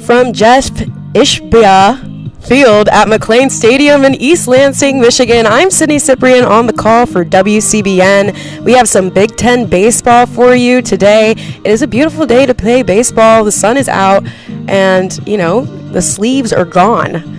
from Jeff Ishbia Field at McLean Stadium in East Lansing, Michigan. I'm Sydney Cyprian on the call for WCBN. We have some Big Ten baseball for you today. It is a beautiful day to play baseball. The sun is out and, the sleeves are gone.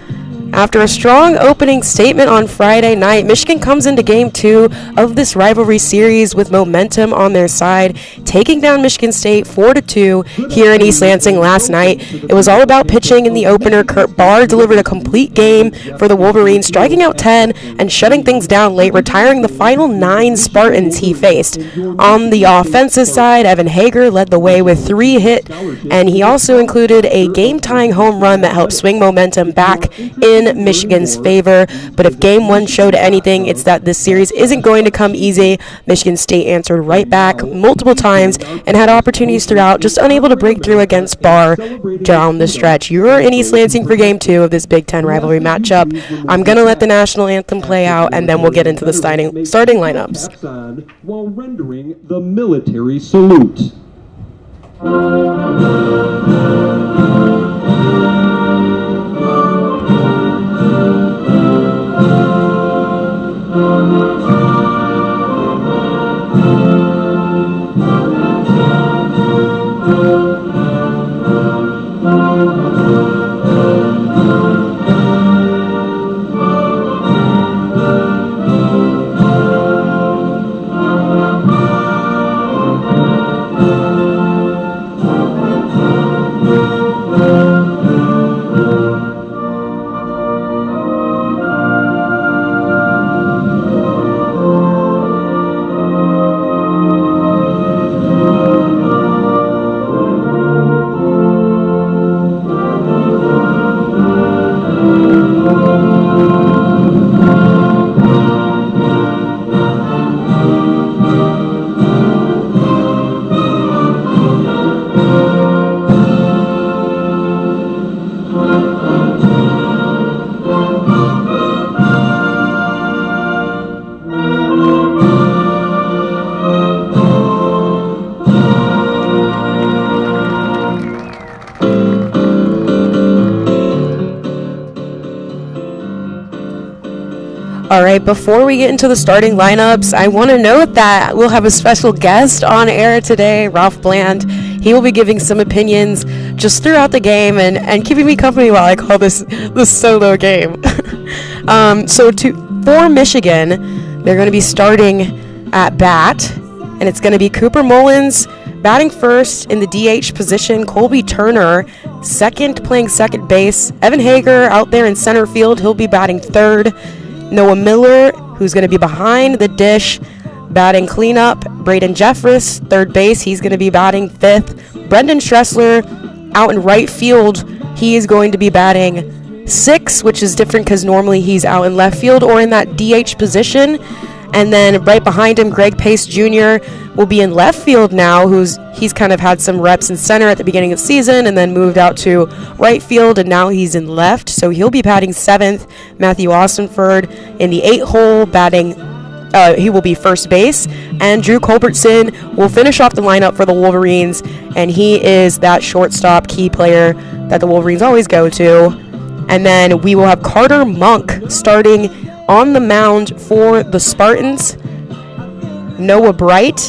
After a strong opening statement on Friday night, Michigan comes into Game 2 of this rivalry series with momentum on their side, taking down Michigan State 4-2 here in East Lansing last night. It was all about pitching in the opener. Kurt Barr delivered a complete game for the Wolverines, striking out 10 and shutting things down late, retiring the final 9 Spartans he faced. On the offensive side, Evan Haeger led the way with 3 hits, and he also included a game-tying home run that helped swing momentum back in Michigan's favor. But if Game 1 showed anything, it's that this series isn't going to come easy. Michigan State answered right back multiple times and had opportunities throughout, just unable to break through against Barr down the stretch. You're in East Lansing for Game 2 of this Big Ten rivalry matchup. I'm going to let the national anthem play out, and then we'll get into the starting lineups. While rendering the military salute. All right, before we get into the starting lineups, I want to note that we'll have a special guest on air today, Ralph Bland. He will be giving some opinions just throughout the game and keeping me company while I call this solo game. For Michigan, they're going to be starting at bat, and it's going to be Cooper Mullins batting first in the DH position, Colby Turner second, playing second base, Evan Haeger out there in center field, he'll be batting third, Noah Miller, who's going to be behind the dish, batting cleanup. Braden Jeffress, third base, he's going to be batting fifth. Brendan Stressler out in right field, he is going to be batting sixth, which is different because normally he's out in left field or in that DH position. And then right behind him, Greg Pace Jr. will be in left field now, he's kind of had some reps in center at the beginning of the season and then moved out to right field, and now he's in left, so he'll be batting seventh. Matthew Austinford in the 8-hole batting, he will be first base, and Drew Culbertson will finish off the lineup for the Wolverines, and he is that shortstop key player that the Wolverines always go to. And then we will have Carter Monk starting on the mound for the Spartans. Noah Bright,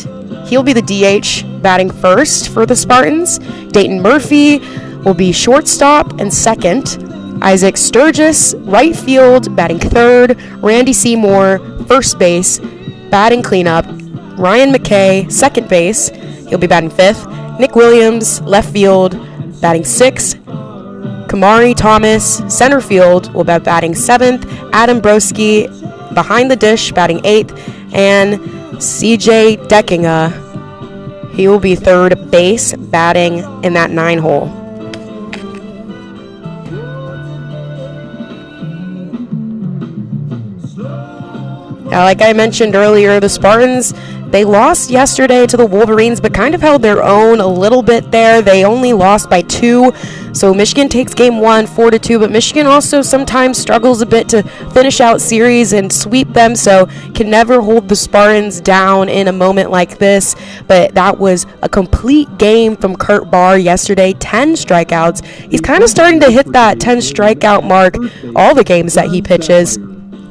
he'll be the DH batting first for the Spartans. Dayton Murphy will be shortstop and second. Isaac Sturgis, right field, batting third. Randy Seymour, first base, batting cleanup. Ryan McKay, second base, he'll be batting fifth. Nick Williams, left field, batting sixth. Kamari Thomas, center field, will be batting seventh. Adam Broski, behind the dish, batting eighth. And CJ Deckinga, he will be third base, batting in that 9-hole. Now, like I mentioned earlier, the Spartans, They lost yesterday to the Wolverines, but kind of held their own a little bit there. They only lost by 2. So Michigan takes game 1, 4-2, but Michigan also sometimes struggles a bit to finish out series and sweep them, so can never hold the Spartans down in a moment like this. But that was a complete game from Kurt Barr yesterday, 10 strikeouts. He's kind of starting to hit that 10 strikeout mark all the games that he pitches.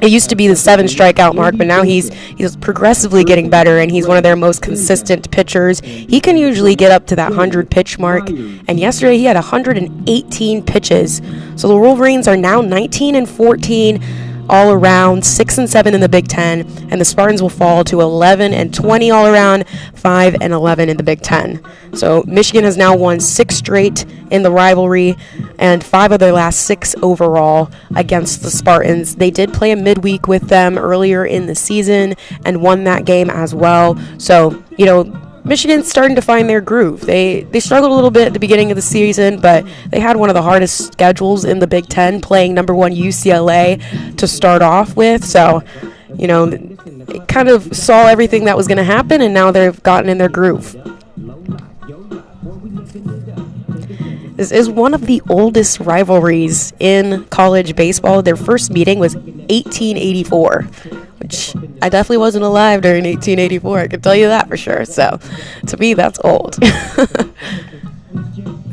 It used to be the 7 strikeout mark, but now he's progressively getting better, and he's one of their most consistent pitchers. He can usually get up to that 100 pitch mark, and yesterday he had 118 pitches. So the Wolverines are now 19-14 all around, 6-7 in the Big Ten, and the Spartans will fall to 11-20 all around, 5-11 in the Big Ten. So Michigan has now won 6 straight in the rivalry, and 5 of their last 6 overall against the Spartans. They did play a midweek with them earlier in the season and won that game as well. So, you know, Michigan's starting to find their groove. They struggled a little bit at the beginning of the season, but they had one of the hardest schedules in the Big Ten, playing number 1 UCLA to start off with. So, you know, it kind of saw everything that was going to happen, and now they've gotten in their groove. This is one of the oldest rivalries in college baseball. Their first meeting was 1884, which I definitely wasn't alive during 1884. I can tell you that for sure. So, to me, that's old.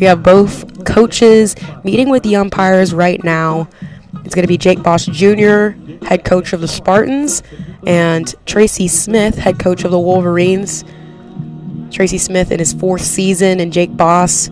We have both coaches meeting with the umpires right now. It's going to be Jake Boss Jr., head coach of the Spartans, and Tracy Smith, head coach of the Wolverines. Tracy Smith in his 4th season, and Jake Boss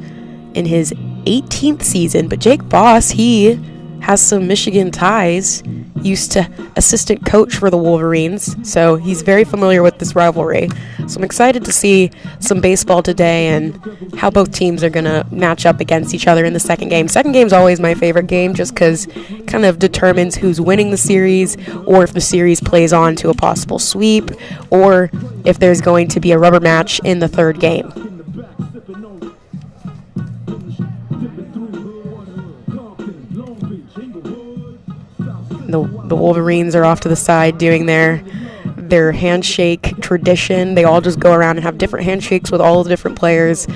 in his 18th season. But Jake Boss, he has some Michigan ties, used to assistant coach for the Wolverines, so he's very familiar with this rivalry. So I'm excited to see some baseball today and how both teams are going to match up against each other in the second game. Second game is always my favorite game, just because it kind of determines who's winning the series, or if the series plays on to a possible sweep, or if there's going to be a rubber match in the third game. The Wolverines are off to the side doing their handshake tradition. They all just go around and have different handshakes with all the different players,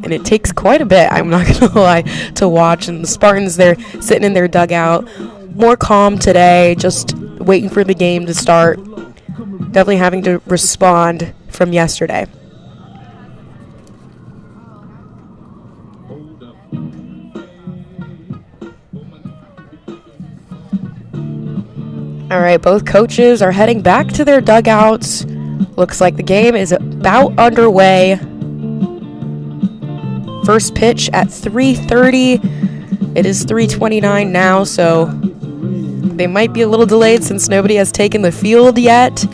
and it takes quite a bit, I'm not going to lie, to watch. And the Spartans, they're sitting in their dugout, more calm today, just waiting for the game to start. Definitely having to respond from yesterday. All right, both coaches are heading back to their dugouts. Looks like the game is about underway. First pitch at 3:30. It is 3:29 now, so they might be a little delayed since nobody has taken the field yet.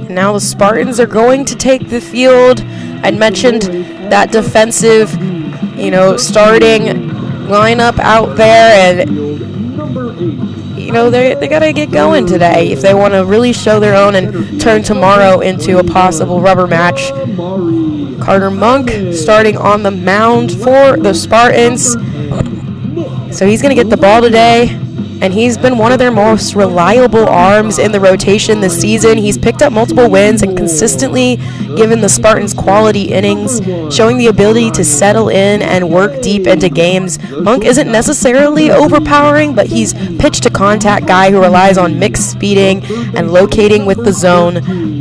Now the Spartans are going to take the field. I'd mentioned that defensive, starting lineup out there, and they got to get going today if they want to really show their own and turn tomorrow into a possible rubber match. Carter Monk starting on the mound for the Spartans. So he's going to get the ball today. And he's been one of their most reliable arms in the rotation this season. He's picked up multiple wins and consistently given the Spartans quality innings, showing the ability to settle in and work deep into games. Monk isn't necessarily overpowering, but he's pitch-to-contact guy who relies on mixed speeding and locating with the zone.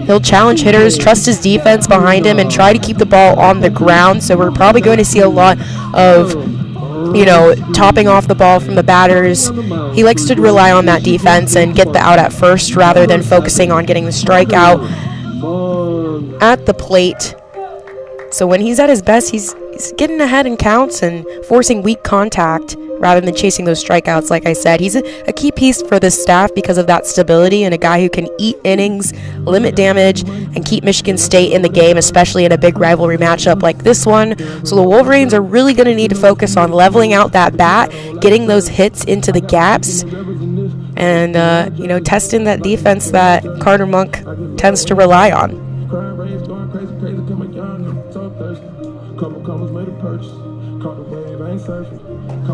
He'll challenge hitters, trust his defense behind him, and try to keep the ball on the ground. So we're probably going to see a lot of topping off the ball from the batters. He likes to rely on that defense and get the out at first rather than focusing on getting the strikeout at the plate. So when he's at his best, he's getting ahead in counts and forcing weak contact rather than chasing those strikeouts. Like I said, he's a key piece for this staff because of that stability and a guy who can eat innings, limit damage, and keep Michigan State in the game, especially in a big rivalry matchup like this one. So the Wolverines are really going to need to focus on leveling out that bat, getting those hits into the gaps, and testing that defense that Carter Monk tends to rely on.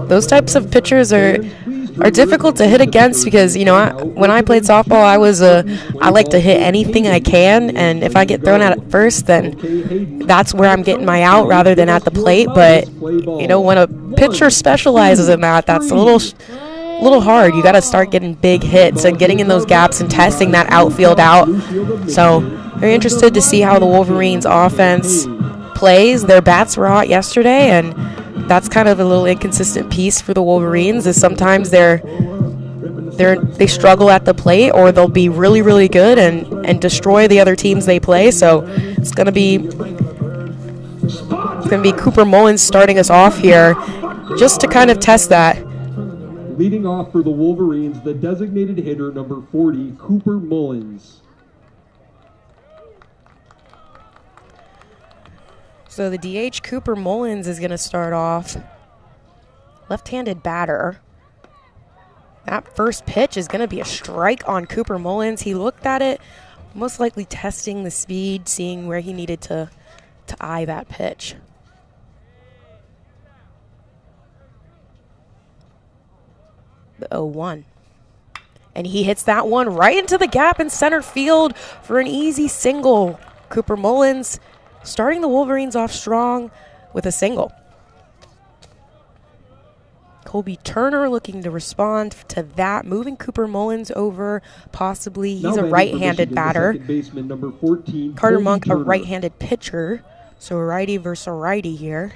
Those types of pitchers are difficult to hit against because, when I played softball, I like to hit anything I can, and if I get thrown out at first, then that's where I'm getting my out rather than at the plate. But, when a pitcher specializes in that, that's a little hard. You got to start getting big hits and getting in those gaps and testing that outfield out. So, very interested to see how the Wolverines offense plays. Their bats were out yesterday, and that's kind of a little inconsistent piece for the Wolverines, is sometimes they struggle at the plate, or they'll be really, really good and destroy the other teams they play. So it's gonna be Cooper Mullins starting us off here just to kind of test that. Leading off for the Wolverines, the designated hitter, number 40, Cooper Mullins. So the DH, Cooper Mullins, is going to start off. Left-handed batter. That first pitch is going to be a strike on Cooper Mullins. He looked at it, most likely testing the speed, seeing where he needed to eye that pitch. The 0-1. And he hits that one right into the gap in center field for an easy single. Cooper Mullins starting the Wolverines off strong with a single. Colby Turner looking to respond to that, moving Cooper Mullins over, possibly. He's a right-handed batter. Number 14, Carter Monk, a right-handed pitcher, so a righty versus a righty here.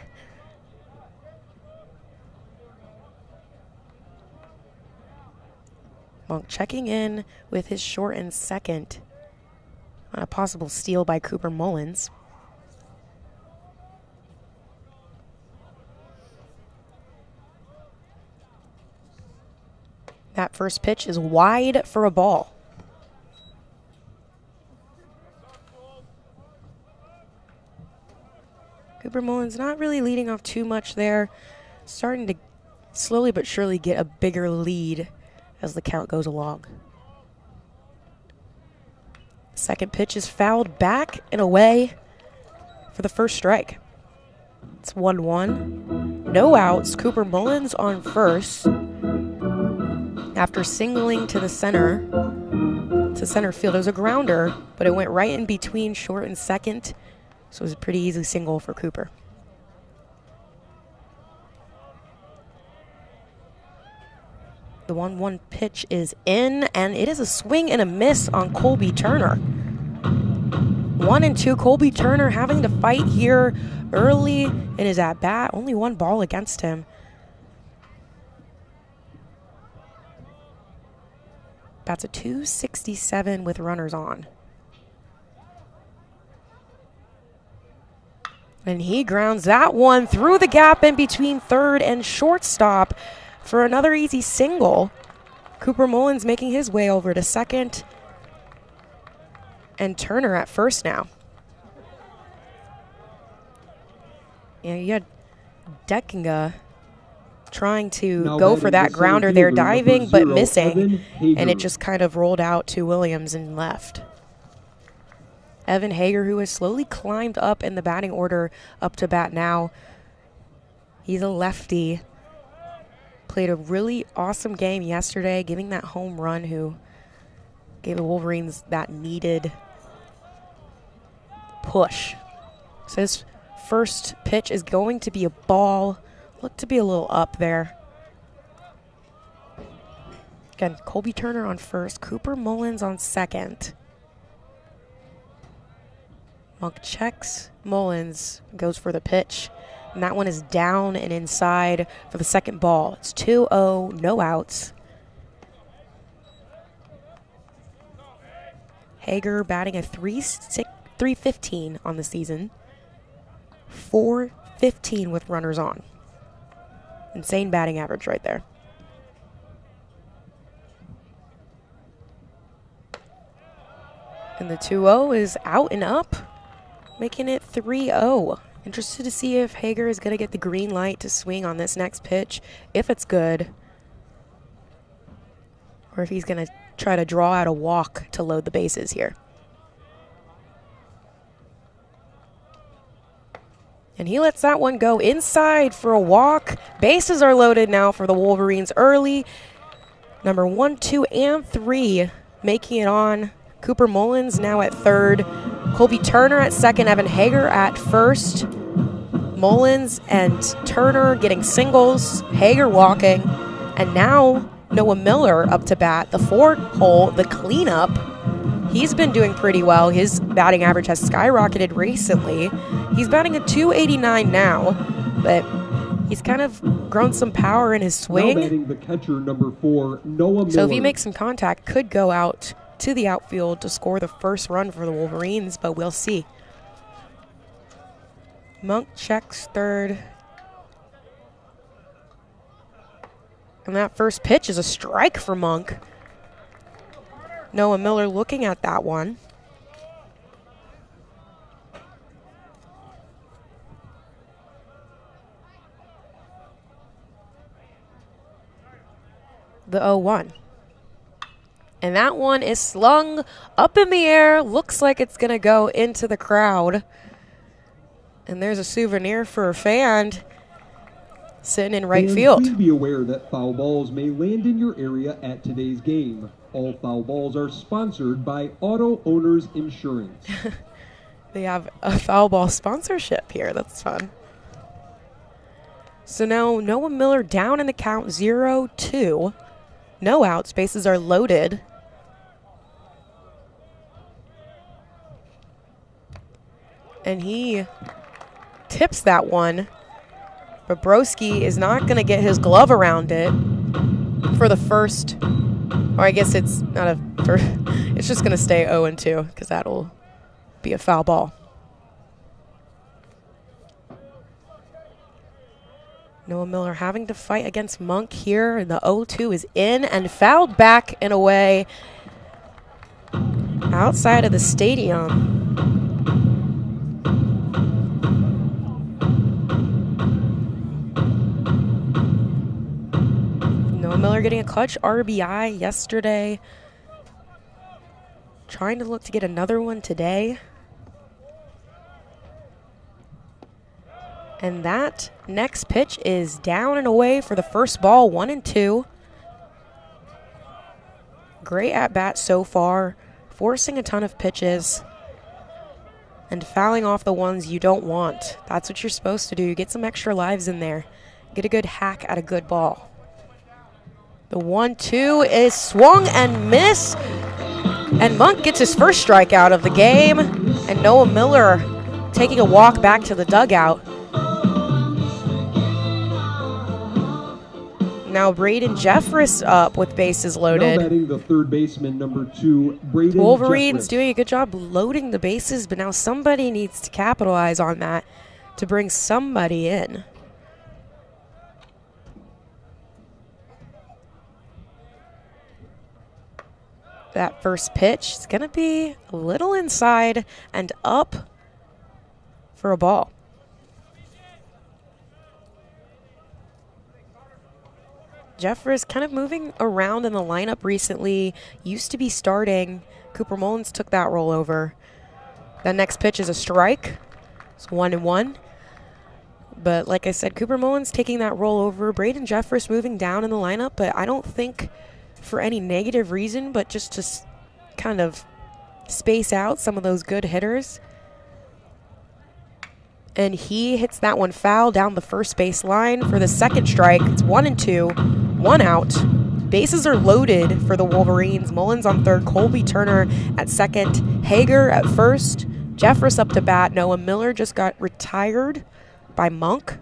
Monk checking in with his short and second on a possible steal by Cooper Mullins. That first pitch is wide for a ball. Cooper Mullins not really leading off too much there. Starting to slowly but surely get a bigger lead as the count goes along. Second pitch is fouled back and away for the first strike. It's 1-1. No outs. Cooper Mullins on first. After singling to center field. It was a grounder, but it went right in between short and second, so it was a pretty easy single for Cooper. The 1-1 pitch is in, and it is a swing and a miss on Colby Turner. 1-2, Colby Turner having to fight here early in his at-bat. Only one ball against him. Bats a .267 with runners on. And he grounds that one through the gap in between third and shortstop for another easy single. Cooper Mullins making his way over to second. And Turner at first now. Yeah, you had Deckinga trying to go for that grounder there, diving but missing, and it just kind of rolled out to Williams and left. Evan Haeger, who has slowly climbed up in the batting order up to bat now. He's a lefty. Played a really awesome game yesterday, giving that home run, who gave the Wolverines that needed push. So his first pitch is going to be a ball. Looked to be a little up there. Again, Colby Turner on first, Cooper Mullins on second. Monk checks, Mullins goes for the pitch, and that one is down and inside for the second ball. It's 2-0, no outs. Haeger batting a .315 on the season. .415 with runners on. Insane batting average right there. And the 2-0 is out and up, making it 3-0. Interested to see if Haeger is going to get the green light to swing on this next pitch, if it's good, or if he's going to try to draw out a walk to load the bases here. And he lets that one go inside for a walk. Bases are loaded now for the Wolverines early. Number 1, 2, and 3 making it on. Cooper Mullins now at third. Colby Turner at second. Evan Haeger at first. Mullins and Turner getting singles. Haeger walking. And now Noah Miller up to bat. The 4th hole, the cleanup. He's been doing pretty well. His batting average has skyrocketed recently. He's batting at .289 now, but he's kind of grown some power in his swing. Now batting the catcher, number 4, Noah Miller. So if he makes some contact, could go out to the outfield to score the first run for the Wolverines, but we'll see. Monk checks third. And that first pitch is a strike for Monk. Noah Miller looking at that one. The 0-1. And that one is slung up in the air. Looks like it's going to go into the crowd. And there's a souvenir for a fan sitting in right field. Please be aware that foul balls may land in your area at today's game. All foul balls are sponsored by Auto Owners Insurance. They have a foul ball sponsorship here. That's fun. So now Noah Miller down in the count, 0-2. No outs. Bases are loaded. And he tips that one. But Broski is not going to get his glove around it for the first. Or I guess it's not a first. It's just going to stay 0-2 because that'll be a foul ball. Noah Miller having to fight against Monk here. And the 0-2 is in and fouled back and away outside of the stadium. Noah Miller getting a clutch RBI yesterday. Trying to look to get another one today. And that next pitch is down and away for the first ball, 1-2. Great at bat so far, forcing a ton of pitches and fouling off the ones you don't want. That's what you're supposed to do. Get some extra lives in there. Get a good hack at a good ball. The 1-2 is swung and miss. And Monk gets his first strikeout of the game. And Noah Miller taking a walk back to the dugout. Now Braden Jeffress up with bases loaded. Now batting the third baseman, number 2, Braden Wolverines Jeffress. doing a good job loading the bases, but now somebody needs to capitalize on that to bring somebody in. That first pitch is going to be a little inside and up for a ball. Jeffress kind of moving around in the lineup recently. Used to be starting. Cooper Mullins took that role over. That next pitch is a strike. It's 1-1. But like I said, Cooper Mullins taking that role over. Braden Jeffress moving down in the lineup, but I don't think for any negative reason, but just to kind of space out some of those good hitters. And he hits that one foul down the first base line for the second strike. It's 1-2, 1 out. Bases are loaded for the Wolverines. Mullins on third, Colby Turner at second, Haeger at first, Jeffress up to bat. Noah Miller just got retired by Monk.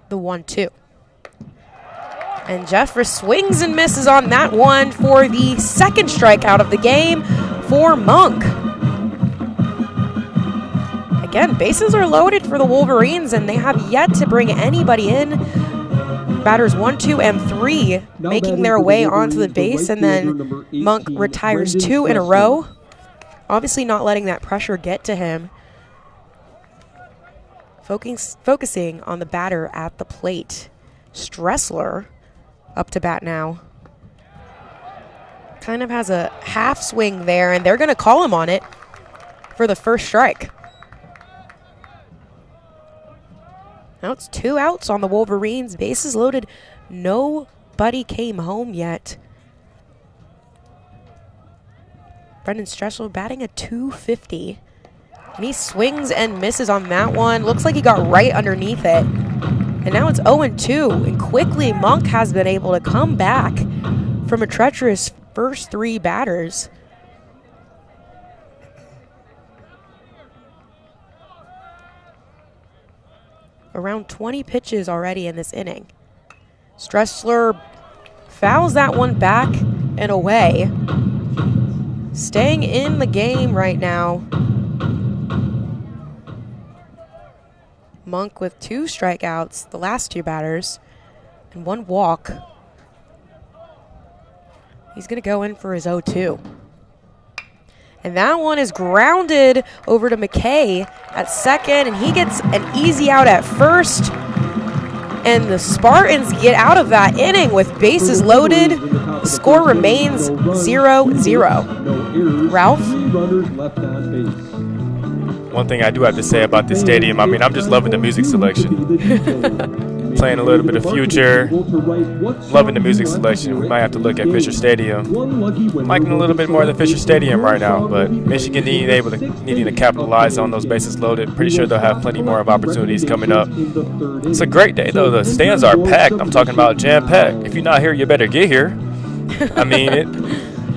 The 1-2. And Jeffress swings and misses on that one for the second strikeout of the game for Monk. again, bases are loaded for the Wolverines, and they have yet to bring anybody in. Batters 1, 2, and 3 making their way onto the base, and then Monk retires 2 in a row. Obviously not letting that pressure get to him. Focusing on the batter at the plate. Stressler up to bat now. Kind of has a half swing there, and they're going to call him on it for the first strike. Now it's 2 outs on the Wolverines. Bases loaded. Nobody came home yet. Brendan Stressler batting at .250. And he swings and misses on that one. Looks like he got right underneath it. And now it's 0-2. And quickly, Monk has been able to come back from a treacherous first 3 batters. Around 20 pitches already in this inning. Stressler fouls that one back and away. Staying in the game right now. Monk with 2 strikeouts, the last 2 batters, and 1 walk. He's going to go in for his 0-2. And that one is grounded over to McKay at second, and he gets an easy out at first. And the Spartans get out of that inning with bases loaded. The score remains 0-0. Ralph? One thing I do have to say about this stadium, I mean, I'm just loving the music selection. Playing a little bit of Future, loving the music selection. We might have to look at Fisher Stadium. Liking a little bit more than Fisher Stadium right now, but Michigan needing to capitalize on those bases loaded. Pretty sure they'll have plenty more of opportunities coming up. It's a great day, though. The stands are packed. I'm talking about jam-packed. If you're not here, you better get here. I mean,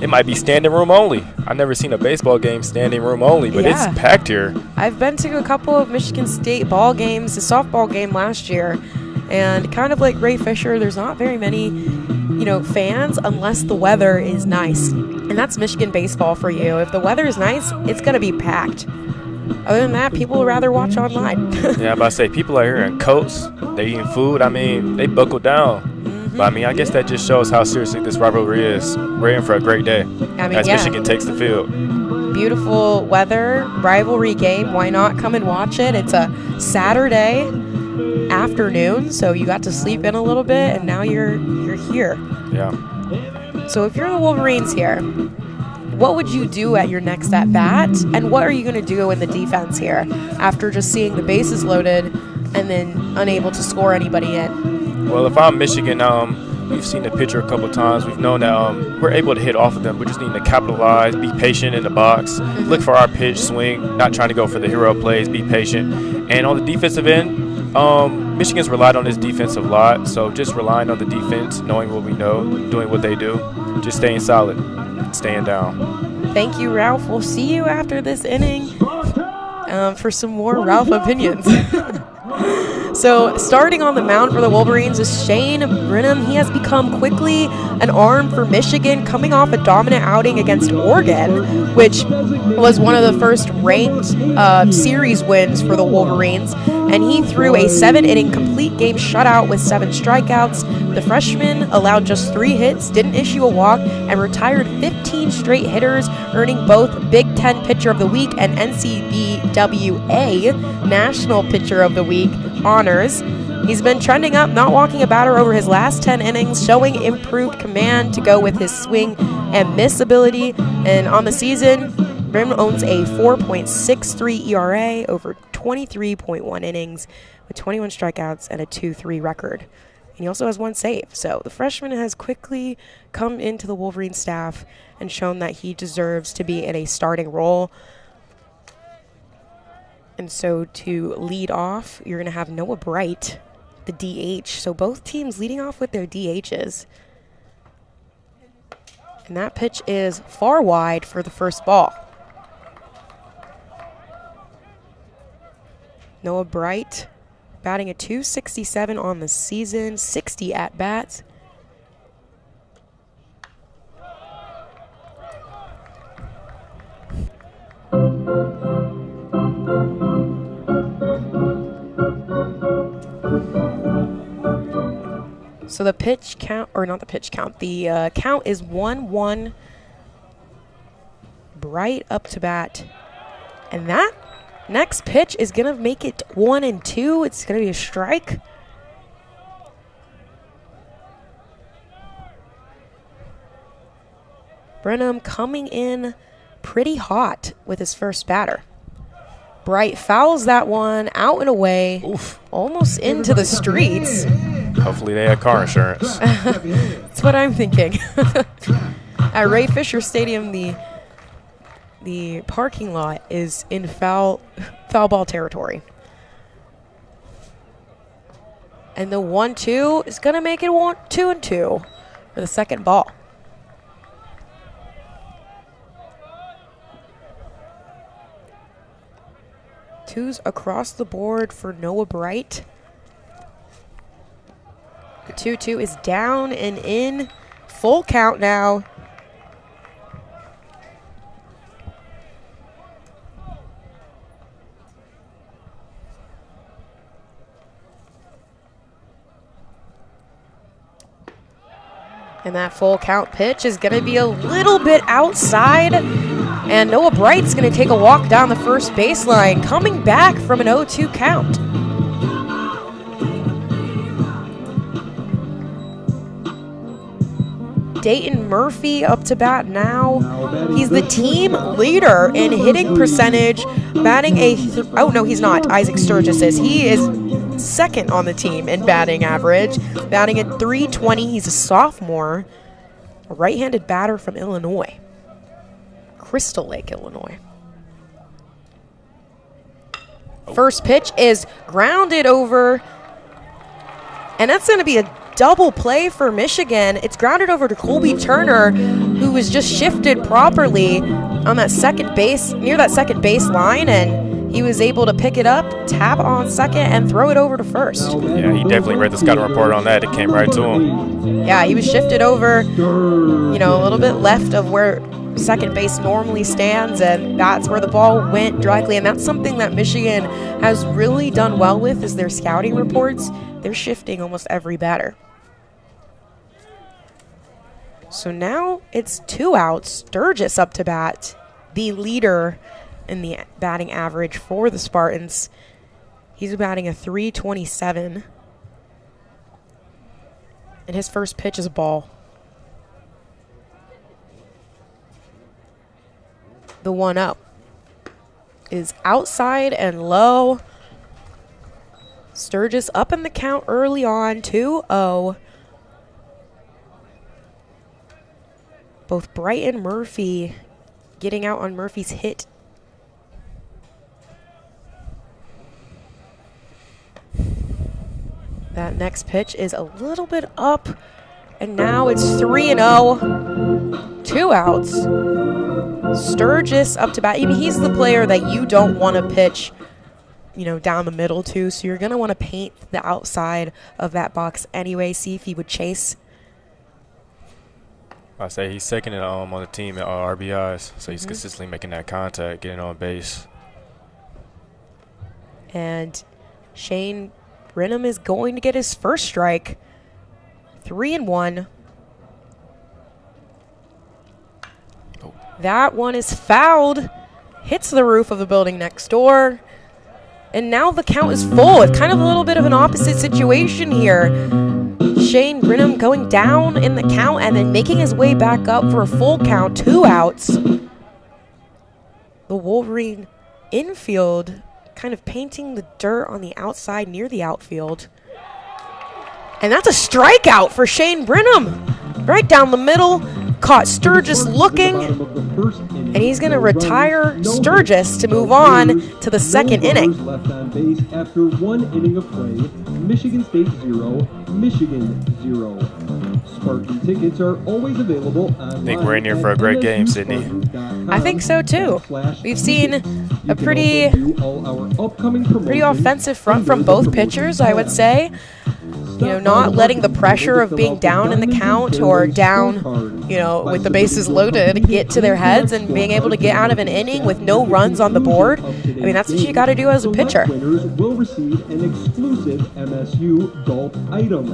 it might be standing room only. I've never seen a baseball game standing room only, but it's packed here. I've been to a couple of Michigan State ball games, the softball game last year, and kind of like Ray Fisher, there's not very many, fans unless the weather is nice. And that's Michigan baseball for you. If the weather is nice, it's going to be packed. Other than that, people would rather watch online. Yeah, I'm about to say, people are here in coats. They're eating food. I mean, they buckle down. But, I mean, I guess that just shows how seriously this rivalry is. We're in for a great day as Michigan takes the field. Beautiful weather, rivalry game. Why not come and watch it? It's a Saturday afternoon, so you got to sleep in a little bit, and now you're here. Yeah. So if you're the Wolverines here, what would you do at your next at-bat, and what are you going to do in the defense here after just seeing the bases loaded and then unable to score anybody in? Well, if I'm Michigan, we've seen the pitcher a couple times. We've known that we're able to hit off of them. We just need to capitalize, be patient in the box, look for our pitch, swing, not trying to go for the hero plays, be patient. And on the defensive end, Michigan's relied on this defense a lot, so just relying on the defense, knowing what we know, doing what they do, just staying solid, staying down. Thank you, Ralph. We'll see you after this inning for some more Ralph opinions. So starting on the mound for the Wolverines is Shane Brenham. He has become quickly an arm for Michigan, coming off a dominant outing against Oregon, which was one of the first ranked series wins for the Wolverines. And he threw a 7-inning complete game shutout with 7 strikeouts. The freshman allowed just 3 hits, didn't issue a walk, and retired 15 straight hitters, earning both Big Ten Pitcher of the Week and NCBWA National Pitcher of the Week honors. He's been trending up, not walking a batter over his last 10 innings, showing improved command to go with his swing and miss ability. And on the season, Brim owns a 4.63 ERA over 23.1 innings with 21 strikeouts and a 2.3 record. And he also has 1 save. So the freshman has quickly come into the Wolverine staff and shown that he deserves to be in a starting role. And so to lead off, you're going to have Noah Bright, the DH. So both teams leading off with their DHs. And that pitch is far wide for the first ball. Noah Bright batting at .267 on the season, 60 at-bats. So the pitch count, or not the pitch count, the count is 1-1. Bright up to bat. And that next pitch is going to make it 1-2. It's going to be a strike. Brenham coming in pretty hot with his first batter. Bright fouls that one out and away. Oof. Almost into the streets. Hopefully they had car insurance. That's what I'm thinking. At Ray Fisher Stadium, the parking lot is in foul ball territory. And the 1-2 is going to make it 2-2 for the second ball. Twos across the board for Noah Bright. The 2-2 is down and in. Full count now. And that full count pitch is going to be a little bit outside. And Noah Bright's going to take a walk down the first baseline, coming back from an 0-2 count. Dayton Murphy up to bat now. He's the team leader in hitting percentage, batting oh no, he's not. Isaac Sturgis is. He is second on the team in batting average, batting at .320. He's a sophomore, a right-handed batter from Illinois, Crystal Lake, Illinois. First pitch is grounded over, and that's going to be a double play for Michigan. It's grounded over to Colby Turner, who was just shifted properly on that second base, near that second base line, and he was able to pick it up, tap on second, and throw it over to first. Yeah, he definitely read the scouting report on that. It came right to him. Yeah, he was shifted over, you know, a little bit left of where second base normally stands, and that's where the ball went directly. And that's something that Michigan has really done well with, is their scouting reports. They're shifting almost every batter. So now it's 2 outs. Sturgis up to bat, the leader in the batting average for the Spartans. He's batting a .327. And his first pitch is a ball. The 1-0 is outside and low. Sturgis up in the count early on, 2-0. Both Bright and Murphy getting out on Murphy's hit. That next pitch is a little bit up, and now it's 3-0. 2 outs. Sturgis up to bat. I mean, he's the player that you don't want to pitch, you know, down the middle to, so you're going to want to paint the outside of that box anyway, see if he would chase. I say he's second on the team at RBIs, so he's consistently making that contact, getting on base. And Shane Brenham is going to get his first strike. 3-1. Oh. That one is fouled. Hits the roof of the building next door. And now the count is full. It's kind of a little bit of an opposite situation here. Shane Brenham going down in the count and then making his way back up for a full count. 2 outs. The Wolverine infield kind of painting the dirt on the outside near the outfield. And that's a strikeout for Shane Brenham. Right down the middle. Caught Sturgis looking. And he's going to retire Sturgis to move on to the second inning. Left on base after 1 inning of play. Michigan State 0, Michigan 0. Spartan tickets are always available online. I think we're in here for a great game, Sydney. I think so too. We've seen a pretty offensive front from both pitchers, I would say. not letting the pressure of being down in the count or down, with the bases loaded, get to their heads and being able to get out of an inning with no runs on the board. I mean, that's what you got to do as a pitcher.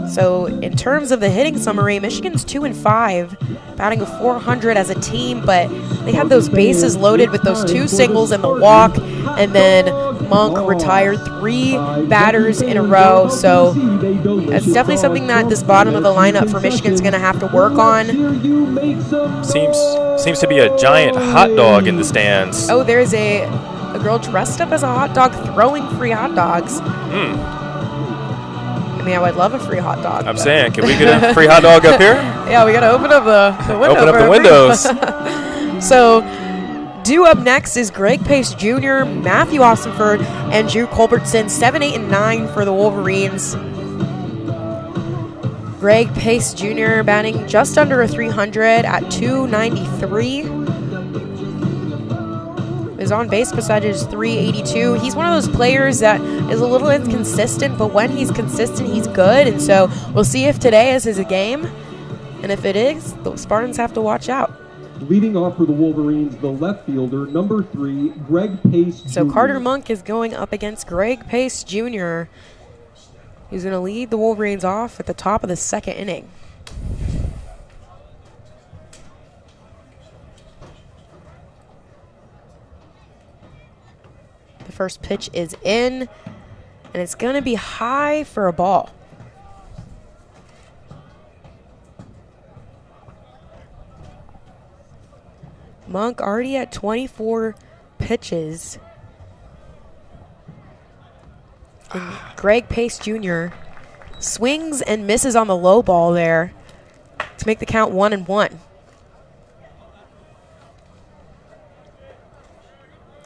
So in terms of the hitting summary, Michigan's 2-5, batting a .400 as a team, but they had those bases loaded with those 2 singles and the walk, and then Monk retired 3 batters in a row. So that's definitely something that this bottom of the lineup for Michigan's going to have to work on. Seems to be a giant hot dog in the stands. Oh, there's a girl dressed up as a hot dog throwing free hot dogs. I mean, I would love a free hot dog. I'm saying, can we get a free hot dog up here? Yeah, we got to open up the window. Open up the windows. So, due up next is Greg Pace Jr., Matthew Ossenford, and Drew Culbertson, 7, 8, and 9 for the Wolverines. Greg Pace Jr. batting just under a .300 at 293. His on-base percentage is .382. He's one of those players that is a little inconsistent, but when he's consistent, he's good. And so we'll see if today is his game. And if it is, the Spartans have to watch out. Leading off for the Wolverines, the left fielder, number 3, Greg Pace Jr. So Carter Monk is going up against Greg Pace Jr., who's going to lead the Wolverines off at the top of the 2nd inning. The first pitch is in, and it's going to be high for a ball. Monk already at 24 pitches. And Greg Pace Jr. swings and misses on the low ball there to make the count 1-1.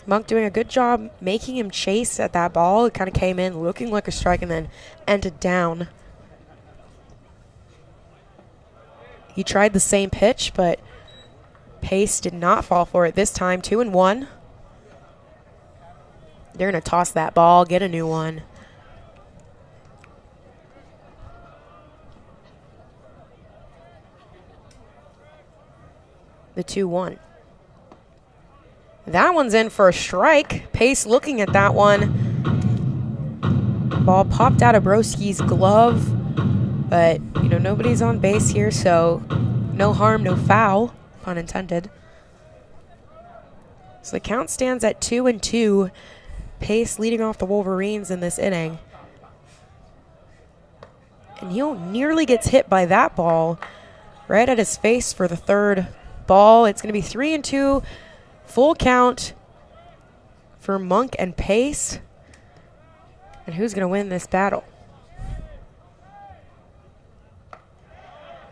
Monk doing a good job making him chase at that ball. It kind of came in looking like a strike and then ended down. He tried the same pitch, but Pace did not fall for it this time. 2-1. They're going to toss that ball, get a new one. The 2-1. That one's in for a strike. Pace looking at that one. Ball popped out of Broski's glove, but nobody's on base here, so no harm, no foul, pun intended. So the count stands at 2-2. Pace leading off the Wolverines in this inning. And he nearly gets hit by that ball right at his face for the 3rd ball. It's going to be 3-2. Full count for Monk and Pace. And who's going to win this battle?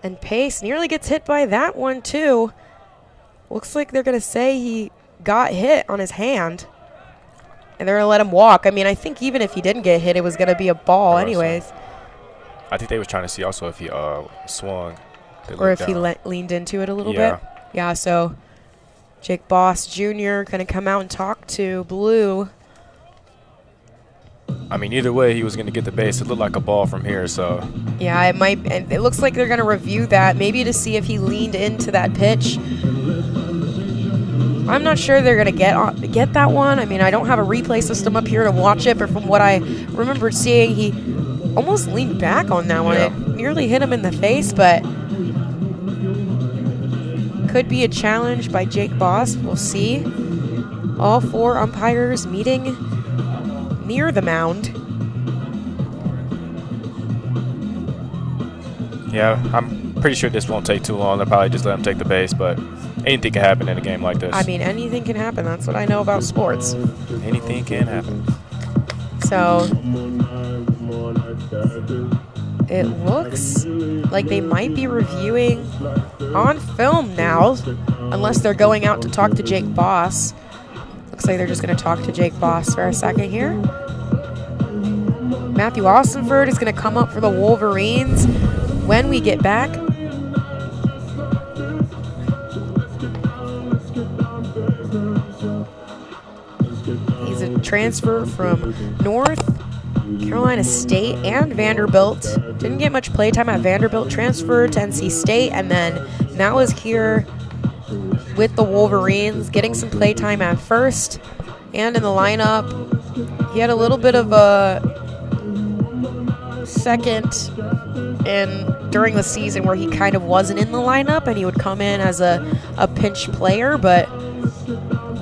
And Pace nearly gets hit by that one, too. Looks like they're going to say he got hit on his hand. And they're going to let him walk. I mean, I think even if he didn't get hit, it was going to be a ball anyways. I think they was trying to see also if he swung. Or if he leaned into it a little bit. Yeah, so Jake Boss Jr. going to come out and talk to Blue. I mean, either way, he was going to get the base. It looked like a ball from here, so. Yeah, it might. And it looks like they're going to review that, maybe to see if he leaned into that pitch. I'm not sure they're going to get that one. I mean, I don't have a replay system up here to watch it, but from what I remember seeing, he almost leaned back on that one. It nearly hit him in the face, but could be a challenge by Jake Boss. We'll see. All 4 umpires meeting near the mound. Yeah, I'm pretty sure this won't take too long. They'll probably just let him take the base, but anything can happen in a game like this. I mean, anything can happen. That's what I know about sports. Anything can happen. So it looks like they might be reviewing on film now, unless they're going out to talk to Jake Boss. Looks like they're just going to talk to Jake Boss for a second here. Matthew Ossenford is going to come up for the Wolverines when we get back. He's a transfer from North Carolina State and Vanderbilt. Didn't get much playtime at Vanderbilt, transferred to NC State, and then now is here with the Wolverines, getting some playtime at first and in the lineup. He had a little bit of a second during the season where he kind of wasn't in the lineup and he would come in as a pinch player, but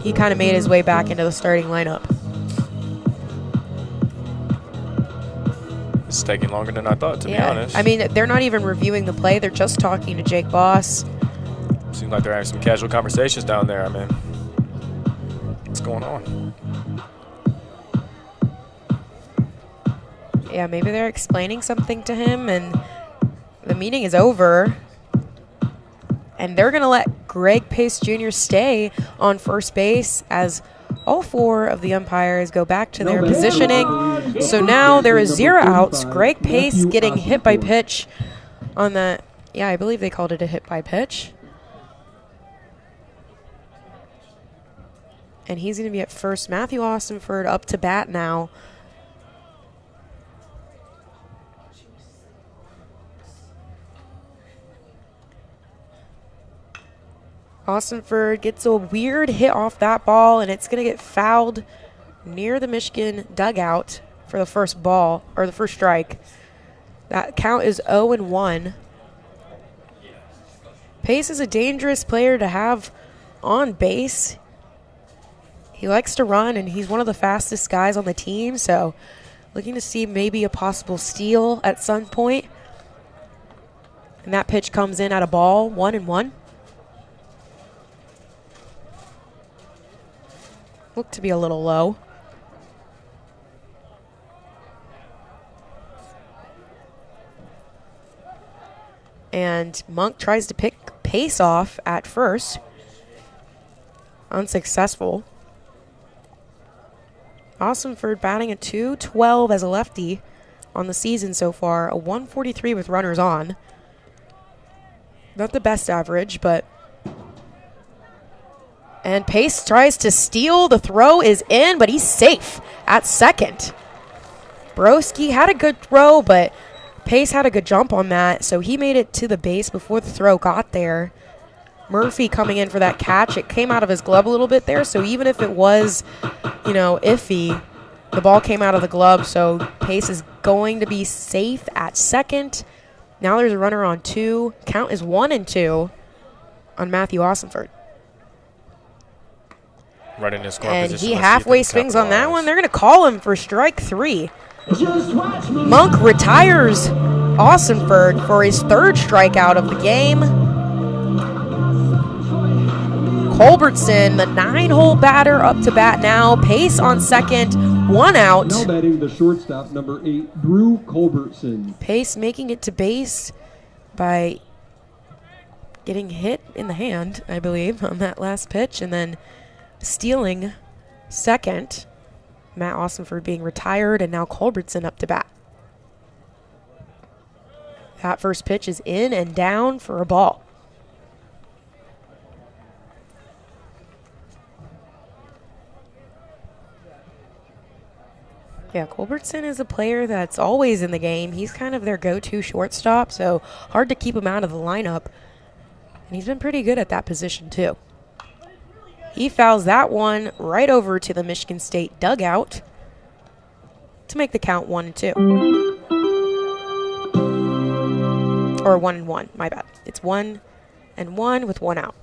he kind of made his way back into the starting lineup. It's taking longer than I thought, to be honest. I mean, they're not even reviewing the play. They're just talking to Jake Boss. Seems like they're having some casual conversations down there. I mean, what's going on? Yeah, maybe they're explaining something to him, and the meeting is over. And they're going to let Greg Pace Jr. stay on first base as all four of the umpires go back to their positioning. So now there is 0 outs. Greg Pace getting hit by pitch on the, yeah, I believe they called it a hit by pitch. And he's going to be at first. Matthew Austinford up to bat now. Austinford gets a weird hit off that ball, and it's going to get fouled near the Michigan dugout for the first ball, or the first strike. That count is 0-1. Pace is a dangerous player to have on base. He likes to run, and he's one of the fastest guys on the team, so looking to see maybe a possible steal at some point. And that pitch comes in at a ball, 1-1. Looked to be a little low. And Monk tries to pick Pace off at first. Unsuccessful. Austinford batting at .212 as a lefty on the season so far. A 143 with runners on. Not the best average, but... And Pace tries to steal. The throw is in, but he's safe at second. Broski had a good throw, but Pace had a good jump on that, so he made it to the base before the throw got there. Murphy coming in for that catch. It came out of his glove a little bit there, so even if it was, you know, iffy, the ball came out of the glove, so Pace is going to be safe at second. Now there's a runner on 2. Count is 1-2 on Matthew Austinford. Right in his scoring and position. He halfway swings on that one. They're going to call him for strike 3. Monk retires Austinford for his 3rd strikeout of the game. Culbertson, the 9-hole batter, up to bat now. Pace on second, 1 out. Now batting the shortstop, number 8, Drew Culbertson. Pace making it to base by getting hit in the hand, I believe, on that last pitch, and then stealing second. Matt Austinford being retired, and now Culbertson up to bat. That first pitch is in and down for a ball. Yeah, Culbertson is a player that's always in the game. He's kind of their go-to shortstop, so hard to keep him out of the lineup. And he's been pretty good at that position, too. He fouls that one right over to the Michigan State dugout to make the count 1-2. Or 1-1, my bad. It's 1-1 with 1 out.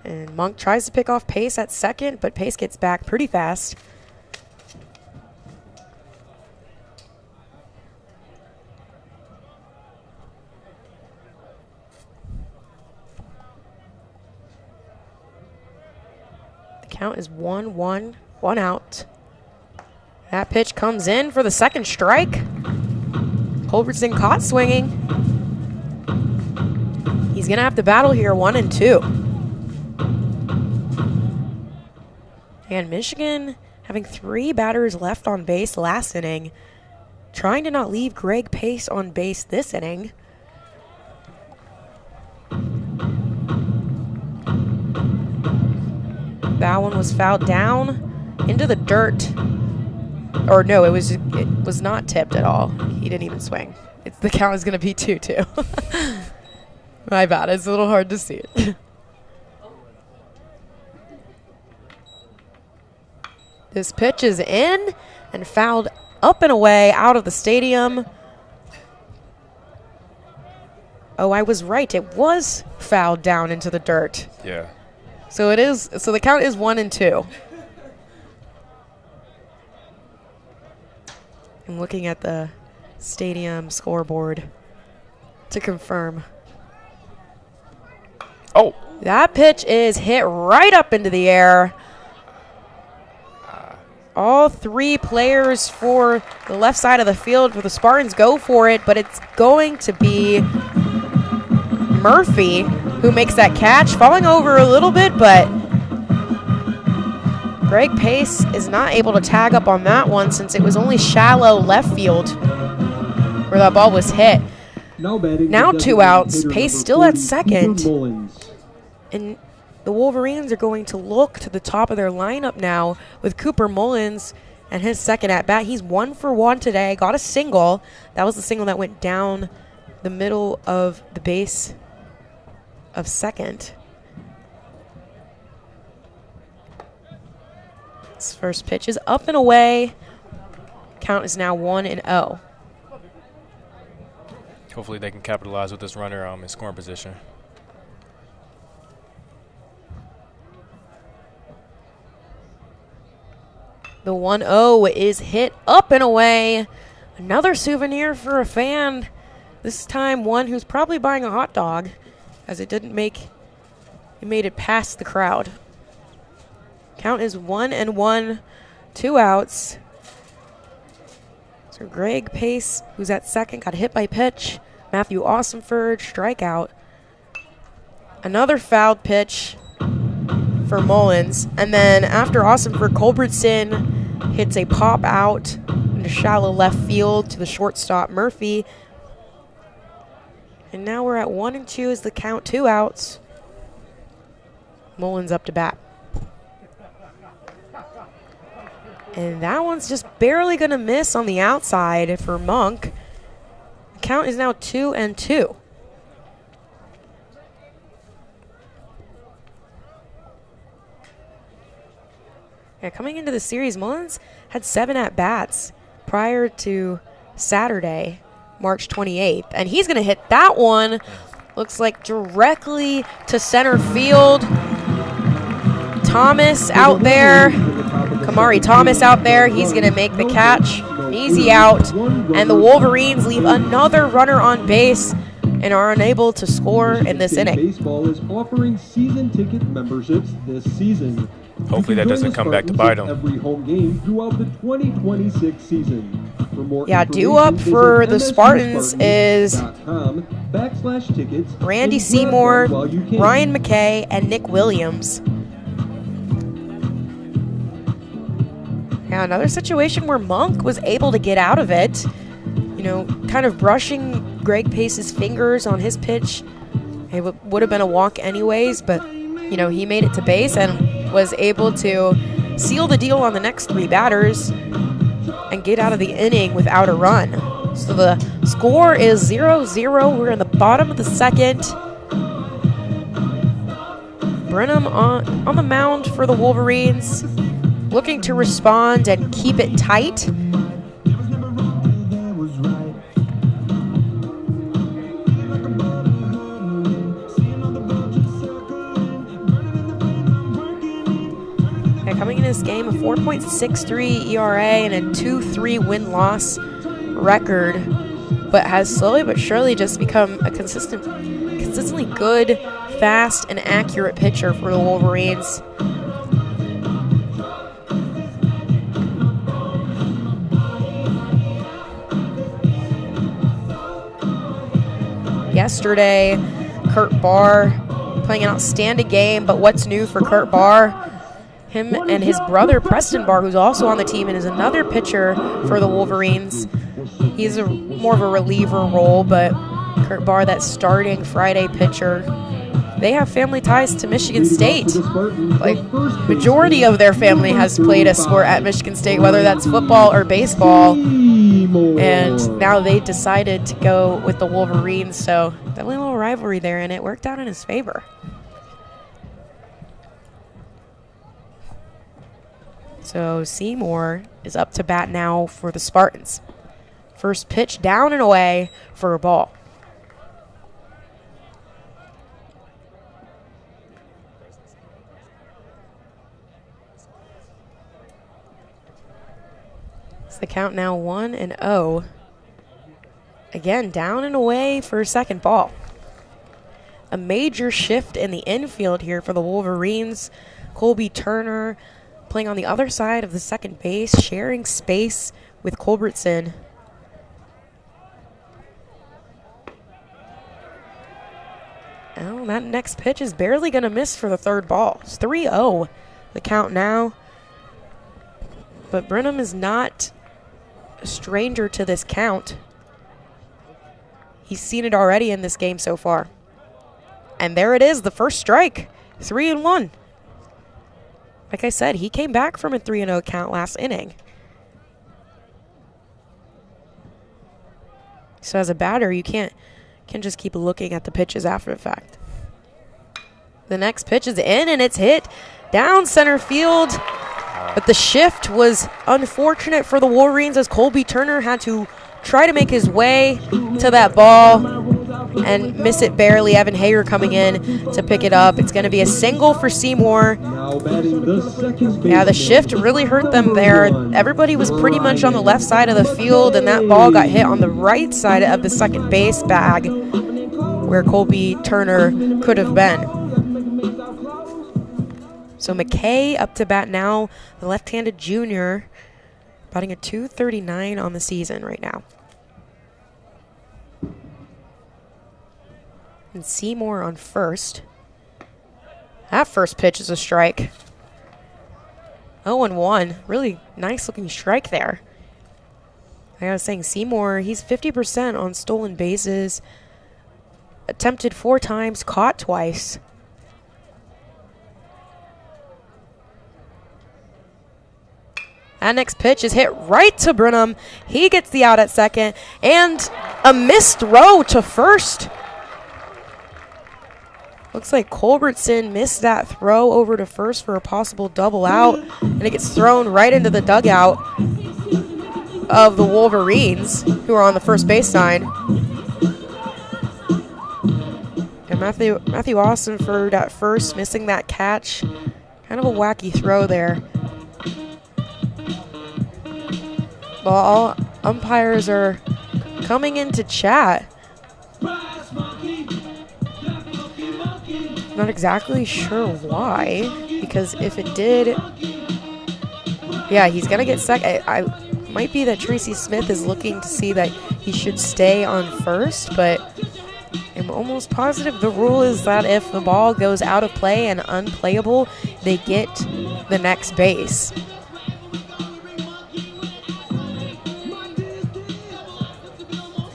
And Monk tries to pick off Pace at second, but Pace gets back pretty fast. Count is 1-1, 1 out. That pitch comes in for the second strike. Culbertson caught swinging. He's going to have to battle here, 1-2. And Michigan having 3 batters left on base last inning. Trying to not leave Greg Pace on base this inning. That one was fouled down into the dirt. Or no, it was not tipped at all. He didn't even swing. The count is going to be 2-2. My bad. It's a little hard to see it. This pitch is in and fouled up and away out of the stadium. Oh, I was right. It was fouled down into the dirt. Yeah. So it is. So the count is 1-2. I'm looking at the stadium scoreboard to confirm. Oh. That pitch is hit right up into the air. All three players for the left side of the field for the Spartans go for it, but it's going to be Murphy who makes that catch, falling over a little bit, but Greg Pace is not able to tag up on that one since it was only shallow left field where that ball was hit. Now 2 outs. Pace still at second. And the Wolverines are going to look to the top of their lineup now with Cooper Mullins and his second at-bat. He's 1 for 1 today. Got a single. That was the single that went down the middle of the base of second. His first pitch is up and away. Count is now 1-0. Hopefully they can capitalize with this runner in scoring position. The 1-0 is hit up and away. Another souvenir for a fan. This time one who's probably buying a hot dog, as it made it past the crowd. Count is 1-1, 2 outs. So Greg Pace, who's at second, got hit by pitch. Matthew Awesamford, strikeout. Another fouled pitch for Mullins. And then after Awesamford, Culbertson hits a pop out into shallow left field to the shortstop, Murphy. And now we're at 1-2 as the count, 2 outs. Mullins up to bat. And that one's just barely going to miss on the outside for Monk. The count is now 2-2. Yeah, coming into the series, Mullins had 7 at-bats prior to Saturday, March 28th. And he's going to hit that one, looks like directly to center field. Thomas out there. Kamari Thomas out there. He's going to make the catch. Easy out. And the Wolverines leave another runner on base and are unable to score in this inning. Baseball is offering season ticket memberships this season. Hopefully that doesn't come back to bite them. Every home game throughout the 2026 season. For more due up for the Spartans is Randy Seymour, Ryan McKay, and Nick Williams. Yeah, another situation where Monk was able to get out of it. You know, kind of brushing Greg Pace's fingers on his pitch. It would have been a walk anyways, but, you know, he made it to base and was able to seal the deal on the next 3 batters and get out of the inning without a run. So the score is 0-0. We're in the bottom of the second. Brenham on the mound for the Wolverines, looking to respond and keep it tight. Coming in this game, a 4.63 ERA and a 2.3 win-loss record, but has slowly but surely just become a consistently good, fast, and accurate pitcher for the Wolverines. Yesterday, Kurt Barr playing an outstanding game, but what's new for Kurt Barr? Him and his brother Preston Barr, who's also on the team and is another pitcher for the Wolverines. He's more of a reliever role, but Kurt Barr, that starting Friday pitcher, they have family ties to Michigan State. Like, majority of their family has played a sport at Michigan State, whether that's football or baseball. And now they decided to go with the Wolverines, so definitely a little rivalry there, and it worked out in his favor. So Seymour is up to bat now for the Spartans. First pitch down and away for a ball. It's the count now 1-0. Again, down and away for a second ball. A major shift in the infield here for the Wolverines. Colby Turner playing on the other side of the second base, sharing space with Culbertson. Oh, that next pitch is barely going to miss for the third ball. It's 3-0, the count now. But Brenham is not a stranger to this count. He's seen it already in this game so far. And there it is, the first strike, 3-1. Like I said, he came back from a 3-0 count last inning. So as a batter, you can't just keep looking at the pitches after the fact. The next pitch is in, and it's hit down center field. But the shift was unfortunate for the Wolverines as Colby Turner had to try to make his way to that ball and miss it barely. Evan Haeger coming in to pick it up. It's going to be a single for Seymour. Yeah, the shift really hurt them there. Everybody was pretty much on the left side of the field, and that ball got hit on the right side of the second base bag where Colby Turner could have been. So McKay up to bat now, the left-handed junior, batting a .239 on the season right now. And Seymour on first. That first pitch is a strike. 0-1. Really nice looking strike there. Like I was saying, Seymour, he's 50% on stolen bases. Attempted 4 times, caught twice. That next pitch is hit right to Brenham. He gets the out at second. And a missed throw to first. Looks like Culbertson missed that throw over to first for a possible double out, and it gets thrown right into the dugout of the Wolverines, who are on the first base side. And Matthew Austinford at first, missing that catch. Kind of a wacky throw there. Well, all umpires are coming in to chat. Not exactly sure why, because if it did, yeah, he's gonna get second. I might be that Tracy Smith is looking to see that he should stay on first, but I'm almost positive the rule is that if the ball goes out of play and unplayable, they get the next base.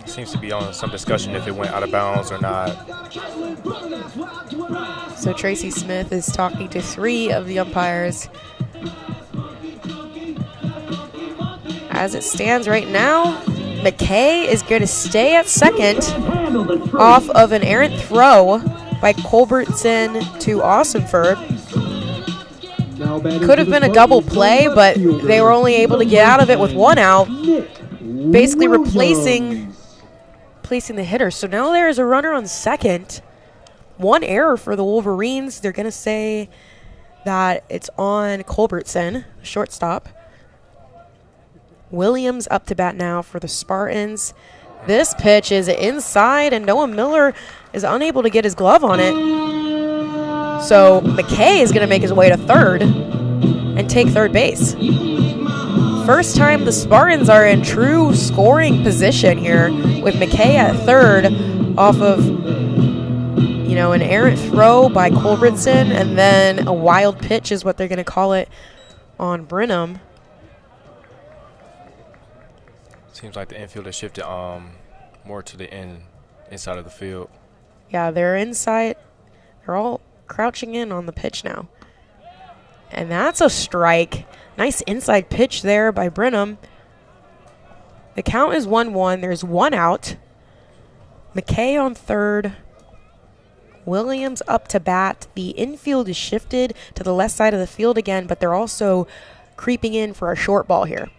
Seems to be on some discussion if it went out of bounds or not. So Tracy Smith is talking to 3 of the umpires. As it stands right now, McKay is going to stay at second off of an errant throw by Culbertson to Austinford. Could have been a double play, but they were only able to get out of it with 1 out, basically replacing the hitter. So now there is a runner on second. 1 error for the Wolverines. They're going to say that it's on Culbertson, shortstop. Williams up to bat now for the Spartans. This pitch is inside, and Noah Miller is unable to get his glove on it. So McKay is going to make his way to third and take third base. First time the Spartans are in true scoring position here with McKay at third off of, you know, an errant throw by Culbertson, and then a wild pitch is what they're going to call it on Brenham. Seems like the infield has shifted more to the inside of the field. Yeah, they're inside. They're all crouching in on the pitch now. And that's a strike. Nice inside pitch there by Brenham. The count is 1-1. There's one out. McKay on third. Williams up to bat. The infield is shifted to the left side of the field again, but they're also creeping in for a short ball here.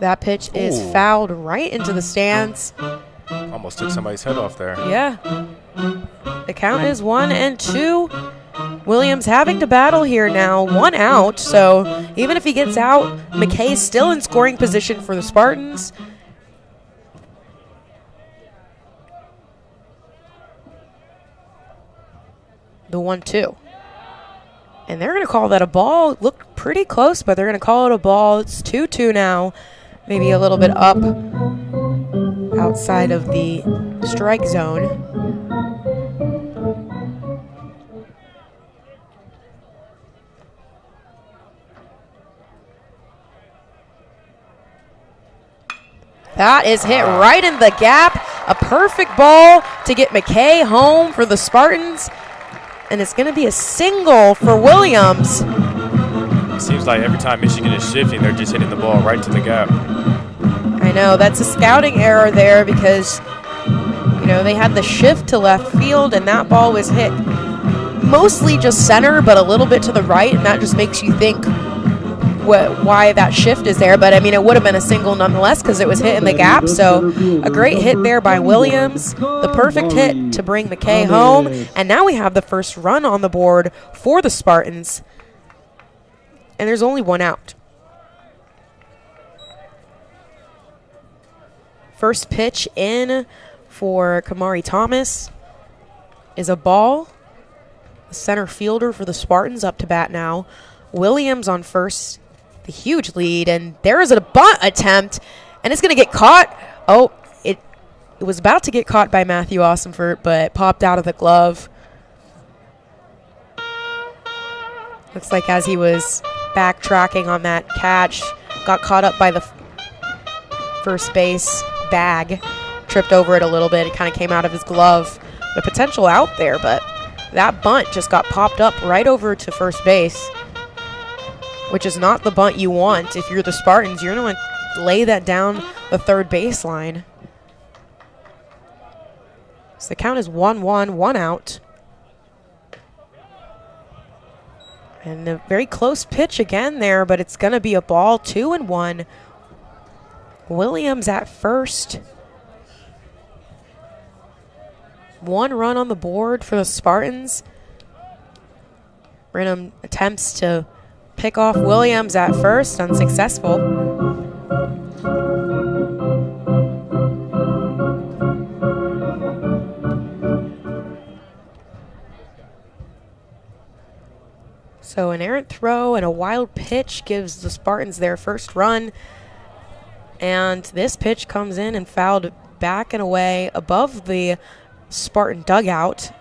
That pitch is fouled right into the stands. Almost took somebody's head off there. Yeah. The count is 1-2. Williams having to battle here now. One out, so even if he gets out, McKay's still in scoring position for the Spartans. The 1-2. And they're going to call that a ball. Looked pretty close, but they're going to call it a ball. It's 2-2 now. Maybe a little bit up outside of the strike zone. That is hit right in the gap. A perfect ball to get McKay home for the Spartans. And it's going to be a single for Williams. It seems like every time Michigan is shifting, they're just hitting the ball right to the gap. I know, that's a scouting error there because, you know, they had the shift to left field and that ball was hit mostly just center, but a little bit to the right, and that just makes you think why that shift is there. But, I mean, it would have been a single nonetheless because it was hit in the gap. So a great hit there by Williams. The perfect hit to bring McKay home. And now we have the first run on the board for the Spartans. And there's only one out. First pitch in for Kamari Thomas is a ball. The center fielder for the Spartans up to bat now. Williams on first. The huge lead, and there is a bunt attempt, and it's going to get caught. Oh, it was about to get caught by Matthew Awesenfurt, but popped out of the glove. Looks like as he was backtracking on that catch, got caught up by the first base bag, tripped over it a little bit. It kind of came out of his glove. The potential out there, but that bunt just got popped up right over to first base, which is not the bunt you want. If you're the Spartans, you're going to lay that down the third baseline. So the count is 1-1, one out. And a very close pitch again there, but it's going to be a ball, 2-1. Williams at first. One run on the board for the Spartans. Brenham attempts to pick off Williams at first, unsuccessful. So an errant throw and a wild pitch gives the Spartans their first run. And this pitch comes in and fouled back and away above the Spartan dugout,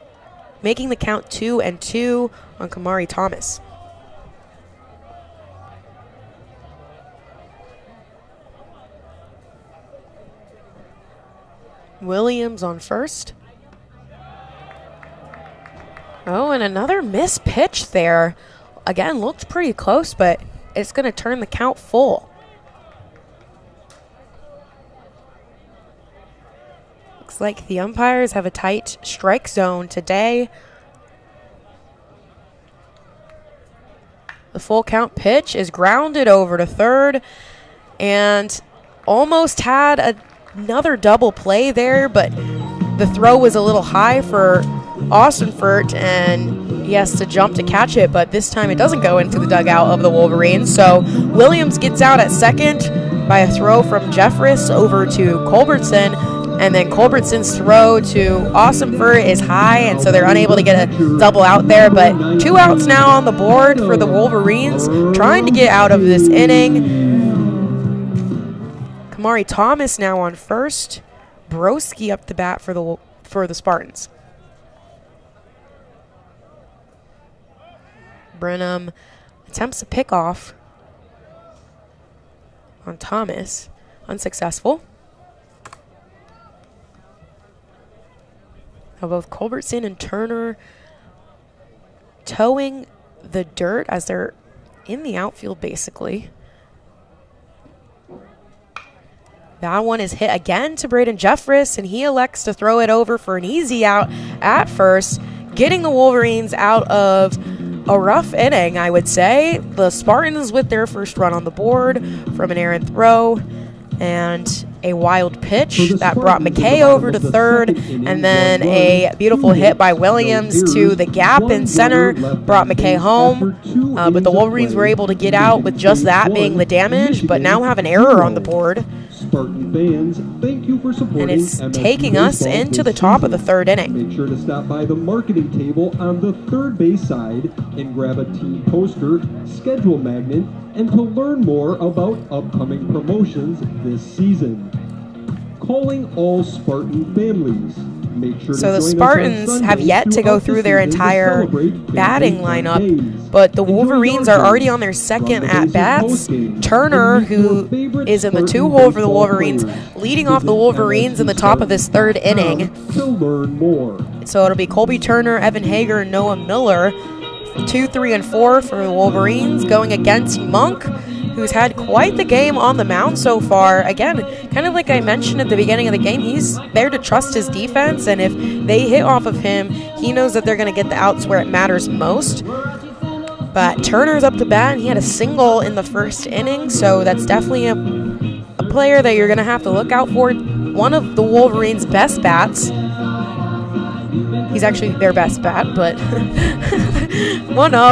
making the count 2-2 on Kamari Thomas. Williams on first. Oh, and another missed pitch there. Again, looked pretty close, but it's going to turn the count full. Looks like the umpires have a tight strike zone today. The full count pitch is grounded over to third and almost had another double play there, but the throw was a little high for Awesenfurt, and he has to jump to catch it, but this time it doesn't go into the dugout of the Wolverines. So Williams gets out at second by a throw from Jeffress over to Culbertson, and then Culbertson's throw to Awesenfurt is high, and so they're unable to get a double out there. But 2 outs now on the board for the Wolverines, trying to get out of this inning. Kamari Thomas now on first. Broski up the bat for the Spartans. Brenham attempts a pickoff on Thomas. Unsuccessful. Now both Culbertson and Turner towing the dirt as they're in the outfield, basically. That one is hit again to Braden Jeffress, and he elects to throw it over for an easy out at first, getting the Wolverines out of a rough inning, I would say. The Spartans with their first run on the board from an errant throw and a wild pitch that brought McKay over to third, and then a beautiful hit by Williams to the gap in center brought McKay home. But the Wolverines were able to get out with just that being the damage, but now have an error on the board. Spartan fans, thank you for supporting. And it's MSU taking us baseball into the this top of the season. third inning. Make sure to stop by the marketing table on the third base side and grab a team poster, schedule magnet, and to learn more about upcoming promotions this season. Calling all Spartan families. Make sure So to the join Spartans us on have Sundays yet to go throughout the through their season to entire celebrate batting Family Fun lineup, Days. but the Enjoy Wolverines our are already games. on their Run second the at bases bats. post-game. Turner, And meet your who favorite is in the Spartan two-hole for the baseball Wolverines, players. leading off the Visit Wolverines in the top of this third inning. To learn more. So it'll be Colby Turner, Evan Haeger, and Noah Miller. 2, 3, and 4 for the Wolverines going against Monk, who's had quite the game on the mound so far. Again, kind of like I mentioned at the beginning of the game, he's there to trust his defense, and if they hit off of him, he knows that they're going to get the outs where it matters most. But Turner's up to bat, and he had a single in the first inning, so that's definitely a player that you're going to have to look out for. One of the Wolverines' best bats. He's actually their best bat, but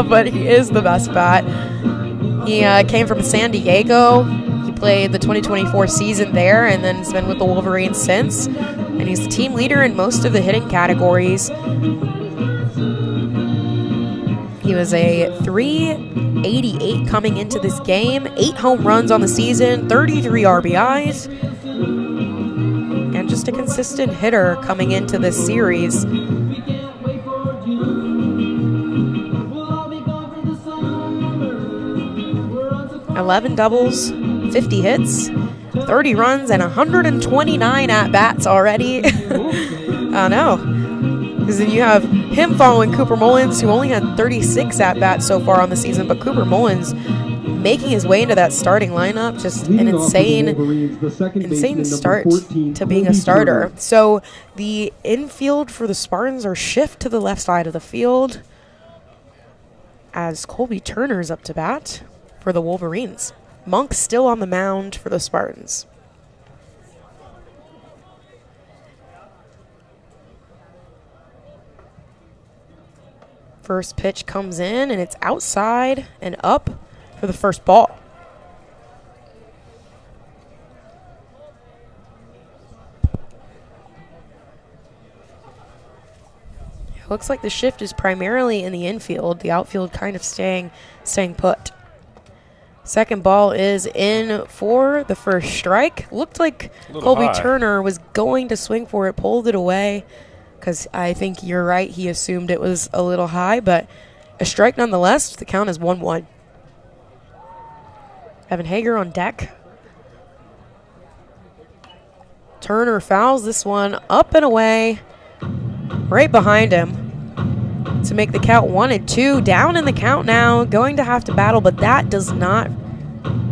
but he is the best bat. He came from San Diego. He played the 2024 season there and then has been with the Wolverines since. And he's the team leader in most of the hitting categories. He was a .388 coming into this game, 8 home runs on the season, 33 RBIs, and just a consistent hitter coming into this series. 11 doubles, 50 hits, 30 runs, and 129 at-bats already. I know. Because then you have him following Cooper Mullins, who only had 36 at-bats so far on the season, but Cooper Mullins making his way into that starting lineup, just an insane start to being a starter. So the infield for the Spartans are shift to the left side of the field as Colby Turner's up to bat for the Wolverines. Monk's still on the mound for the Spartans. First pitch comes in, and it's outside and up for the first ball. It looks like the shift is primarily in the infield, the outfield kind of staying put. Second ball is in for the first strike. Looked like Colby Turner was going to swing for it, pulled it away, because I think you're right, he assumed it was a little high, but a strike nonetheless. The count is 1-1. Evan Haeger on deck. Turner fouls this one up and away, right behind him to make the count 1-2. Down in the count now, going to have to battle, but that does not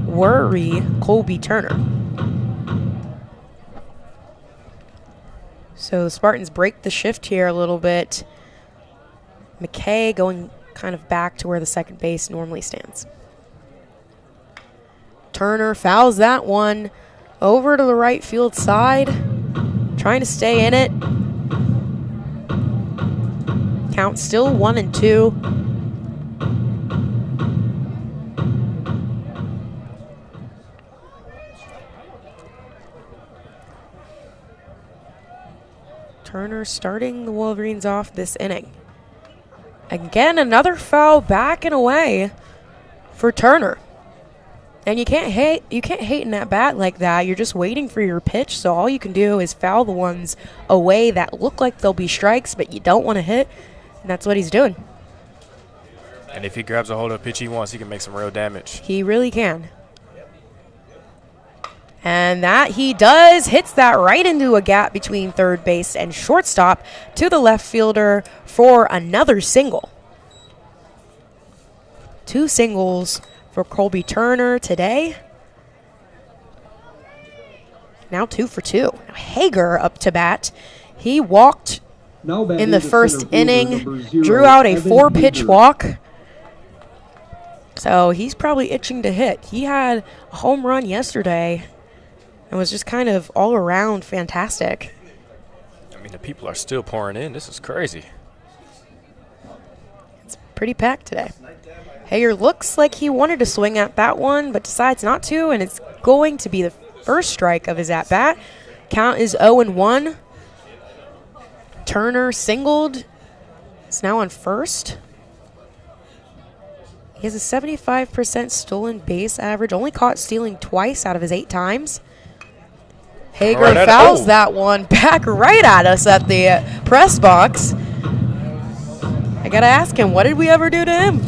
worry Colby Turner. So the Spartans break the shift here a little bit. McKay going kind of back to where the second base normally stands. Turner fouls that one over to the right field side, trying to stay in it. Count still 1-2. Turner starting the Wolverines off this inning. Again, another foul back and away for Turner. And you can't hate in that bat like that. You're just waiting for your pitch, so all you can do is foul the ones away that look like they'll be strikes, but you don't want to hit, and that's what he's doing. And if he grabs a hold of a pitch he wants, he can make some real damage. He really can. And that he does, hits that right into a gap between third base and shortstop to the left fielder for another single. 2 singles for Colby Turner today. Now 2 for 2. Now Haeger up to bat. He walked in the first inning, drew out a 4-pitch walk. So he's probably itching to hit. He had a home run yesterday and was just kind of all around fantastic. I mean, the people are still pouring in. This is crazy. It's pretty packed today. Haeger looks like he wanted to swing at that one, but decides not to, and it's going to be the first strike of his at-bat. Count is 0-1. Turner singled. It's now on first. He has a 75% stolen base average, only caught stealing twice out of his 8 times. Haeger Right fouls that one back right at us at the press box. I got to ask him, what did we ever do to him?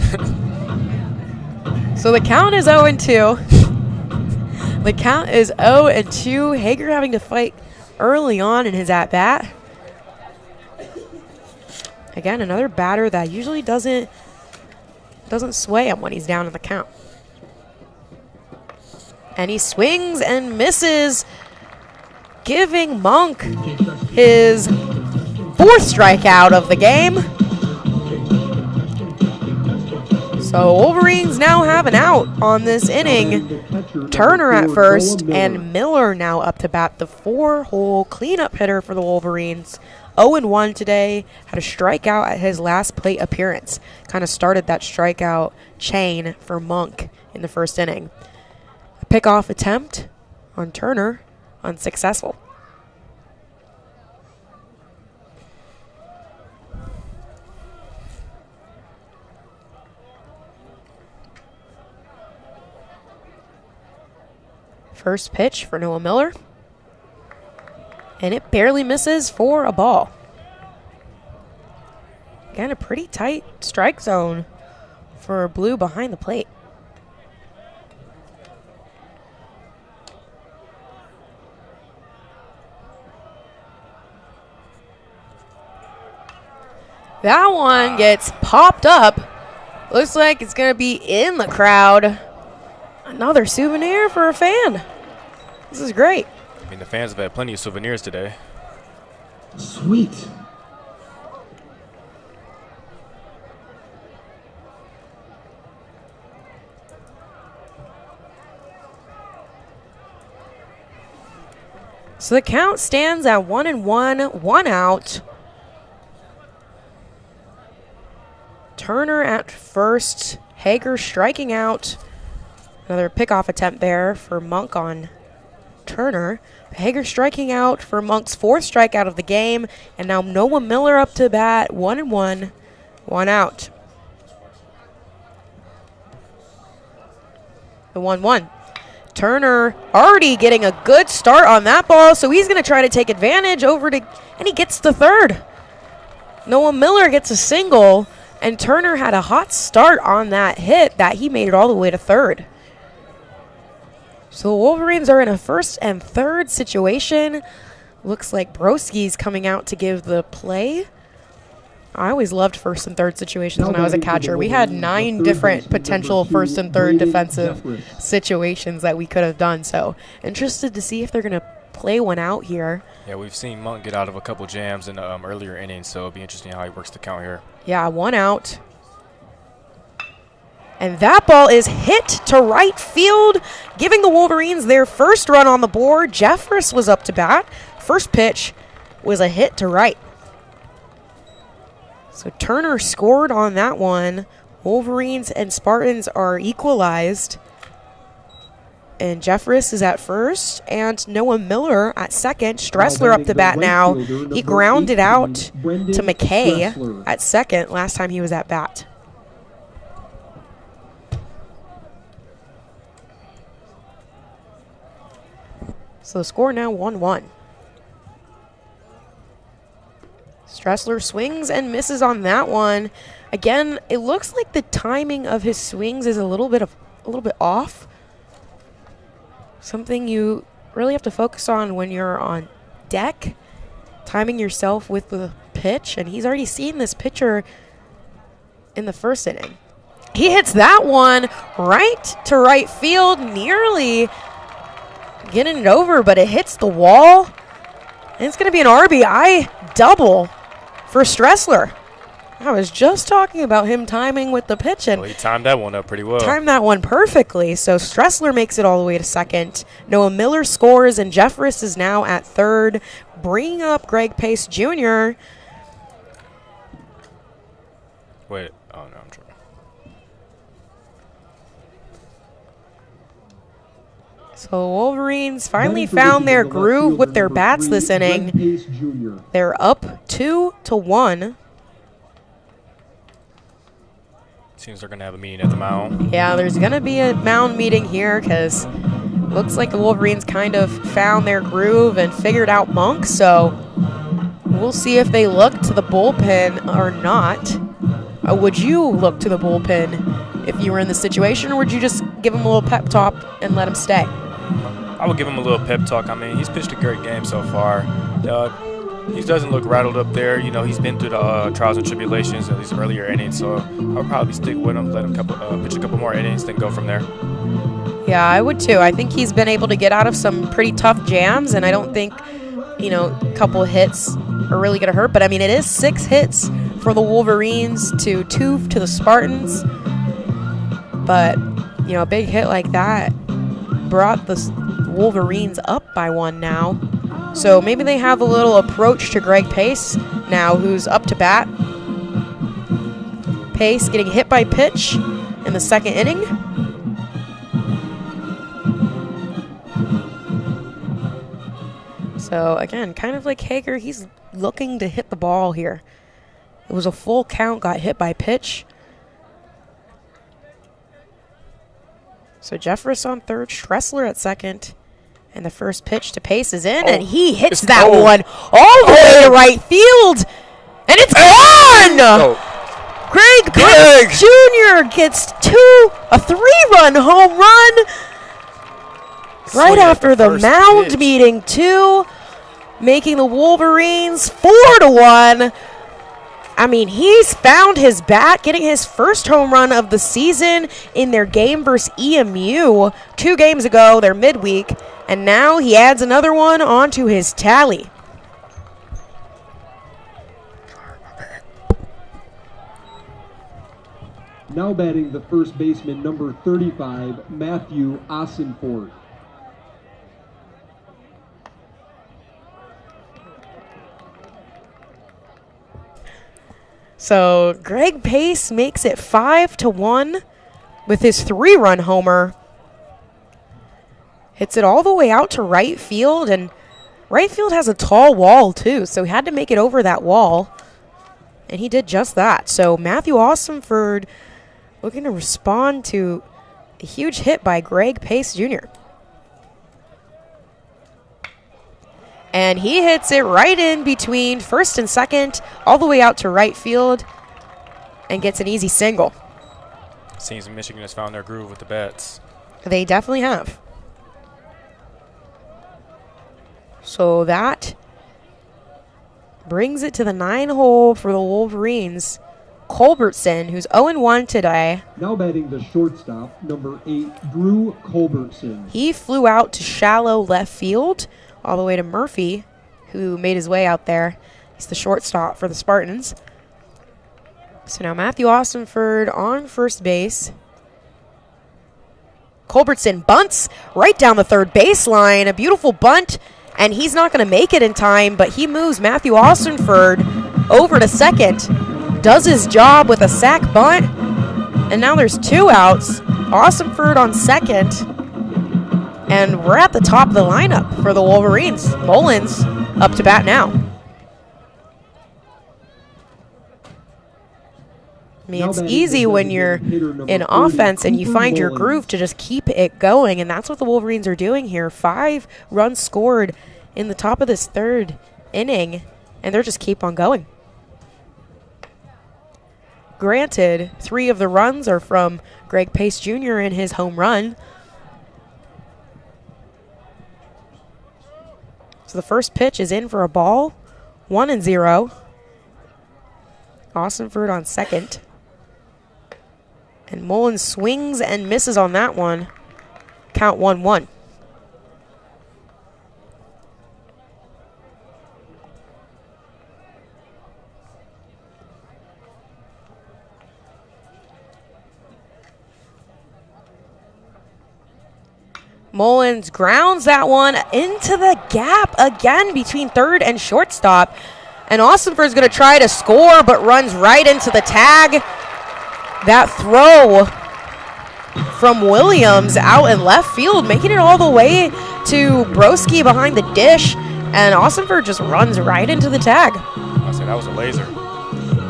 So the count is 0-2. The count is 0-2. Haeger having to fight early on in his at-bat. Again, another batter that usually doesn't sway him when he's down in the count. And he swings and misses, giving Monk his 4th strikeout of the game. So Wolverines now have an out on this inning. Turner at first and Miller now up to bat, the 4-hole cleanup hitter for the Wolverines. 0-1 today, had a strikeout at his last plate appearance. Kind of started that strikeout chain for Monk in the first inning. A pickoff attempt on Turner, unsuccessful. First pitch for Noah Miller. And it barely misses for a ball. Again, a pretty tight strike zone for Blue behind the plate. That one gets popped up. Looks like it's going to be in the crowd. Another souvenir for a fan. This is great. I mean, the fans have had plenty of souvenirs today. Sweet. So the count stands at 1-1, 1 out. Turner at first. Haeger striking out. Another pickoff attempt there for Monk on Turner. Haeger striking out for Monk's 4th strikeout of the game. And now Noah Miller up to bat. 1-1, 1 out. The 1-1. Turner already getting a good start on that ball, so he's going to try to take advantage and he gets the 3rd. Noah Miller gets a single, and Turner had a hot start on that hit that he made it all the way to 3rd. So the Wolverines are in a 1st and 3rd situation. Looks like Broski's coming out to give the play. I always loved 1st and 3rd situations when I was a catcher. We had 9 different potential 1st and 3rd defensive situations that we could have done. So interested to see if they're going to play one out here. Yeah, we've seen Monk get out of a couple jams in earlier innings, so it'll be interesting how he works the count here. Yeah, 1 out. And that ball is hit to right field, giving the Wolverines their 1st run on the board. Jeffress was up to bat. First pitch was a hit to right. So Turner scored on that one. Wolverines and Spartans are equalized. And Jeffress is at first, and Noah Miller at second. Stressler up to bat now. He grounded out to McKay at second last time he was at bat. So the score now 1-1. Stressler swings and misses on that one. Again, it looks like the timing of his swings is a little bit off. Something you really have to focus on when you're on deck, timing yourself with the pitch, and he's already seen this pitcher in the first inning. He hits that one right to right field, nearly getting it over, but it hits the wall. And it's going to be an RBI double for Stressler. I was just talking about him timing with the pitch, and Well, he timed that one up pretty well. timed that one perfectly. So Stressler makes it all the way to second. Noah Miller scores, and Jeffress is now at third, bringing up Greg Pace Jr. Wait. Oh, no, I'm trying. So Wolverines finally found their groove with their bats this inning. They're up 2-1. Seems they're going to have a meeting at the mound. Yeah, there's going to be a mound meeting here because looks like the Wolverines kind of found their groove and figured out Monk. So we'll see if they look to the bullpen or not. Would you look to the bullpen if you were in this situation, or would you just give him a little pep talk and let him stay? I would give him a little pep talk. I mean, he's pitched a great game so far. He doesn't look rattled up there. You know, he's been through the trials and tribulations in these earlier innings, so I'll probably stick with him, let him pitch a couple more innings, then go from there. Yeah, I would too. I think he's been able to get out of some pretty tough jams, and I don't think, you know, a couple of hits are really going to hurt. But, I mean, it is 6 hits for the Wolverines to 2 to the Spartans. But, you know, a big hit like that brought the Wolverines up by 1 now. So maybe they have a little approach to Greg Pace now, who's up to bat. Pace getting hit by pitch in the second inning. So again, kind of like Haeger, he's looking to hit the ball here. It was a full count, got hit by pitch. So Jeffress on third, Stressler at second. And the first pitch to Pace is in, and he hits that one all the way to right field. And it's gone! Greg Pace Jr. gets a 3-run home run right after the mound meeting, too, making the Wolverines 4-1. I mean, he's found his bat, getting his first home run of the season in their game versus EMU 2 games ago, their midweek, and now he adds another one onto his tally. Now batting the first baseman, number 35, Matthew Ossenfort. So Greg Pace makes it 5-1 with his 3-run homer. Hits it all the way out to right field, and right field has a tall wall too, so he had to make it over that wall, and he did just that. So Matthew Ossenford looking to respond to a huge hit by Greg Pace Jr. And he hits it right in between first and second, all the way out to right field, and gets an easy single. Seems Michigan has found their groove with the bats. They definitely have. So that brings it to the 9-hole for the Wolverines. Culbertson, who's 0-1 today. Now batting the shortstop, number 8, Drew Culbertson. He flew out to shallow left field, all the way to Murphy, who made his way out there. He's the shortstop for the Spartans. So now Matthew Ossenford on first base. Culbertson bunts right down the third baseline. A beautiful bunt, and he's not going to make it in time, but he moves Matthew Ossenford over to second. Does his job with a sac bunt, and now there's 2 outs. Ossenford on second. And we're at the top of the lineup for the Wolverines. Mullins up to bat now. I mean, it's easy when you're in offense and you find your groove to just keep it going, and that's what the Wolverines are doing here. 5 runs scored in the top of this 3rd inning, and they're just keep on going. Granted, 3 of the runs are from Greg Pace Jr. in his home run. So the first pitch is in for a ball. 1-0. Austinford on second. And Mullins swings and misses on that one. Count 1-1. Mullins grounds that one into the gap again between third and shortstop. And Austinford's going to try to score, but runs right into the tag. That throw from Williams out in left field, making it all the way to Broski behind the dish. And Austinford just runs right into the tag. I said that was a laser.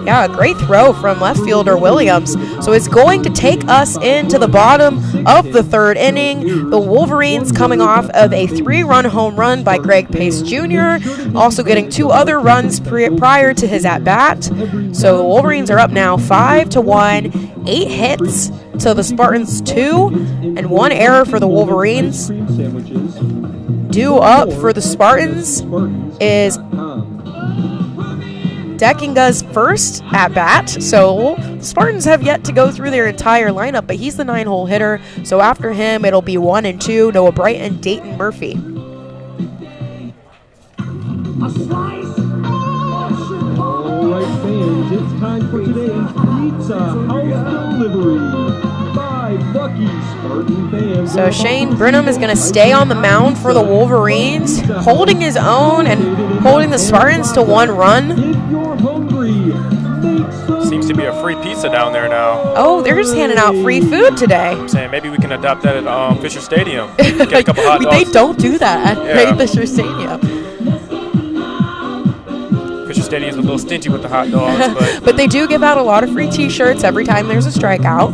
Yeah, a great throw from left fielder Williams. So it's going to take us into the bottom of the third inning. The Wolverines coming off of a 3-run home run by Greg Pace Jr., also getting 2 other runs prior to his at-bat. So the Wolverines are up now 5-1, 8 hits to the Spartans 2, and 1 error for the Wolverines. Due up for the Spartans is Deckinga's first at bat. So the Spartans have yet to go through their entire lineup, but he's the 9-hole hitter. So after him, it'll be 1 and 2, Noah Bright and Dayton Murphy. All right, fans, it's time for today's Pizza House Delivery by Bucky Spartan fans. So Shane Brenham is going to stay on the mound for the Wolverines, holding his own and holding the Spartans to 1 run. If you're hungry, make some. Seems to be a free pizza down there now. Oh, they're just handing out free food today. I'm saying maybe we can adopt that at Fisher Stadium. Get a couple hot dogs. They don't do that at Yeah. Fisher Stadium. Fisher Stadium's a little stingy with the hot dogs, but But they do give out a lot of free T-shirts every time there's a strikeout.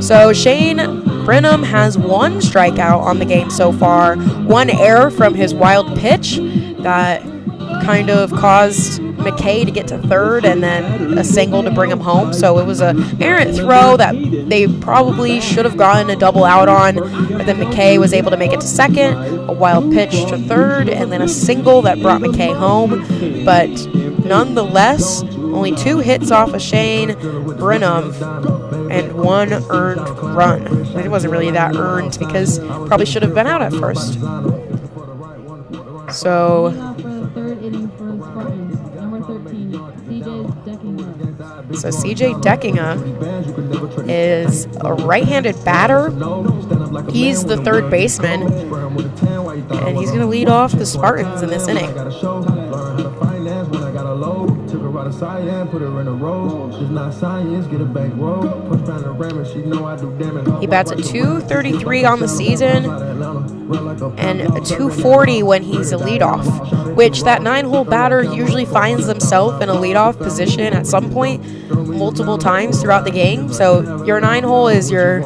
So Shane Brenham has 1 strikeout on the game so far, 1 error from his wild pitch that kind of caused McKay to get to third and then a single to bring him home. So it was an errant throw that they probably should have gotten a double out on, but then McKay was able to make it to second, a wild pitch to third, and then a single that brought McKay home. But nonetheless, only 2 hits off of Shane Brenham and 1 earned run. It wasn't really that earned because probably should have been out at first. So CJ Deckinga is a right-handed batter. He's the third baseman, and he's going to lead off the Spartans in this inning. He bats a .233 on the season and a .240 when he's a leadoff, which that 9-hole batter usually finds themselves in a leadoff position at some point multiple times throughout the game. So your 9-hole is your,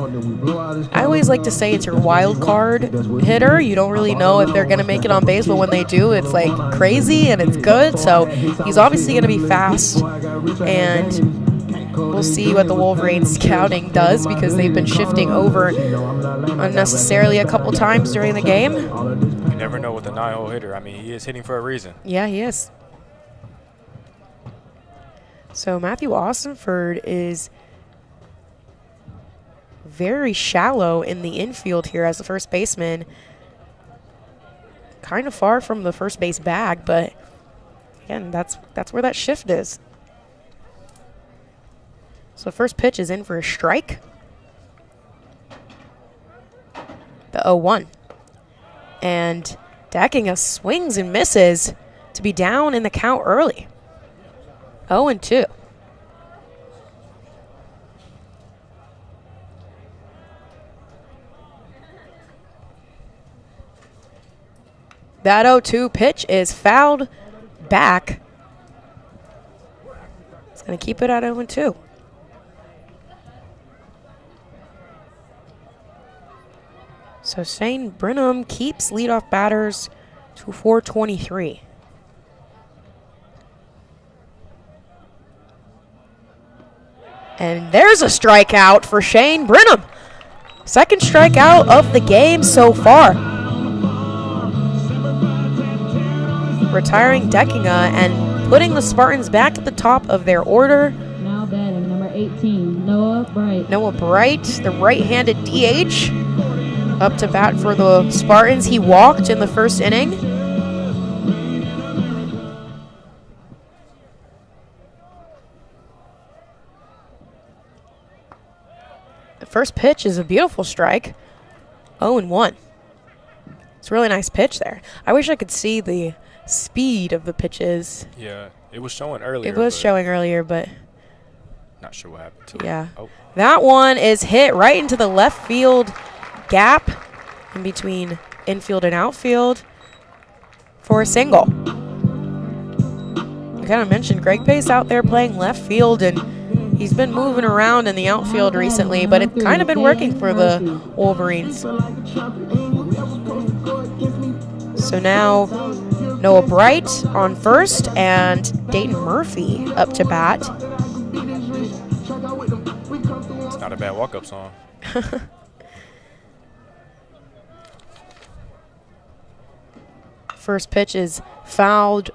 I always like to say it's your wild card hitter. You don't really know if they're going to make it on base, but when they do, it's like crazy and it's good. So he's obviously going to be fast, and we'll see what the Wolverines scouting does because they've been shifting over unnecessarily a couple times during the game. you never know with a 9-hole hitter. I mean, he is hitting for a reason. Yeah, he is. So Matthew Austinford is very shallow in the infield here as the first baseman. Kind of far from the first base bag, but again, that's where that shift is. So first pitch is in for a strike. The 0-1. And Deckinga swings and misses to be down in the count early. 0-2. That 0-2 pitch is fouled back. It's going to keep it at 0-2. So Shane Brenham keeps leadoff batters to 423. And there's a strikeout for Shane Brenham. Second strikeout of the game so far. retiring Deckinga and putting the Spartans back at the top of their order. Now batting, number 18, Noah Bright. Noah Bright, the right-handed DH, up to bat for the Spartans. He walked in the first inning. The first pitch is a beautiful strike. 0-1. It's a really nice pitch there. I wish I could see the speed of the pitches. Yeah, it was showing earlier. It was showing earlier, but not sure what happened to it. yeah. Oh. That one is hit right into the left field gap in between infield and outfield for a single. I kind of mentioned Greg Pace out there playing left field, and he's been moving around in the outfield recently, but it's kind of been working for the Wolverines. So now Noah Bright on first and Dayton Murphy up to bat. It's not a bad walk-up song. First pitch is fouled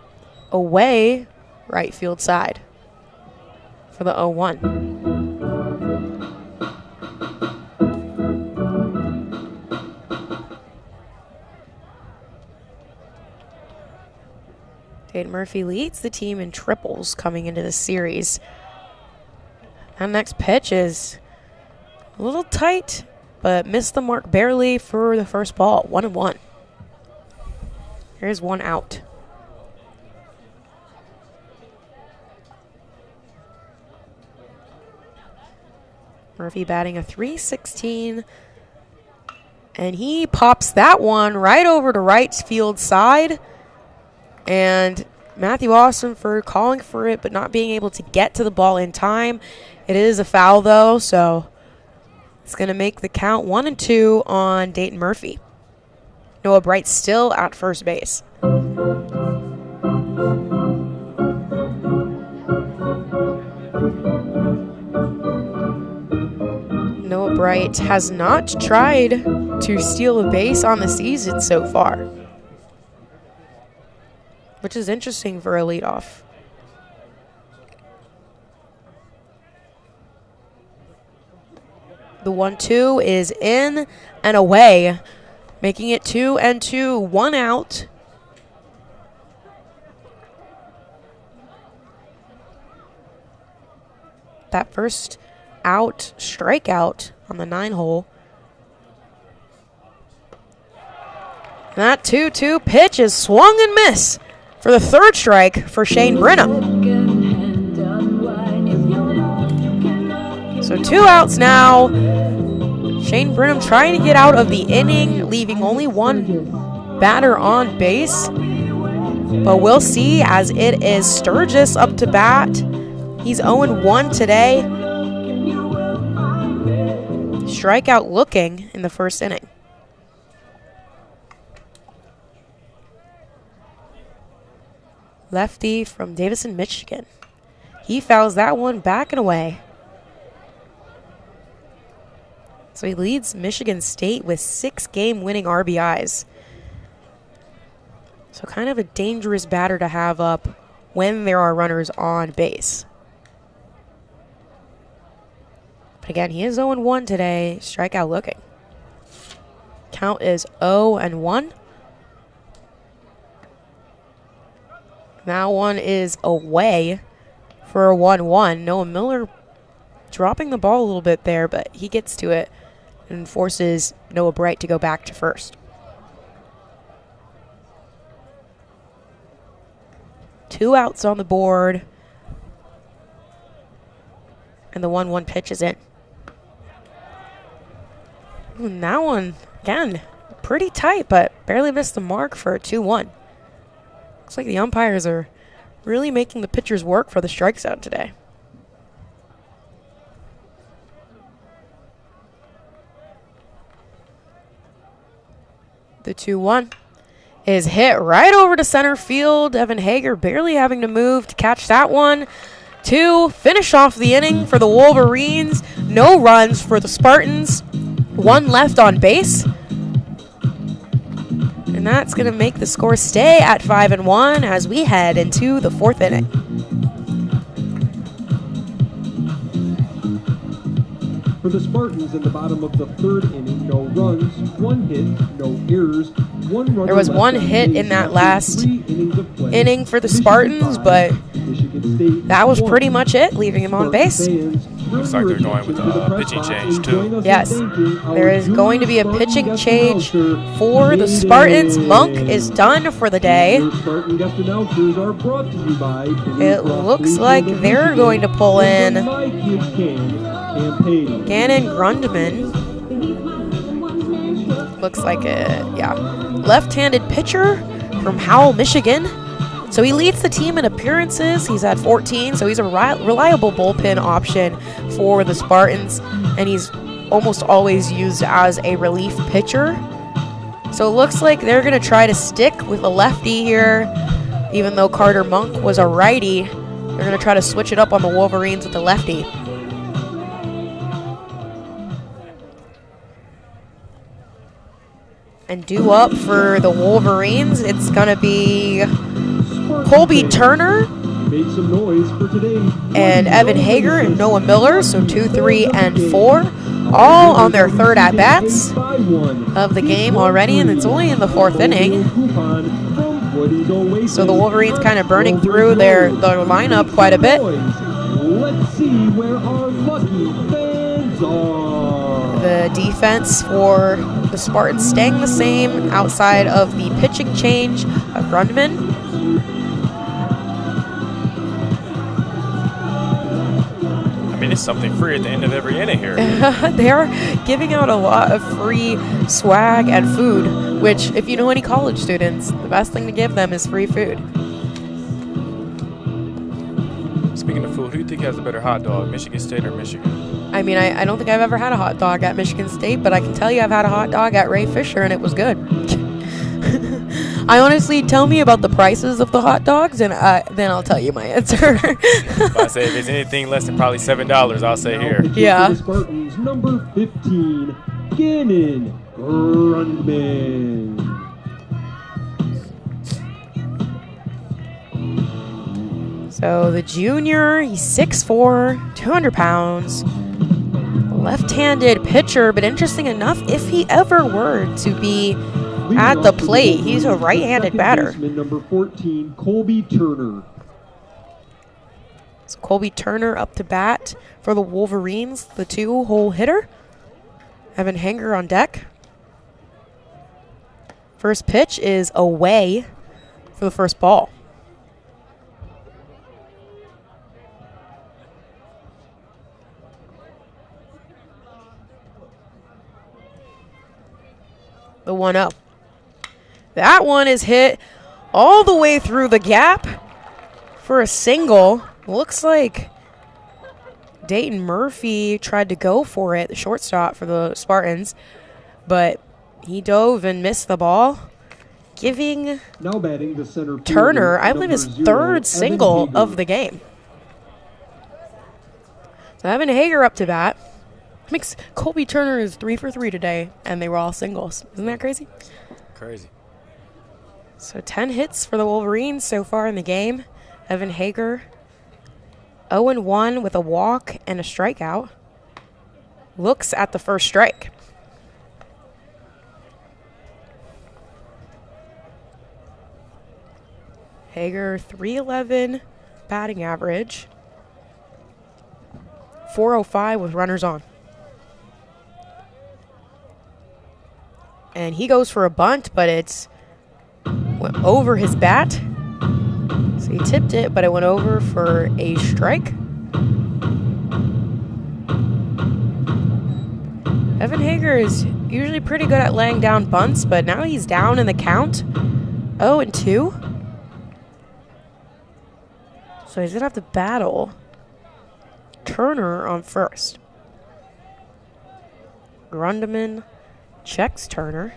away right field side for the 0-1. Dayton Murphy leads the team in triples coming into the series. That next pitch is a little tight, but missed the mark barely for the first ball. 1-1. Here's one out. Murphy batting a .316, and he pops that one right over to right field side. And Matthew Austin for calling for it, but not being able to get to the ball in time. It is a foul, though, so it's going to make the count 1-2 on Dayton Murphy. Noah Bright still at first base. Noah Bright has not tried to steal a base on the season so far, which is interesting for a leadoff. The 1-2 is in and away, making it 2-2, 1 out. That first out, strikeout on the 9-hole. That 2-2 pitch is swung and miss for the third strike for Shane Brenham. So 2 outs now. Shane Brenham trying to get out of the inning, leaving only one batter on base. But we'll see, as it is Sturgis up to bat. He's 0-1 today. Strikeout looking in the first inning. Lefty from Davison, Michigan. He fouls that one back and away. So he leads Michigan State with 6 game-winning RBIs. So kind of a dangerous batter to have up when there are runners on base. But again, he is 0-1 today. Strikeout looking. Count is 0-1. That one is away for a 1-1. Noah Miller dropping the ball a little bit there, but he gets to it and forces Noah Bright to go back to first. 2 outs on the board. And the 1-1 pitch is in. And that one, again, pretty tight, but barely missed the mark for a 2-1. Looks like the umpires are really making the pitchers work for the strike zone today. The 2-1 is hit right over to center field. Evan Haeger barely having to move to catch that one. To finish off the inning for the Wolverines. No runs for the Spartans. 1 left on base. And And that's going to make the score stay at 5-1 as we head into the 4th inning. For the Spartans in the bottom of the 3rd inning, no runs, 1 hit, no errors, 1 runner. There was 1 hit in that last inning for the Spartans, but that was pretty much it, leaving him on base. Looks like they're going with a pitching change, too. Yes, there is going to be a pitching change for the Spartans. Monk is done for the day. It looks like they're going to pull in Gannon Grundman. Looks like a, left-handed pitcher from Howell, Michigan. So he leads the team in appearances. He's at 14, so he's a reliable bullpen option for the Spartans, and he's almost always used as a relief pitcher. So it looks like they're going to try to stick with a lefty here, even though Carter Monk was a righty. They're going to try to switch it up on the Wolverines with a lefty. And due up for the Wolverines, it's going to be Colby Turner and Evan Haeger and Noah Miller, so 2, 3, and 4, all on their 3rd at-bats of the game already, and it's only in the 4th inning. So the Wolverines kind of burning through their lineup quite a bit. Let's see where our lucky fans are. The defense for the Spartans staying the same outside of the pitching change of Grundman. I mean, it's something free at the end of every inning here. They're giving out a lot of free swag and food, which, if you know any college students, the best thing to give them is free food. Speaking of food, who do you think has a better hot dog, Michigan State or Michigan? I mean, I don't think I've ever had a hot dog at Michigan State, but I can tell you I've had a hot dog at Ray Fisher, and it was good. I honestly, tell me about the prices of the hot dogs, and then I'll tell you my answer. I say if it's anything less than probably $7, I'll say here. Yeah. The Spartans, number 15, Gannon Grundman. So the junior, he's 6'4", 200 pounds, left-handed pitcher, but interesting enough, if he ever were to be at the plate, he's a right-handed batter. Number 14, Colby Turner. So Colby Turner up to bat for the Wolverines, the 2-hole hitter. Evan Haeger on deck. First pitch is away for the first ball. The 1-0. That one is hit all the way through the gap for a single. Looks like Dayton Murphy tried to go for it, the shortstop for the Spartans, but he dove and missed the ball, giving now batting the center Turner, I believe, his 3rd single of the game. So Evan Haeger up to bat. Makes Colby Turner is 3 for 3 today, and they were all singles. Isn't that crazy? Crazy. So 10 hits for the Wolverines so far in the game. Evan Haeger, 0-1 with a walk and a strikeout. Looks at the first strike. Haeger, .311 batting average. .405 with runners on. And he goes for a bunt, but it's went over his bat. So he tipped it, but it went over for a strike. Evan Haeger is usually pretty good at laying down bunts, but now he's down in the count. 0-2. So he's going to have to battle Turner on first. Grundman checks Turner.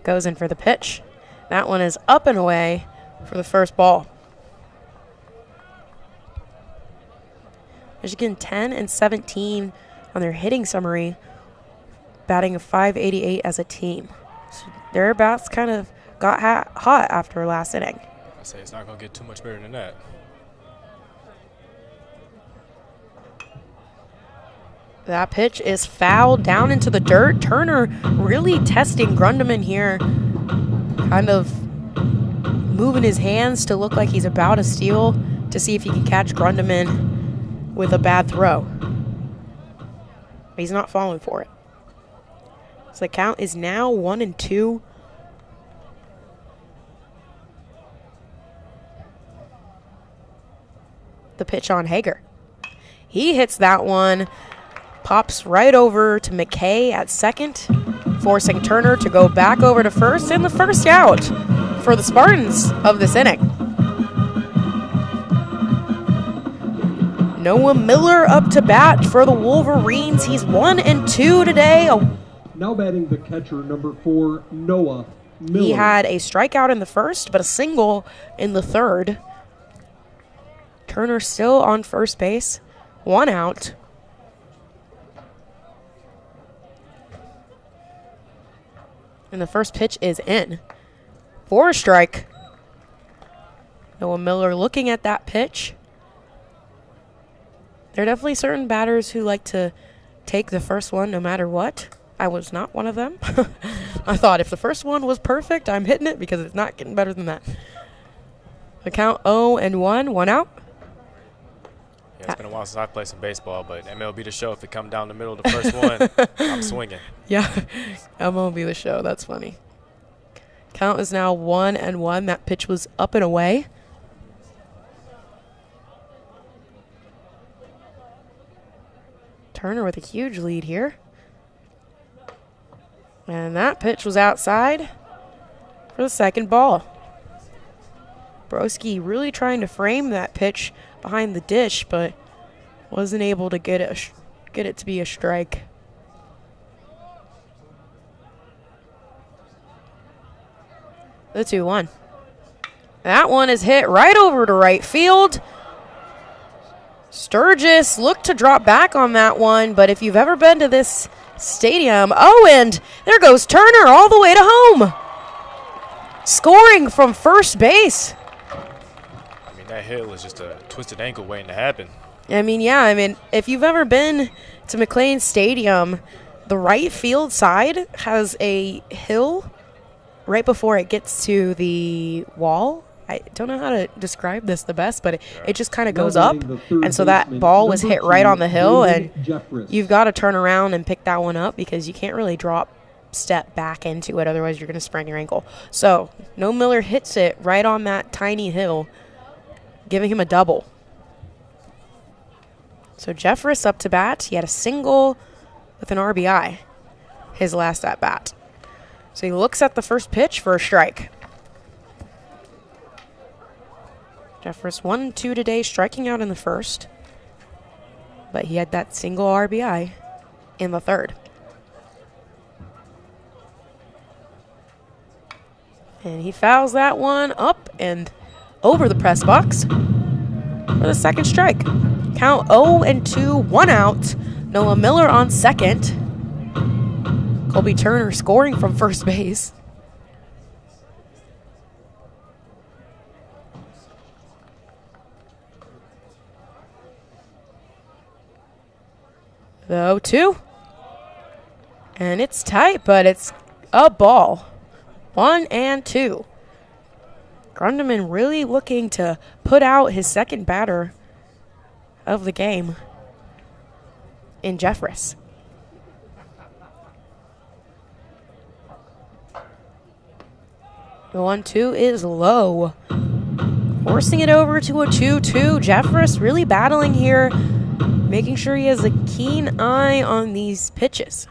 Goes in for the pitch. That one is up and away for the first ball. Michigan 10-17 on their hitting summary, batting a .588 as a team. So their bats kind of got hot after last inning. I say it's not going to get too much better than that. That pitch is fouled down into the dirt. Turner really testing Grundemann here, kind of moving his hands to look like he's about to steal to see if he can catch Grundemann with a bad throw. He's not falling for it. So the count is now 1-2. The pitch on Haeger. He hits that one. Pops right over to McKay at second, forcing Turner to go back over to first, and the first out for the Spartans of this inning. Noah Miller up to bat for the Wolverines. He's 1-2 today. Now batting the catcher, number 4, Noah Miller. He had a strikeout in the first, but a single in the third. Turner still on first base, 1 out. And the first pitch is in for a strike. Noah Miller looking at that pitch. There are definitely certain batters who like to take the first one no matter what. I was not one of them. I thought if the first one was perfect, I'm hitting it because it's not getting better than that. The count 0-1, 1 out. Yeah, it's been a while since I've played some baseball, but MLB The Show, if it come down the middle of the first one, I'm swinging. Yeah, MLB The Show. That's funny. Count is now 1-1. That pitch was up and away. Turner with a huge lead here. And that pitch was outside for the second ball. Broski really trying to frame that pitch behind the dish, but wasn't able to get it to be a strike. The 2-1. That one is hit right over to right field. Sturgis looked to drop back on that one, but if you've ever been to this stadium, and there goes Turner all the way to home. Scoring from first base. I mean, that hit was just a twisted ankle waiting to happen. If you've ever been to McLean Stadium, the right field side has a hill right before it gets to the wall. I don't know how to describe this the best, but it just kind of goes up. And so that ball was hit right on the hill, and you've got to turn around and pick that one up because you can't really step back into it. Otherwise, you're going to sprain your ankle. So No Miller hits it right on that tiny hill, giving him a double. So Jeffress up to bat. He had a single with an RBI his last at bat. So he looks at the first pitch for a strike. Jeffress 1-2 today, striking out in the first. But he had that single RBI in the third. And he fouls that one up and over the press box for the second strike. Count 0-2, 1 out. Noah Miller on second. Colby Turner scoring from first base. The 0-2. And it's tight, but it's a ball. 1-2. Grundemann really looking to put out his second batter of the game in Jeffress. The 1-2 is low. Forcing it over to a 2-2. Jeffress really battling here, making sure he has a keen eye on these pitches.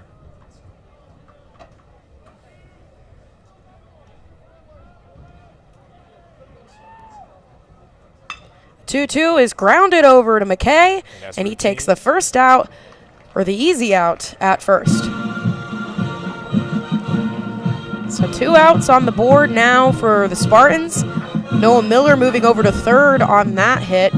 2-2 is grounded over to McKay, and he takes the first out, or the easy out, at first. So 2 outs on the board now for the Spartans. Noah Miller moving over to third on that hit.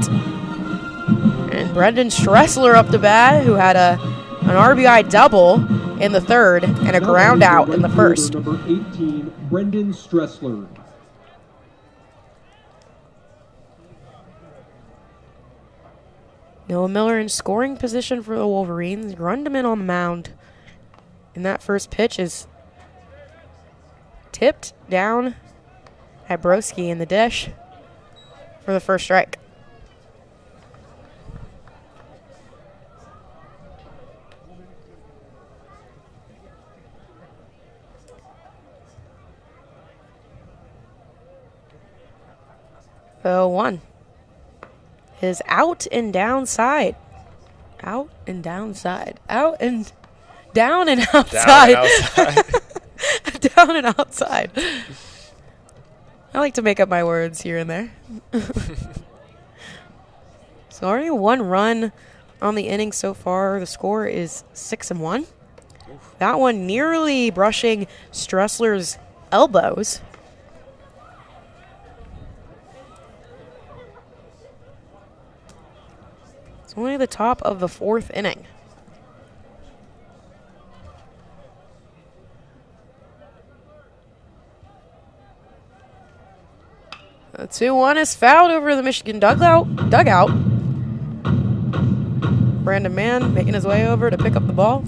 And Brendan Stressler up to bat, who had an RBI double. in the third and a ground out in the first. Number 18, Brendan Stressler. Noah Miller in scoring position for the Wolverines. Grundman on the mound. And that first pitch is tipped down at Broski in the dish for the first strike. So 1 is out and downside. Out and downside. Out and down and outside. Down and outside. Down and outside. I like to make up my words here and there. So already 1 run on the inning so far. The score is 6-1. That one nearly brushing Stressler's elbows. It's only the top of the 4th inning. The 2-1 is fouled over the Michigan dugout. Brandon Mann making his way over to pick up the ball.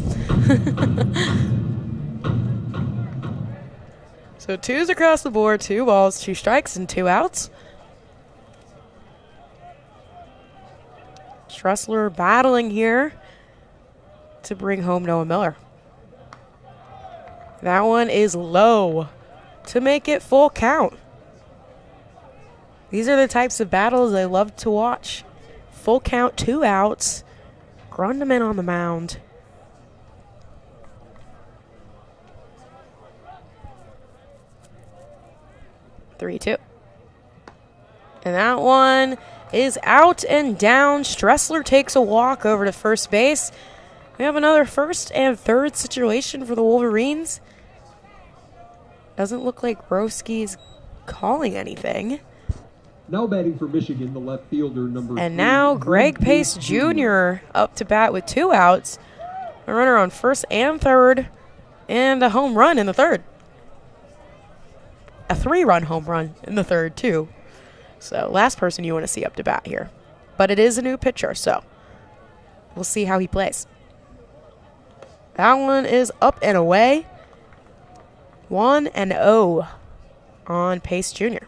So 2s across the board, 2 balls, 2 strikes, and 2 outs. Stressler battling here to bring home Noah Miller. That one is low to make it full count. These are the types of battles I love to watch. Full count, 2 outs. Grundman on the mound. (3-2). And that one is out and down. Stressler takes a walk over to first base. We have another first and third situation for the Wolverines. Doesn't look like Broski's calling anything. Now batting for Michigan, the left fielder, number 3. And now Greg Pace Jr. up to bat with 2 outs. A runner on first and third, and a home run in the third. A 3-run home run in the third, too. So last person you want to see up to bat here. But it is a new pitcher, so we'll see how he plays. That one is up and away. 1-0 on Pace Jr.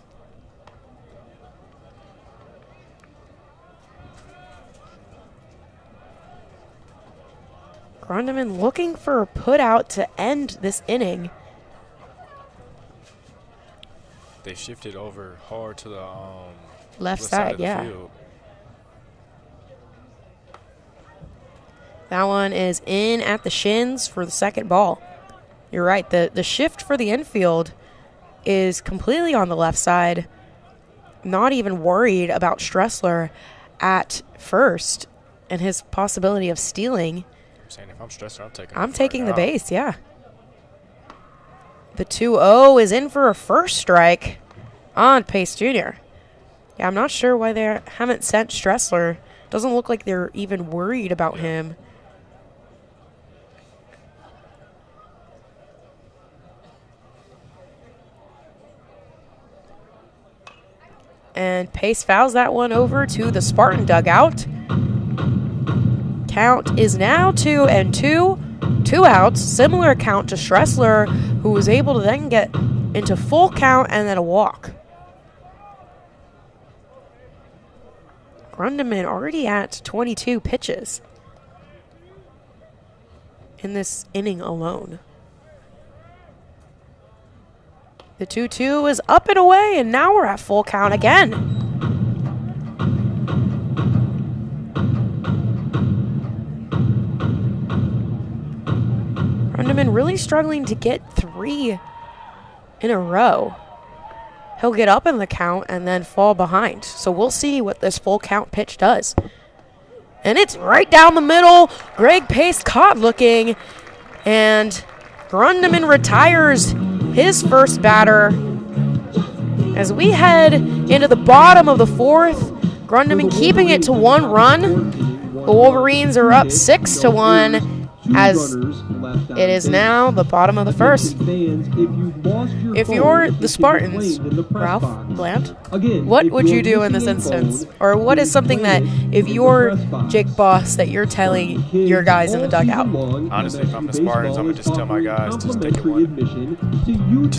Grundman looking for a putout to end this inning. They shifted over hard to the left side, of the yeah. field. That one is in at the shins for the second ball. You're right. The shift for the infield is completely on the left side. Not even worried about Stressler at first and his possibility of stealing. I'm saying if I'm Stressler, I'm taking the base, yeah. The 2-0 is in for a first strike on Pace Jr. Yeah, I'm not sure why they haven't sent Stressler. Doesn't look like they're even worried about him. And Pace fouls that one over to the Spartan dugout. Count is now 2-2. 2 outs. Similar count to Stressler, who was able to then get into full count and then a walk. Grundman already at 22 pitches in this inning alone. The 2-2 is up and away, and now we're at full count again. Grundman really struggling to get 3 in a row. He'll get up in the count and then fall behind. So we'll see what this full count pitch does. And it's right down the middle. Greg Pace caught looking. And Grundman retires his first batter. As we head into the bottom of the 4th, Grundman keeping it to 1 run. The Wolverines are up 6-1. as it is now the bottom of the first. If you're the Spartans, Ralph Bland, what would you do in this instance? Or what is something that, if you're Jake Boss, that you're telling your guys in the dugout? Honestly, if I'm the Spartans, I'm going to just tell my guys, just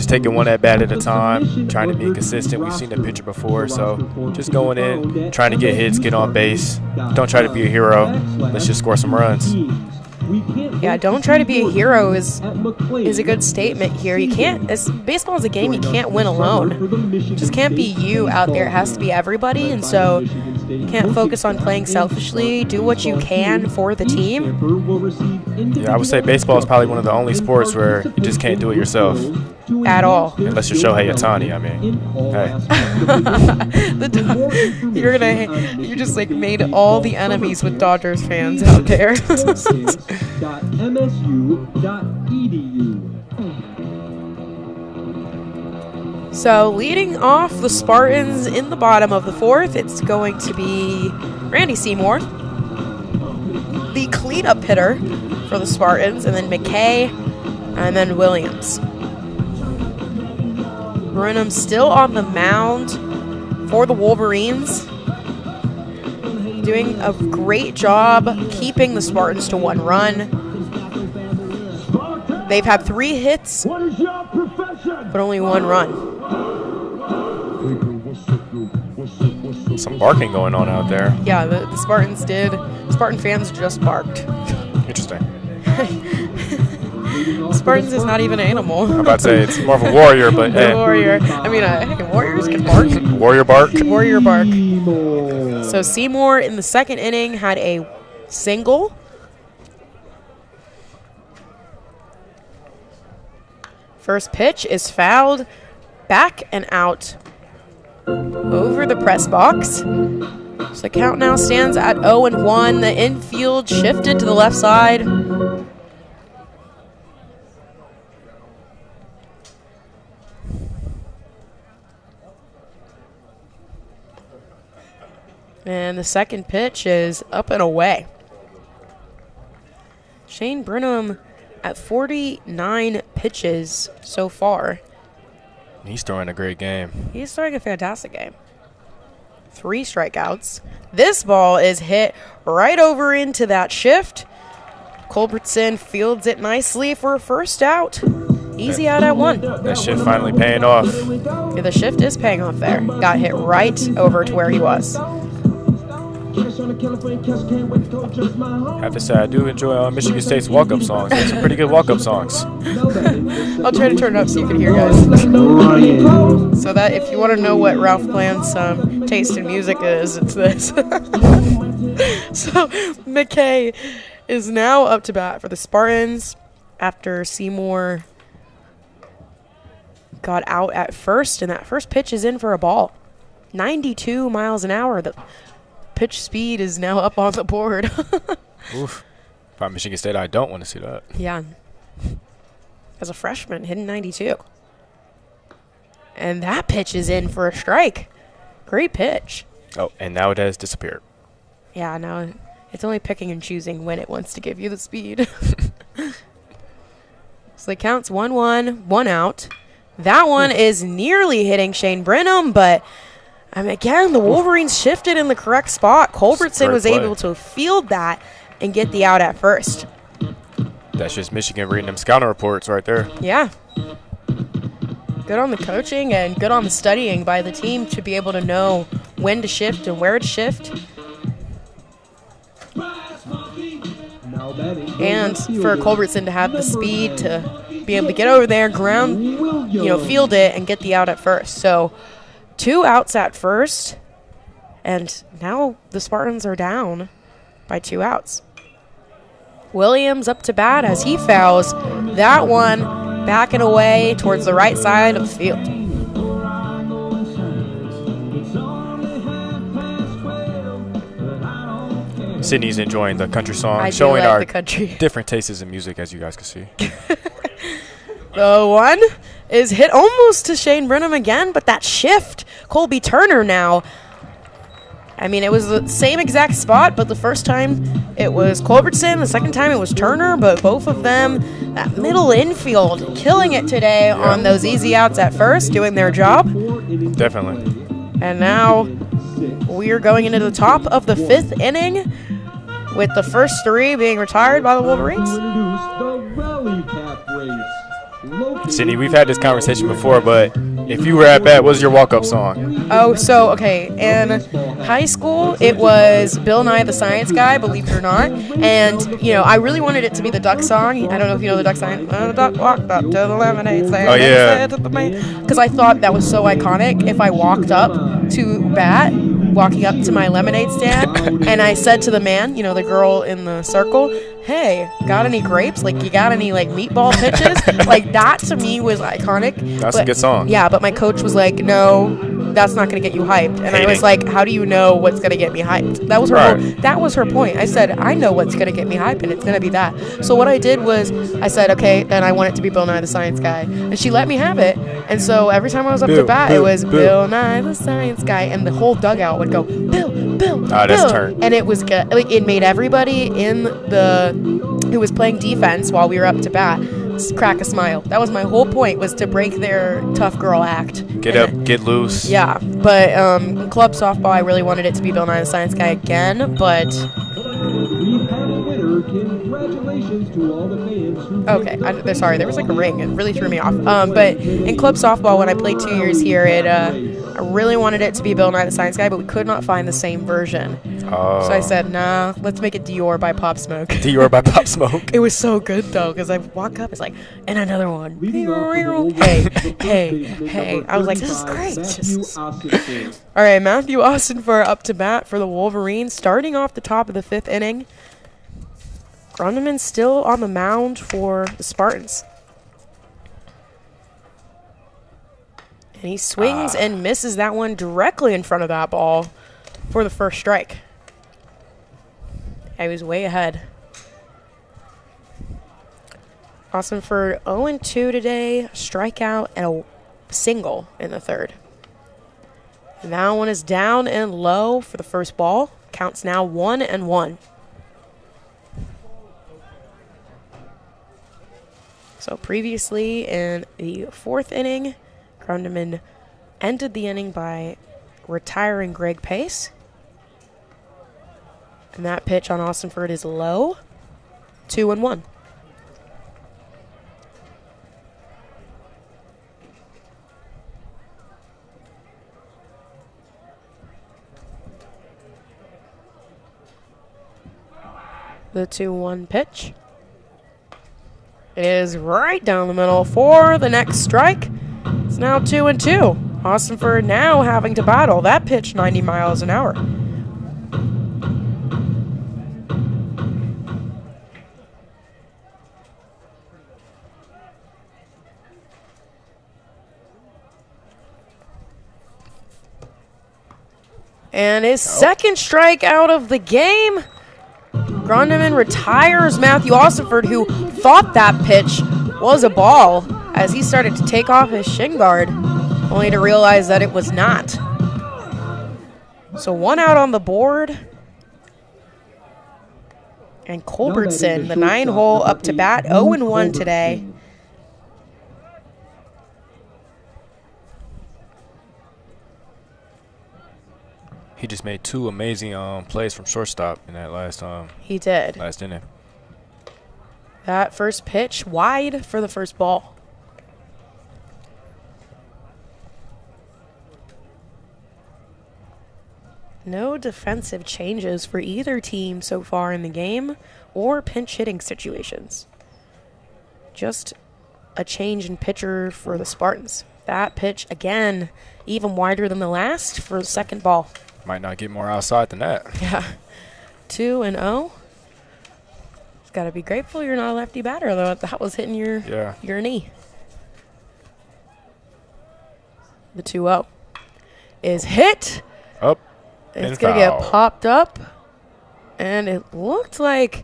take it one at bat at a time, trying to be consistent. We've seen the pitcher before, so just going in, trying to get hits, get on base. Don't try to be a hero. Let's just score some runs. Yeah, don't try to be a hero is a good statement here. You can't, baseball is a game you can't win alone. Just can't be you out there. It has to be everybody, and so you can't focus on playing selfishly. Do what you can for the team. Yeah, I would say baseball is probably one of the only sports where you just can't do it yourself. At all. Unless you're Shohei Ohtani, I mean. Hey. You just like made all the enemies with Dodgers fans out there. So leading off the Spartans in the bottom of the fourth, it's going to be Randy Seymour, the cleanup hitter for the Spartans, and then McKay, and then Williams. Brenham still on the mound for the Wolverines, doing a great job keeping the Spartans to 1 run. They've had 3 hits, but only 1 run. Some barking going on out there. Yeah, the Spartans did. Spartan fans just barked. Interesting. Spartans is not even an animal. I'm about to say it's more of a warrior, but hey. Warrior. I mean, warriors can bark. Warrior bark. Warrior bark. So Seymour in the second inning had a single. First pitch is fouled, back and out over the press box. So the count now stands at 0-1. The infield shifted to the left side. And the second pitch is up and away. Shane Brenham at 49 pitches so far. He's throwing a great game. He's throwing a fantastic game. 3 strikeouts. This ball is hit right over into that shift. Culbertson fields it nicely for a first out. Easy out at 1. That shift finally paying off. Yeah, the shift is paying off there. Got hit right over to where he was. Have to say, I do enjoy Michigan State's walk-up songs. There's some pretty good walk-up songs. I'll try to turn it up so you can hear, guys. So that if you want to know what Ralph Bland's taste in music is, it's this. So McKay is now up to bat for the Spartans after Seymour got out at first, and that first pitch is in for a ball. 92 miles an hour. The pitch speed is now up on the board. Oof. If I'm Michigan State, I don't want to see that. Yeah. As a freshman, hitting 92. And that pitch is in for a strike. Great pitch. Oh, and now it has disappeared. Yeah, now it's only picking and choosing when it wants to give you the speed. So it counts 1-1, 1 out. That one is nearly hitting Shane Brenham, but again, the Wolverines shifted in the correct spot. Culbertson was able to field that and get the out at first. That's just Michigan reading them scouting reports right there. Yeah. Good on the coaching and good on the studying by the team to be able to know when to shift and where to shift. And for Culbertson to have the speed to be able to get over there, field it and get the out at first. So 2 outs at first, and now the Spartans are down by 2 outs. Williams up to bat as he fouls that one back and away towards the right side of the field. Sydney's enjoying the country song, showing our the country. Different tastes in music, as you guys can see. The one is hit almost to Shane Brenham again, but that shift, Colby Turner now, I mean, it was the same exact spot, but the first time it was Culbertson, the second time it was Turner, but both of them, that middle infield, killing it today on those easy outs at first, doing their job. Definitely. And now we are going into the top of the 5th inning with the first 3 being retired by the Wolverines. Sydney, we've had this conversation before, but if you were at bat, what's your walk-up song? Oh, so, okay, in high school, it was Bill Nye the Science Guy, believe it or not, and, you know, I really wanted it to be the Duck song. I don't know if you know the Duck song. The duck walked up to the lemonade stand. Oh, yeah. Because I thought that was so iconic if I walked up to bat, walking up to my lemonade stand, and I said to the man, you know, the girl in the circle, hey, got any grapes? Like, you got any, like, meatball pitches? Like, that to me was iconic. That's a good song. Yeah, but my coach was like, no, that's not going to get you hyped. And I was like, how do you know what's going to get me hyped? That was her that was her point. I said, I know what's going to get me hyped, and it's going to be that. So what I did was I said, okay, then I want it to be Bill Nye the Science Guy. And she let me have it. And so every time I was up to bat, it was Bill Nye the Science Guy. And the whole dugout would go, Bill, Bill, that's Bill. turn. And it was good. Like, it made everybody in the who was playing defense while we were up to bat crack a smile. That was my whole point, was to break their tough girl act. Get up, get loose. Yeah, but in club softball, I really wanted it to be Bill Nye the Science Guy again, but... We've had a winner. Congratulations to all the fans who... Okay, sorry, there was like a ring. It really threw me off. But in club softball, when I played 2 years here, I really wanted it to be Bill Nye the Science Guy, but we could not find the same version. Oh. So I said, nah, let's make it Dior by Pop Smoke. Dior by Pop Smoke. It was so good, though, because I walk up, it's like, and another one. Hey. I was like, this is great. All right, Matthew Austinford up to bat for the Wolverines, starting off the top of the 5th inning. Grundman still on the mound for the Spartans. And he swings and misses that one directly in front of that ball for the first strike. I was way ahead. Austinford 0-2 today, strikeout and a single in the 3rd. And that one is down and low for the first ball. Counts now 1-1. So previously in the 4th inning, Grundman ended the inning by retiring Greg Pace. And that pitch on Austinford is low. 2-1. The 2-1 pitch is right down the middle for the next strike. It's now 2-2. Austinford now having to battle that pitch 90 miles an hour. And his second strikeout of the game. Grundman retires Matthew Austinford, who thought that pitch was a ball as he started to take off his shin guard, only to realize that it was not. So 1 out on the board. And Culbertson, the 9-hole up to bat, 0-1 today. He just made 2 amazing plays from shortstop in that last he did. Last inning. That first pitch wide for the first ball. No defensive changes for either team so far in the game or pinch hitting situations. Just a change in pitcher for the Spartans. That pitch, again, even wider than the last for the second ball. Might not get more outside than that. Yeah. 2-0. Just got to be grateful you're not a lefty batter, though. That was hitting your knee. The 2-0 is hit. Up. It's going to get popped up. And it looked like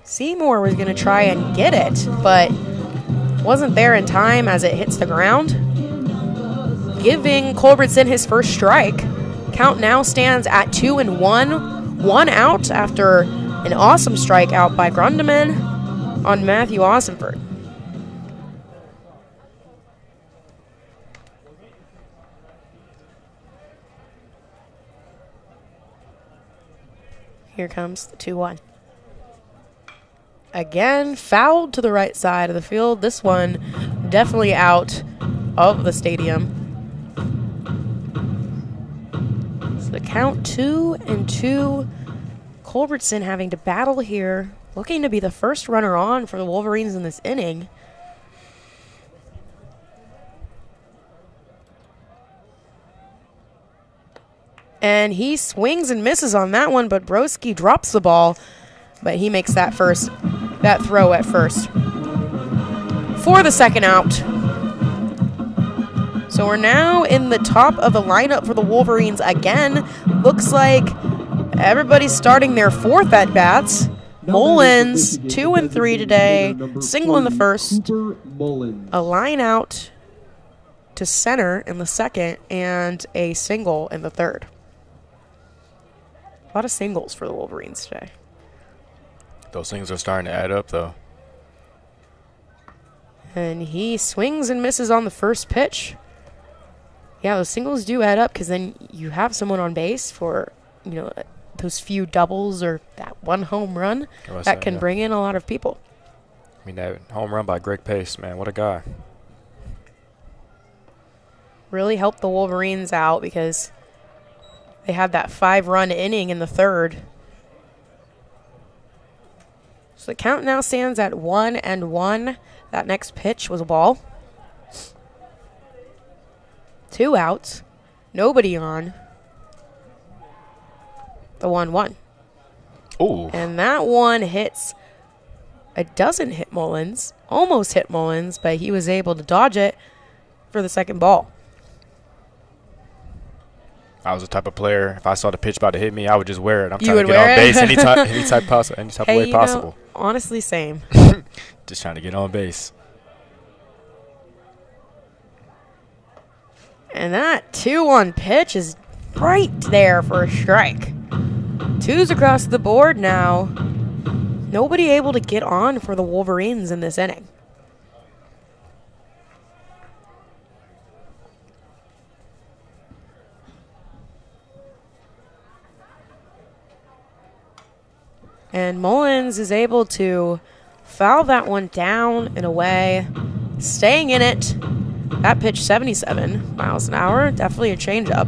Seymour was going to try and get it, but wasn't there in time as it hits the ground, giving Culbertson his first strike. Count now stands at 2-1. 1 out after an awesome strikeout by Grundeman on Matthew Ossenford. Here comes the 2-1. Again, fouled to the right side of the field. This one definitely out of the stadium. So the count 2-2. Culbertson having to battle here, looking to be the first runner on for the Wolverines in this inning. And he swings and misses on that one, but Broski drops the ball, but he makes that throw at first for the second out. So we're now in the top of the lineup for the Wolverines again. Looks like everybody's starting their fourth at-bats. Mullins, 2 and 3 today, single in the first, a line out to center in the second, and a single in the third. A lot of singles for the Wolverines today. Those things are starting to add up, though. And he swings and misses on the first pitch. Yeah, those singles do add up because then you have someone on base for, you know, those few doubles or that one home run that can bring in a lot of people. I mean, that home run by Greg Pace, man, what a guy. Really helped the Wolverines out because they had that 5-run inning in the third. So the count now stands at 1-1. That next pitch was a ball. 2 outs. Nobody on. The 1-1. Ooh. And that one hits. It doesn't hit Mullins. Almost hit Mullins, but he was able to dodge it for the second ball. I was the type of player, if I saw the pitch about to hit me, I would just wear it. I'm trying to get on base any type of way possible. Honestly, same. Just trying to get on base. And that 2-1 pitch is right there for a strike. 2s across the board now. Nobody able to get on for the Wolverines in this inning. And Mullins is able to foul that one down and away, staying in it. That pitch, 77 miles an hour, definitely a changeup.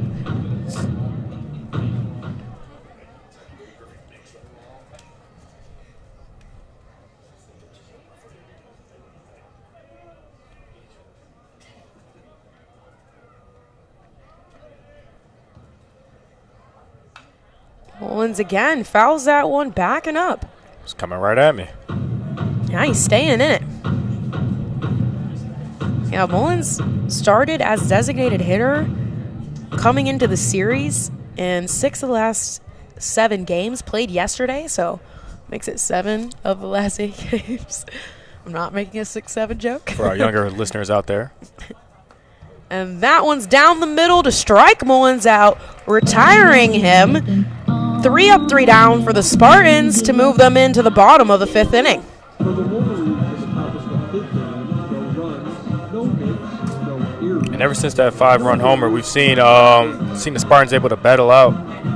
Mullins again fouls that one back and up. It's coming right at me. Yeah, he's staying in it. Yeah, Mullins started as designated hitter coming into the series in 6 of the last 7 games, played yesterday, so makes it 7 of the last 8 games. I'm not making a 6-7 joke. For our younger listeners out there. And that one's down the middle to strike Mullins out, retiring him. 3 up, 3 down for the Spartans to move them into the bottom of the 5th inning. And ever since that 5-run homer, we've seen the Spartans able to battle out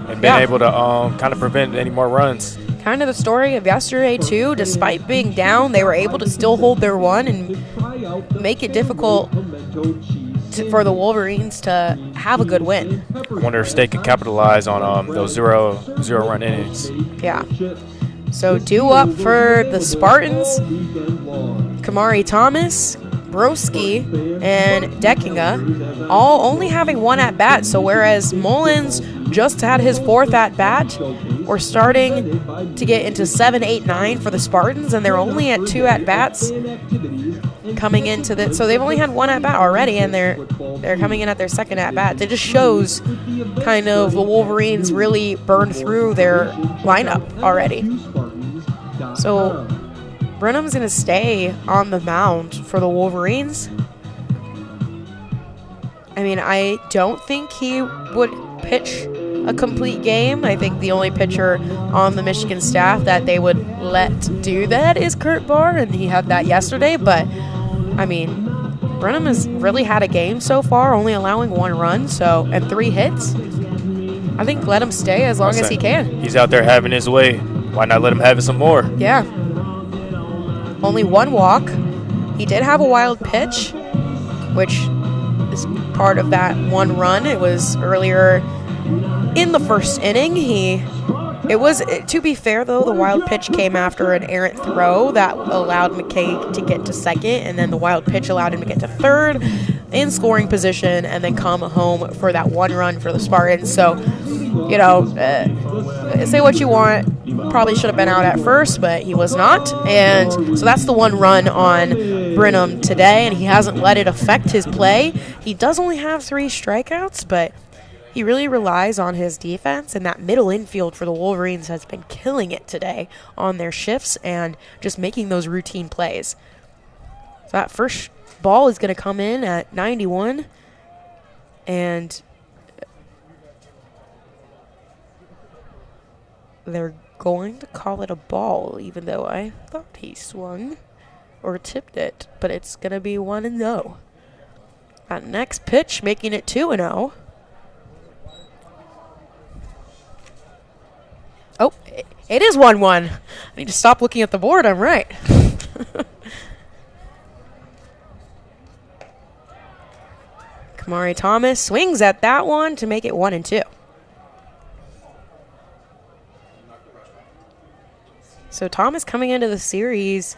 and been able to kind of prevent any more runs. Kind of the story of yesterday, too. Despite being down, they were able to still hold their one and make it difficult for the Wolverines to have a good win. I wonder if they can capitalize on those zero-run innings. Yeah. So 2 up for the Spartans. Kamari Thomas, Broski, and Deckinga all only having 1 at-bat. So whereas Mullins just had his 4th at-bat, we're starting to get into 7, 8, 9 for the Spartans, and they're only at 2 at-bats coming into the. So they've only had 1 at-bat already, and they're coming in at their 2nd at-bat. It just shows kind of the Wolverines really burned through their lineup already. So Brenham's going to stay on the mound for the Wolverines. I mean, I don't think he would pitch a complete game. I think the only pitcher on the Michigan staff that they would let do that is Kurt Barr, and he had that yesterday. But, I mean, Brenham has really had a game so far, only allowing 1 run and 3 hits. I think let him stay as long as he can. He's out there having his way. Why not let him have it some more? Yeah. Only 1 walk. He did have a wild pitch, which is part of that 1 run. It was earlier in the first inning. To be fair, though, the wild pitch came after an errant throw that allowed McKay to get to second, and then the wild pitch allowed him to get to third in scoring position and then come home for that 1 run for the Spartans. So, say what you want. Probably should have been out at first, but he was not. And so that's the 1 run on Brenham today, and he hasn't let it affect his play. He does only have 3 strikeouts, but he really relies on his defense, and that middle infield for the Wolverines has been killing it today on their shifts and just making those routine plays. So that first ball is going to come in at 91, and they're going to call it a ball, even though I thought he swung or tipped it, but it's going to be 1-0. That next pitch making it 2-0. Oh, it is 1-1. I need to stop looking at the board. I'm right. Kamari Thomas swings at that one to make it 1-2. So Thomas coming into the series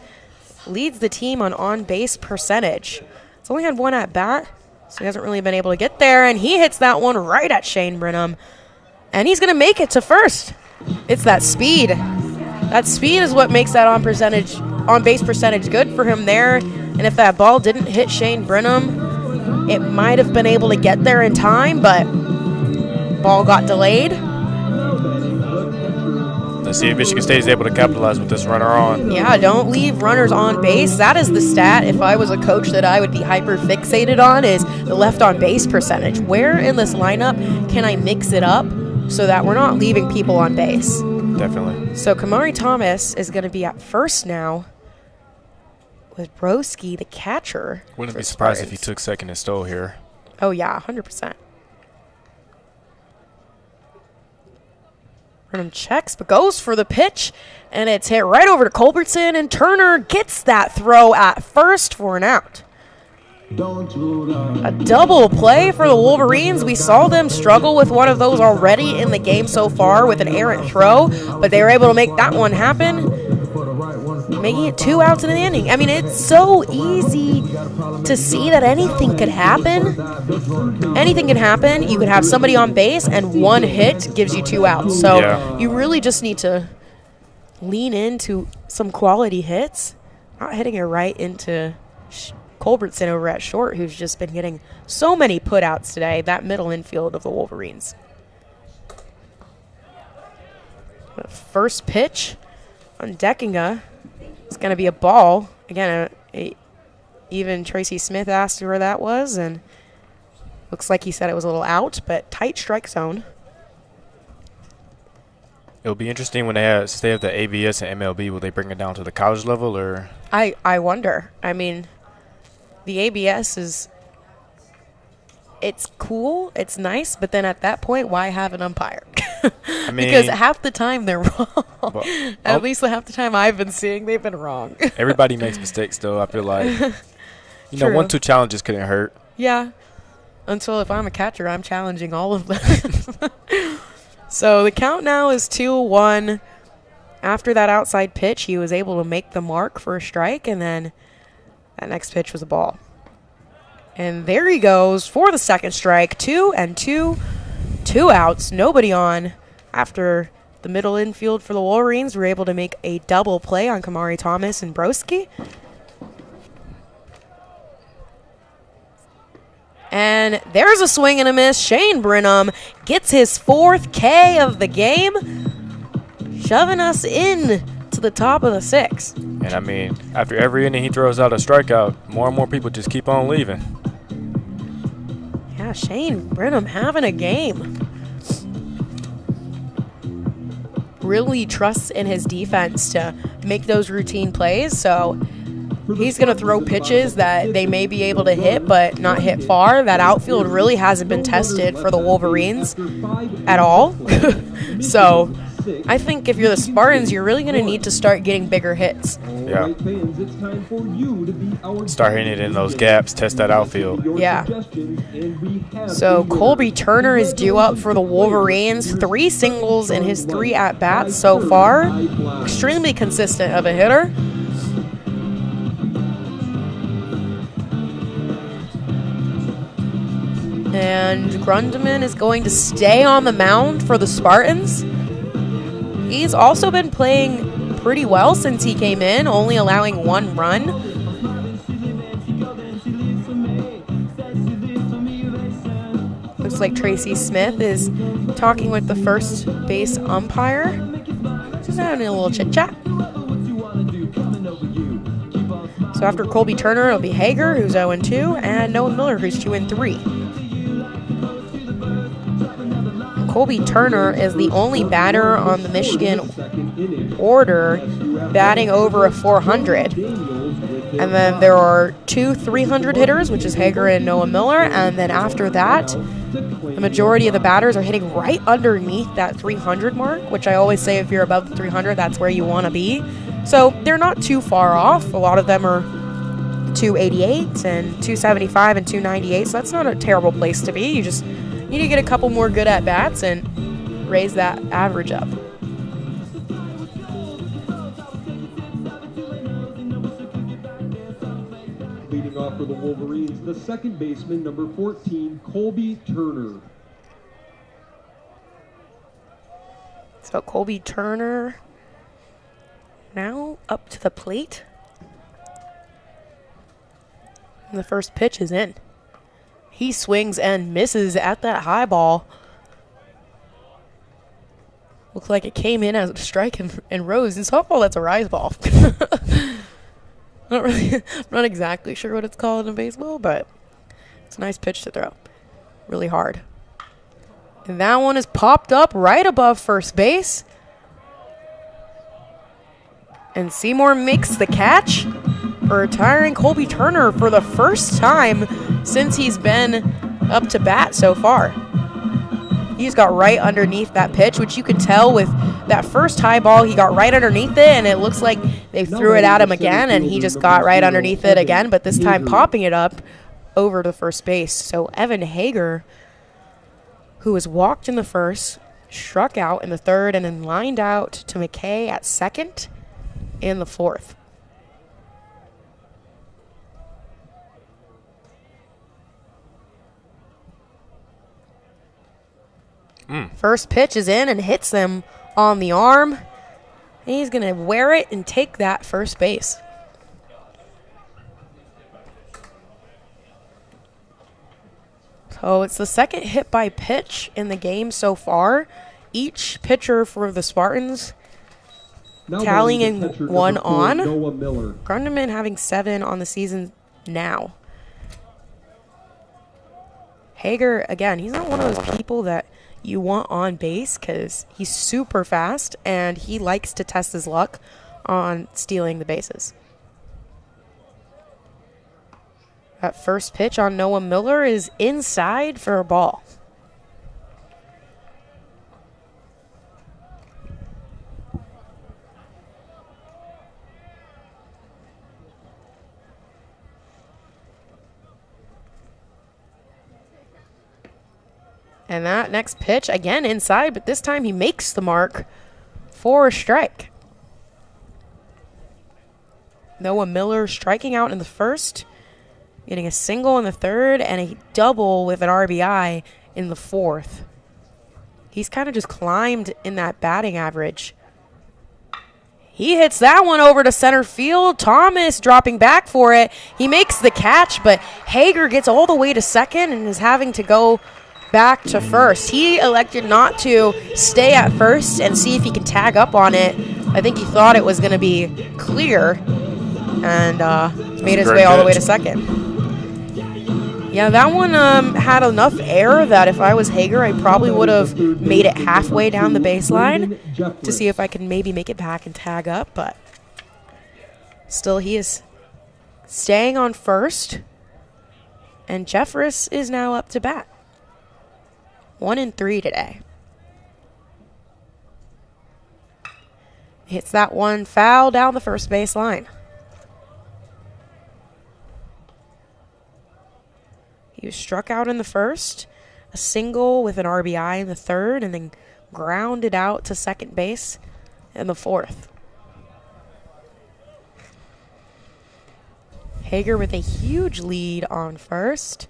leads the team on base percentage. He's only had 1 at bat, so he hasn't really been able to get there, and he hits that one right at Shane Brenham, and he's going to make it to first. It's that speed. That speed is what makes that on base percentage good for him there. And if that ball didn't hit Shane Brenham, it might have been able to get there in time, but ball got delayed. Let's see if Michigan State is able to capitalize with this runner on. Yeah, don't leave runners on base. That is the stat, if I was a coach, that I would be hyper fixated on, is the left on base percentage. Where in this lineup can I mix it up so that we're not leaving people on base? Definitely. So Kamari Thomas is going to be at first now with Broski, the catcher. Wouldn't be surprised if he took second and stole here. Oh, yeah, 100%. Brenham checks, but goes for the pitch, and it's hit right over to Culbertson, and Turner gets that throw at first for an out. A double play for the Wolverines. We saw them struggle with one of those already in the game so far with an errant throw, but they were able to make that one happen, making it 2 outs in the inning. I mean, it's so easy to see that anything could happen. Anything can happen. You could have somebody on base, and 1 hit gives you 2 outs. So you really just need to lean into some quality hits, not hitting it right into Culbertson over at short, who's just been getting so many putouts today, that middle infield of the Wolverines. First pitch on Deckinga. It's going to be a ball. Again, even Tracy Smith asked where that was, and looks like he said it was a little out, but tight strike zone. It'll be interesting when they have the ABS and MLB. Will they bring it down to the college level, or? I wonder. I mean, the ABS it's cool, it's nice, but then at that point, why have an umpire? I mean, because half the time they're wrong. Well, at least half the time I've been seeing, they've been wrong. Everybody makes mistakes, though. I feel like, you know, 1-2 challenges couldn't hurt. Yeah. Until if I'm a catcher, I'm challenging all of them. So the count now is 2-1. After that outside pitch, he was able to make the mark for a strike, and then that next pitch was a ball. And there he goes for the second strike. 2-2. 2 outs. Nobody on. After the middle infield for the Wolverines were able to make a double play on Kamari Thomas and Broski. And there's a swing and a miss. Shane Brenham gets his 4th K of the game, shoving us in to the top of the 6th. And, I mean, after every inning he throws out a strikeout, more and more people just keep on leaving. Yeah, Shane Brenham having a game. really trusts in his defense to make those routine plays. So he's going to throw pitches that they may be able to hit, but not hit far. That outfield really hasn't been tested for the Wolverines at all. So I think if you're the Spartans, you're really going to need to start getting bigger hits. Yeah. Start hitting it in those gaps, test that outfield. Yeah. So Colby Turner is due up for the Wolverines. 3 singles in his 3 at-bats so far. Extremely consistent of a hitter. And Grundman is going to stay on the mound for the Spartans. He's also been playing pretty well since he came in, only allowing 1 run. Looks like Tracy Smith is talking with the first base umpire. Just having a little chit-chat. So after Colby Turner, it'll be Haeger, who's 0-2, and Noah Miller, who's 2-3. Colby Turner is the only batter on the Michigan order batting over a 400. And then there are 2 300 hitters, which is Haeger and Noah Miller. And then after that, the majority of the batters are hitting right underneath that 300 mark, which I always say if you're above the 300, that's where you want to be. So they're not too far off. A lot of them are 288 and 275 and 298. So that's not a terrible place to be. You just need to get a couple more good at-bats and raise that average up. Leading off for the Wolverines, the second baseman, number 14, Colby Turner. So Colby Turner now up to the plate. And the first pitch is in. He swings and misses at that high ball. Looks like it came in as a strike and rose. In softball, that's a rise ball. I'm not exactly sure what it's called in baseball, but it's a nice pitch to throw. Really hard. And that one is popped up right above first base. And Seymour makes the catch, retiring Colby Turner for the first time since he's been up to bat so far. He just got right underneath that pitch, which you could tell with that first high ball. He got right underneath it, and it looks like they threw it at him again, and he just got right underneath it again, but this time popping it up over to first base. So Evan Haeger, who was walked in the first, struck out in the third, and then lined out to McKay at second in the fourth. First pitch is in and hits them on the arm. And he's going to wear it and take that first base. So it's the second hit by pitch in the game so far. Each pitcher for the Spartans tallying 1 on. Grundman having 7 on the season now. Haeger, again, he's not one of those people that you want on base because he's super fast and he likes to test his luck on stealing the bases. That first pitch on Noah Miller is inside for a ball. And that next pitch, again inside, but this time he makes the mark for a strike. Noah Miller striking out in the first, getting a single in the third, and a double with an RBI in the fourth. He's kind of just climbed in that batting average. He hits that one over to center field. Thomas dropping back for it. He makes the catch, but Haeger gets all the way to second and is having to go back to first. He elected not to stay at first and see if he can tag up on it. I think he thought it was going to be clear and made his way all the way to second. Yeah, that one had enough air that if I was Haeger, I probably would have made it halfway down the baseline to see if I could maybe make it back and tag up, but still he is staying on first, and Jeffress is now up to bat. 1-3 today. Hits that one foul down the first base line. He was struck out in the first, a single with an RBI in the third, and then grounded out to second base in the fourth. Haeger with a huge lead on first.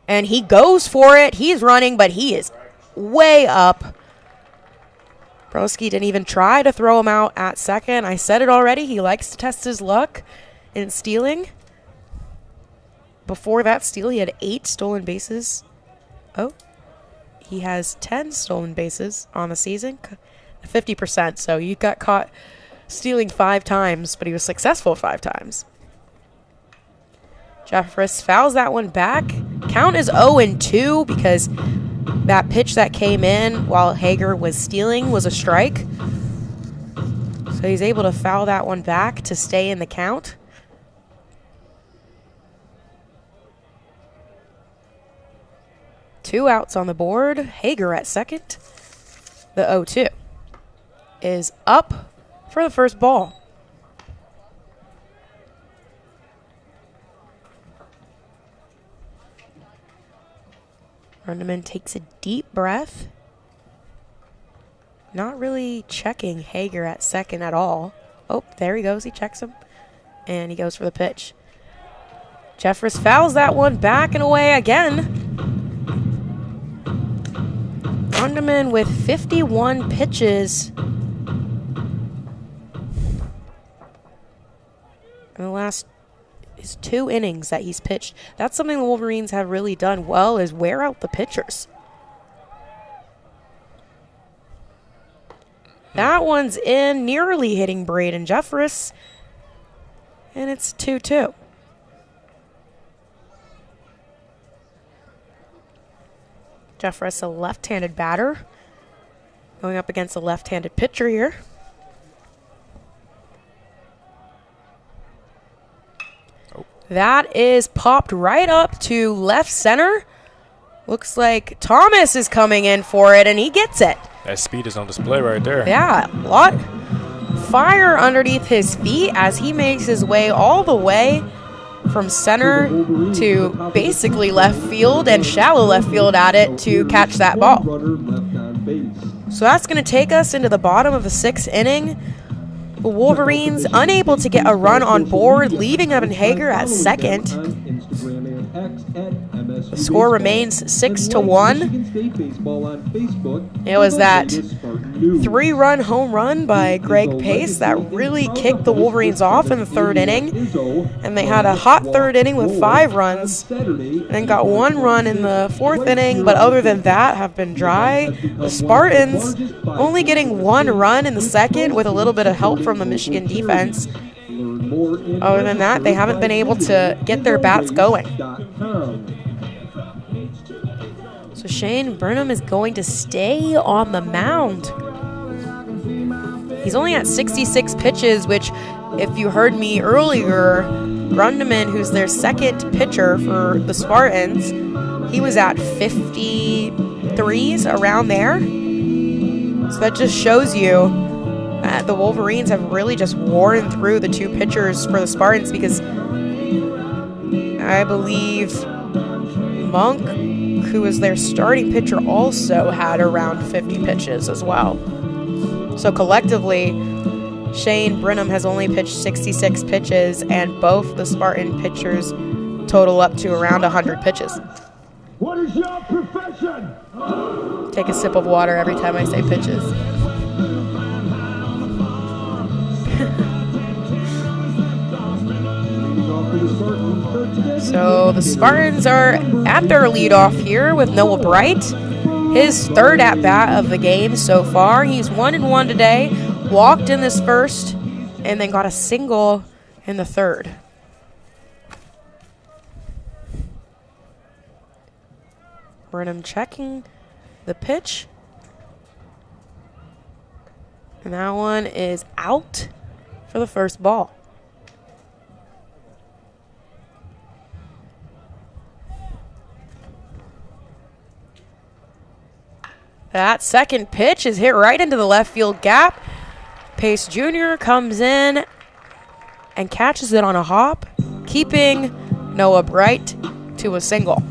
And he goes for it. He's running, but he is way up. Broski didn't even try to throw him out at second. I said it already. He likes to test his luck in stealing. Before that steal, he had 8 stolen bases. Oh, he has 10 stolen bases on the season, 50%. So he got caught stealing 5 times, but he was successful 5 times. Jeffress fouls that one back. Count is 0-2 because that pitch that came in while Haeger was stealing was a strike. So he's able to foul that one back to stay in the count. Two outs on the board. Haeger at second. The 0-2 is up for the first ball. Rundeman takes a deep breath. Not really checking Haeger at second at all. Oh, there he goes. He checks him. And he goes for the pitch. Jeffress fouls that one back and away again. Rundeman with 51 pitches in the last his 2 innings that he's pitched. That's something the Wolverines have really done well, is wear out the pitchers. That one's in, nearly hitting Braden Jeffress, and it's 2-2. Jeffress, a left-handed batter, going up against a left-handed pitcher here. That is popped right up to left center. Looks like Thomas is coming in for it, and he gets it. That speed is on display right there. Yeah, a lot fire underneath his feet as he makes his way all the way from center to basically left field and shallow left field at it to catch that ball. So that's going to take us into the bottom of the 6th inning. The Wolverines unable to get a run on board, leaving Evan Haeger at second. The score remains 6-1. It was that 3-run home run by Greg Pace that really kicked the Wolverines off in the 3rd inning. And they had a hot 3rd inning with 5 runs and got 1 run in the 4th inning. But other than that, have been dry. The Spartans only getting 1 run in the 2nd with a little bit of help from the Michigan defense. Other than that, they haven't been able to get their bats going. So Shane Burnham is going to stay on the mound. He's only at 66 pitches, which, if you heard me earlier, Grundeman, who's their 2nd pitcher for the Spartans, he was at 53s, around there. So that just shows you the Wolverines have really just worn through the 2 pitchers for the Spartans, because I believe Monk, who was their starting pitcher, also had around 50 pitches as well. So collectively, Shane Burnham has only pitched 66 pitches, and both the Spartan pitchers total up to around 100 pitches. What is your profession? Take a sip of water every time I say pitches. So the Spartans are at their leadoff here with Noah Bright. His 3rd at-bat of the game so far. He's 1-1 today. Walked in this 1st and then got a single in the 3rd. Brenham checking the pitch. And that one is out for the first ball. That second pitch is hit right into the left field gap. Pace Jr. comes in and catches it on a hop, keeping Noah Bright to a single.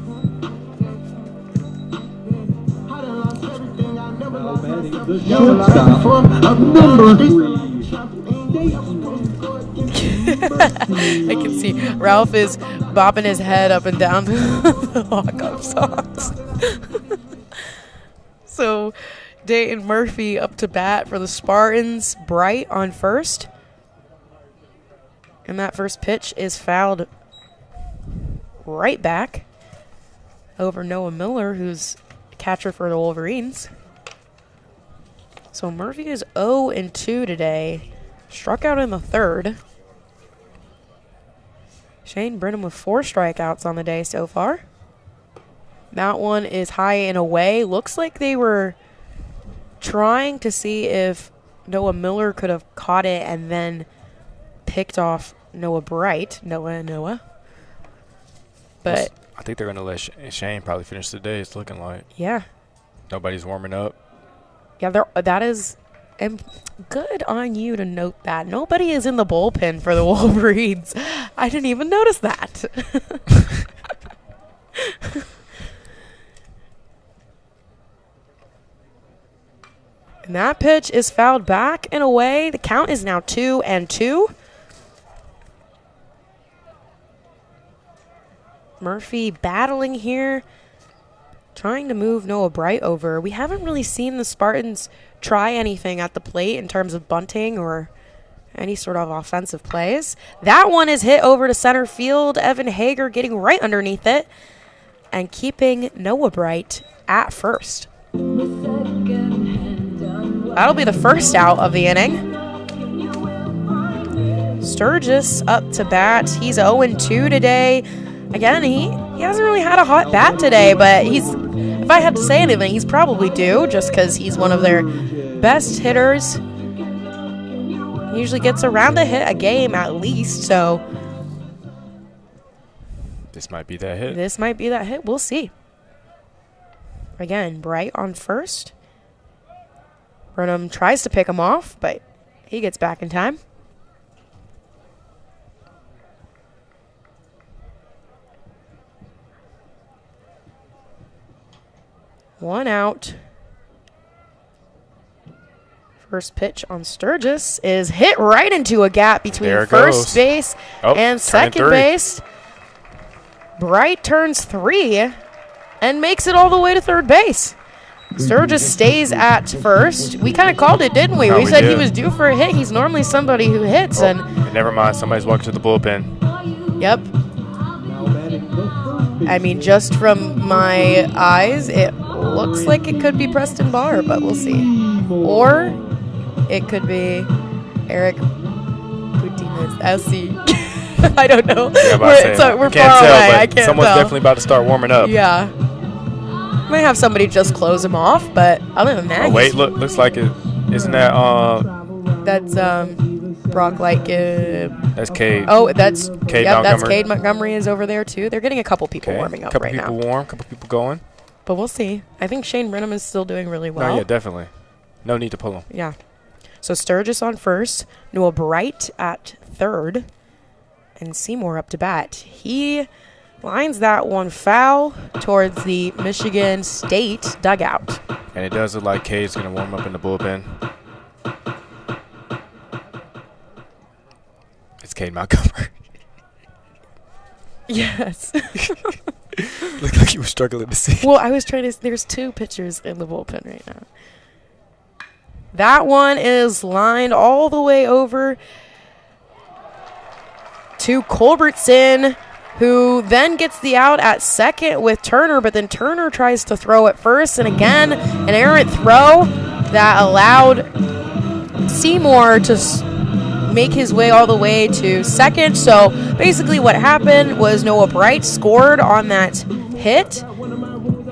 The shortstop, number 3. I can see Ralph is bopping his head up and down the walk-up songs. So Dayton Murphy up to bat for the Spartans. Bright on first. And that first pitch is fouled right back over Noah Miller, who's catcher for the Wolverines. So Murphy is 0-2 today. Struck out in the third. Shane Brenham with 4 strikeouts on the day so far. That one is high and away. Looks like they were trying to see if Noah Miller could have caught it and then picked off Noah Bright. Noah. But I think they're going to let Shane probably finish the day, it's looking like. Yeah. Nobody's warming up. Yeah, that is good on you to note that. Nobody is in the bullpen for the Wolverines. I didn't even notice that. And that pitch is fouled back and away. The count is now 2-2. Murphy battling here, trying to move Noah Bright over. We haven't really seen the Spartans try anything at the plate in terms of bunting or any sort of offensive plays. That one is hit over to center field. Evan Haeger getting right underneath it and keeping Noah Bright at first. That'll be the first out of the inning. Sturgis up to bat. He's 0-2 today. Again, he hasn't really had a hot bat today, but if I had to say anything, he's probably due just because he's one of their best hitters. He usually gets around a hit a game at least, so this might be that hit. This might be that hit. We'll see. Again, Bright on first. Brenham tries to pick him off, but he gets back in time. One out. First pitch on Sturgis is hit right into a gap between first base and second base. Bright turns 3 and makes it all the way to third base. Sturgis stays at first. We kind of called it, didn't we? We said he was due for a hit. He's normally somebody who hits. And never mind, somebody's walking to the bullpen. Yep. I mean, just from my eyes, it looks like it could be Preston Barr, but we'll see. Or it could be Eric Putinez. I'll see. I don't know. Yeah, we're far away. I can't someone's tell. definitely about to start warming up. Yeah. Might have somebody just close him off, but other than that. Oh, wait, looks like it. Isn't that That's Brock that's Cade. Oh, that's Cade Montgomery. That's Montgomery. Cade Montgomery is over there too. They're getting a couple people warming up right now. Couple people warm, couple people going. But we'll see. I think Shane Brenham is still doing really well. No, yeah, definitely. No need to pull him. Yeah. So Sturgis on first, Noah Bright at third, and Seymour up to bat. He lines that one foul towards the Michigan State dugout. And it does look like Cade's going to warm up in the bullpen. It's Cade Montgomery. Yes. Looked like you were struggling to see. Well, I was trying to. There's 2 pitchers in the bullpen right now. That one is lined all the way over to Culbertson, who then gets the out at second with Turner, but then Turner tries to throw at first, and again, an errant throw that allowed Seymour to make his way all the way to second. So basically what happened was Noah Bright scored on that hit,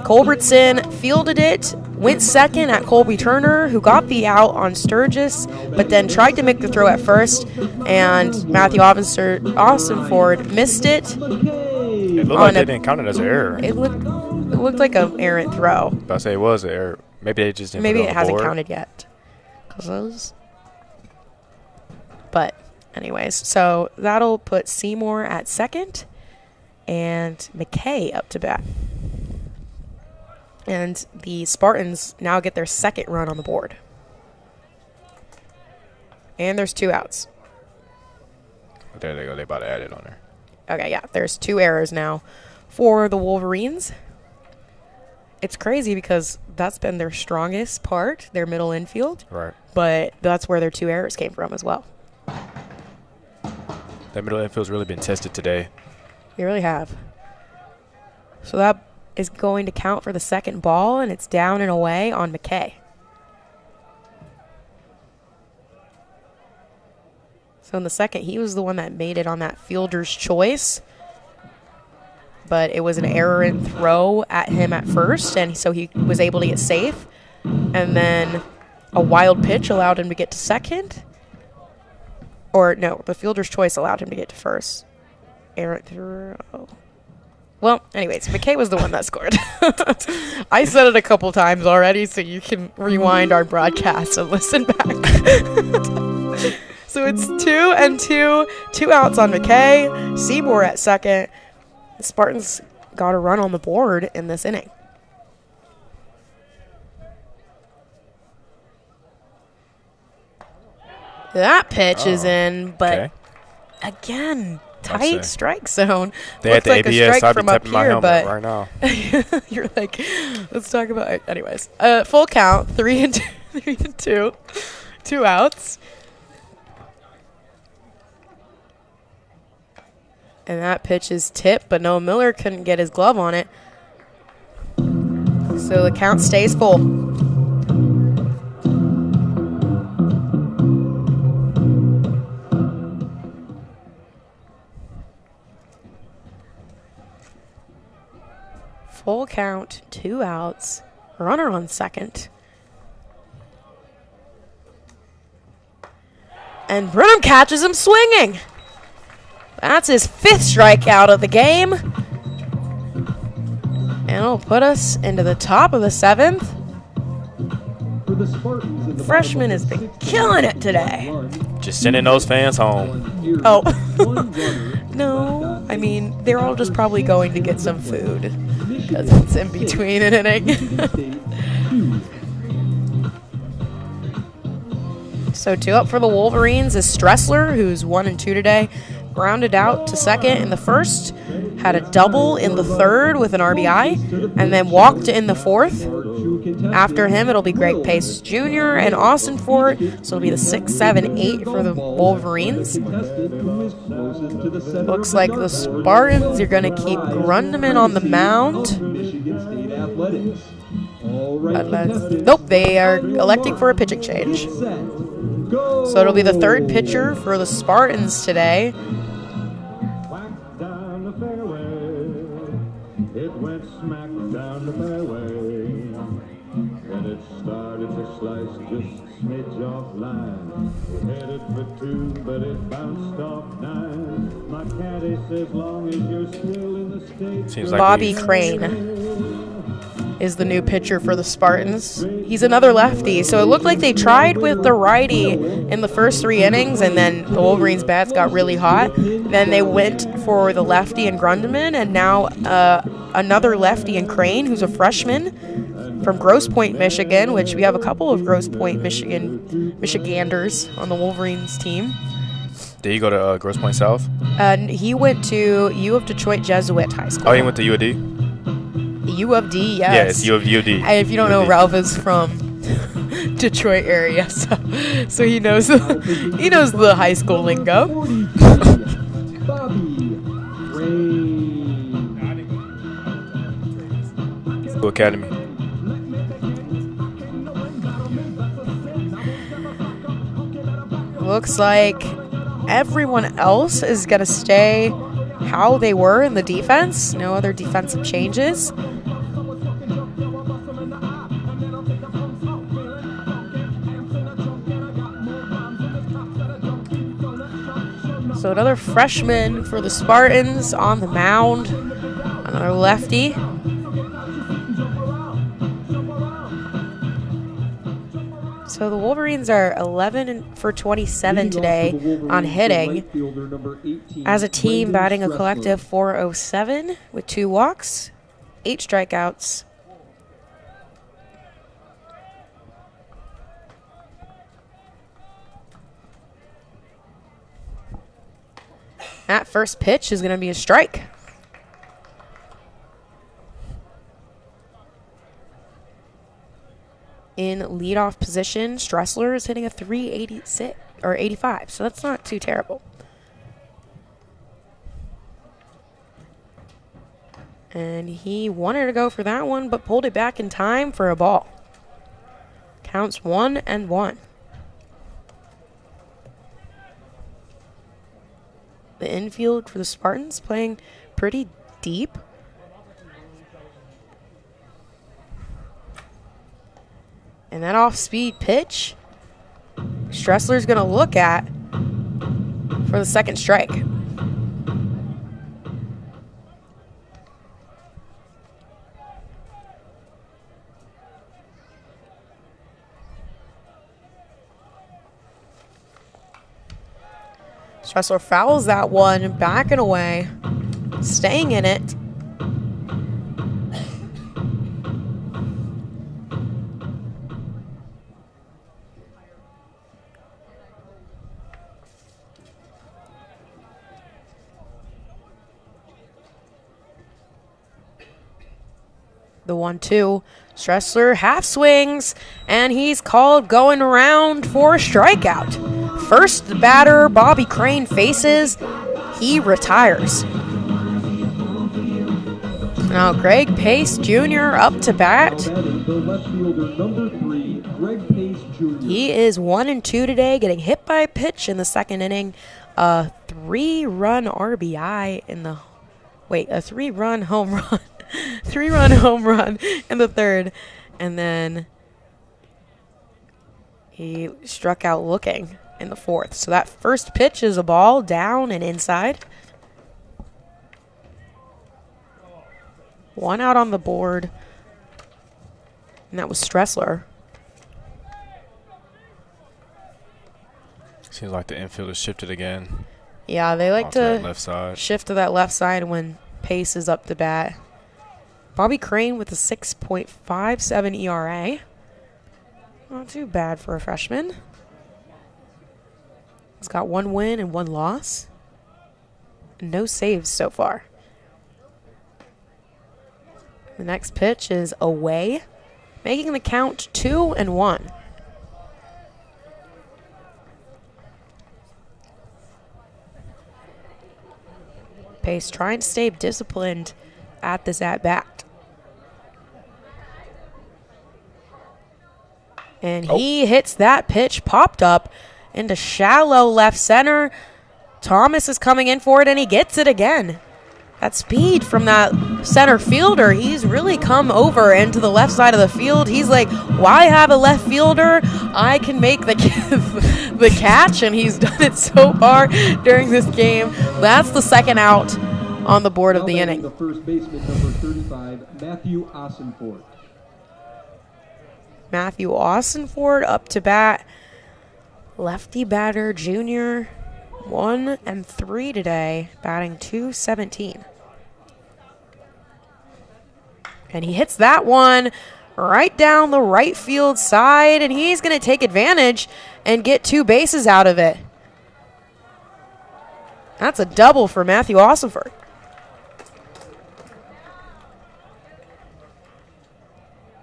Culbertson fielded it, went second at Colby Turner, who got the out on Sturgis, but then tried to make the throw at first, and Matthew Austin-Ford missed it. It looked like they didn't count it as an error. It looked like an errant throw. I'll say it was an error. Maybe they just didn't Maybe put it it on the hasn't board. counted yet. But anyways, so that'll put Seymour at second and McKay up to bat. And the Spartans now get their second run on the board. And there's 2 outs. There they go. They about to add it on there. Okay, yeah, there's 2 errors now for the Wolverines. It's crazy because that's been their strongest part, their middle infield. Right. But that's where their 2 errors came from as well. That middle infield's really been tested today. They really have. So that is going to count for the second ball, and it's down and away on McKay. So in the second, he was the one that made it on that fielder's choice. But it was an errant throw at him at first, and so he was able to get safe. And then a wild pitch allowed him to get to second. Or, no, the fielder's choice allowed him to get to first. Errant throw. Well, anyways, McKay was the one that scored. I said it a couple times already, so you can rewind our broadcast and listen back. So it's 2-2, 2 outs on McKay, Seymour at second. The Spartans got a run on the board in this inning. That pitch is in, but again, tight strike zone. They had the like ABS. I'd be from up tapping my here, helmet but right now. you're like, let's talk about it. Anyways, full count, 3-2, 3-2, 2 outs. And that pitch is tipped, but Noah Miller couldn't get his glove on it. So the count stays full. Full count, 2 outs, runner on second. And Brenham catches him swinging. That's his 5th strikeout of the game. And it'll put us into the top of the 7th. For the Spartans, the Freshman has been killing it today. Just sending those fans home. Oh. No, I mean, they're all just probably going to get some food because it's in between an inning. So 2 up for the Wolverines is Stressler, who's 1 and 2 today. Grounded out to second in the first, had a double in the third with an RBI, and then walked in the fourth. After him, it'll be Greg Pace Jr. and Austin Ford, so it'll be the 6, 7, 8 for the Wolverines. Looks like the Spartans are going to keep Grundman on the mound. Nope, they are electing for a pitching change. So it'll be the 3rd pitcher for the Spartans today. It went smack down the fairway, and it started to slice just smidge off line. It headed for 2, but it bounced off 9. My caddy says, long as you're still in the state. Seems like Bobby Crane is the new pitcher for the Spartans. He's another lefty, so it looked like they tried with the righty in the first 3 innings, and then the Wolverines' bats got really hot. Then they went for the lefty and Grundman, and now another lefty in Crane, who's a freshman from Grosse Pointe, Michigan, which we have a couple of Grosse Pointe, Michiganders on the Wolverines team. Did he go to Grosse Pointe South? He went to U of Detroit Jesuit High School. Oh, he went to UD? U of D, yes. Yeah, it's UD. And if you don't know, Ralph is from Detroit area, so he knows the high school lingo. School Academy. Looks like everyone else is going to stay how they were in the defense. No other defensive changes. So another freshman for the Spartans on the mound. Another lefty. So the Wolverines are 11 for 27 today on hitting. As a team, batting a collective 407 with 2 walks, 8 strikeouts. That first pitch is going to be a strike. In leadoff position, Stressler is hitting a 386 or 85, so that's not too terrible. And he wanted to go for that one, but pulled it back in time for a ball. Counts 1-1. The infield for the Spartans playing pretty deep. And that off-speed pitch, Stressler's going to look at for the second strike. Stressler fouls that one, backing away, staying in it. The 1-2. Stressler half swings, and he's called going around for a strikeout. First the batter, Bobby Crane, faces. He retires. Now Greg Pace Jr. up to bat. He is 1-2 today, getting hit by a pitch in the second inning. A 3-run RBI in the... Wait, a 3-run home run. 3-run home run in the third. And then he struck out looking in the fourth. So that first pitch is a ball down and inside. 1 out on the board. And that was Stressler. Seems like the infield has shifted again. Yeah, they like to left side. shift to that left side when Pace is up to bat. Bobby Crane with a 6.57 ERA. Not too bad for a freshman. He's got 1 win and 1 loss. No saves so far. The next pitch is away, making the count 2-1. Pace trying to stay disciplined at this at-bat. And he hits that pitch, popped up into shallow left center. Thomas is coming in for it, and he gets it again. That speed from that center fielder, he's really come over into the left side of the field. He's like, why have a left fielder? I can make the the catch, and he's done it so far during this game. That's the second out on the board of the inning. The first baseman, number 35, Matthew Ossenford. Matthew Ossenford up to bat. Lefty batter, junior, 1-3 today, batting .217. And he hits that one right down the right field side, and he's going to take advantage and get 2 bases out of it. That's a double for Matthew Ossenford.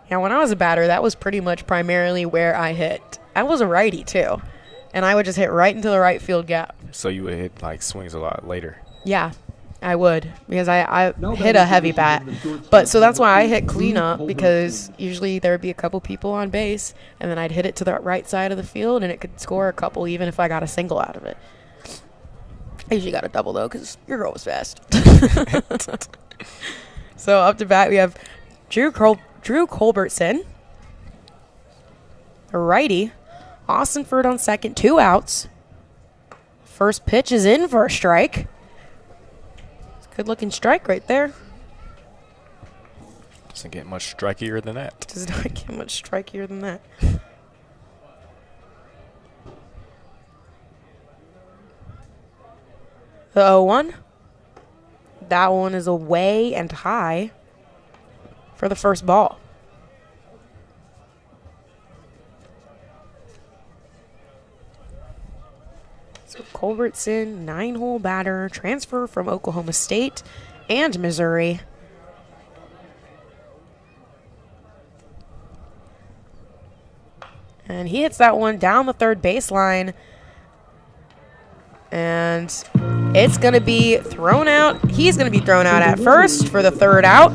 Yeah, when I was a batter, that was pretty much primarily where I hit. I was a righty, too. And I would just hit right into the right field gap. So you would hit, like, swings a lot later. Yeah, I would. Because I hit a heavy bat. But so that's why I hit cleanup, because usually there would be a couple people on base, and then I'd hit it to the right side of the field, and it could score a couple even if I got a single out of it. I usually got a double, though, because your girl was fast. So up to bat, we have Drew Culbertson, a righty. Ossenford on second, 2 outs. first pitch is in for a strike. It's a good-looking strike right there. Doesn't get much strikier than that. Does not get much strikier than that. The 0-1. That one is away and high for the first ball. So Culbertson, 9-hole batter, transfer from Oklahoma State and Missouri. And he hits that one down the third baseline. And it's going to be thrown out. He's going to be thrown out at first for the third out,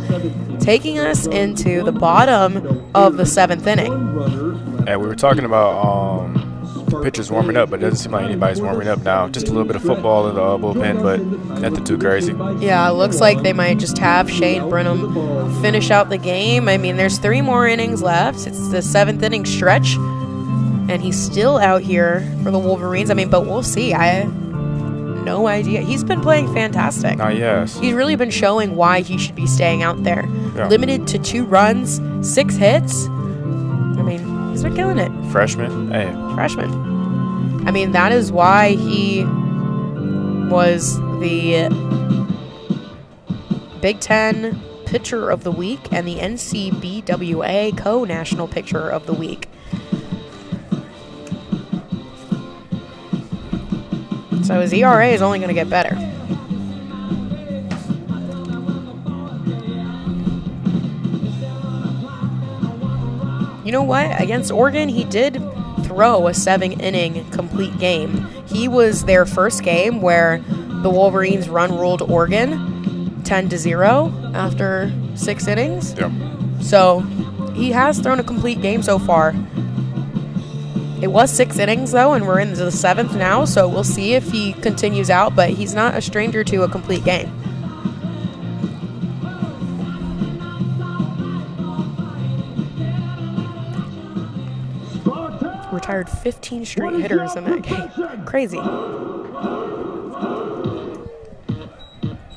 taking us into the bottom of the 7th inning. And we were talking about pitchers warming up, but it doesn't seem like anybody's warming up now. Just a little bit of football in the bullpen, but nothing too crazy. Yeah, it looks like they might just have Shane Brenham finish out the game. I mean, there's 3 more innings left. It's the 7th inning stretch, and he's still out here for the Wolverines. I mean, but we'll see. I have no idea. He's been playing fantastic. Yes. He's really been showing why he should be staying out there. Yeah. Limited to 2 runs, 6 hits. I mean, he's been killing it. Freshman. Hey. Freshman. I mean, that is why he was the Big Ten Pitcher of the Week and the NCBWA Co-National Pitcher of the Week. So his ERA is only going to get better. You know what? Against Oregon, he did throw a 7-inning complete game. He was their first game where the Wolverines run-ruled Oregon 10-0 after 6 innings. Yep. So he has thrown a complete game so far. It was 6 innings, though, and we're into the 7th now, so we'll see if he continues out, but he's not a stranger to a complete game. Retired 15 straight hitters in that game. Crazy.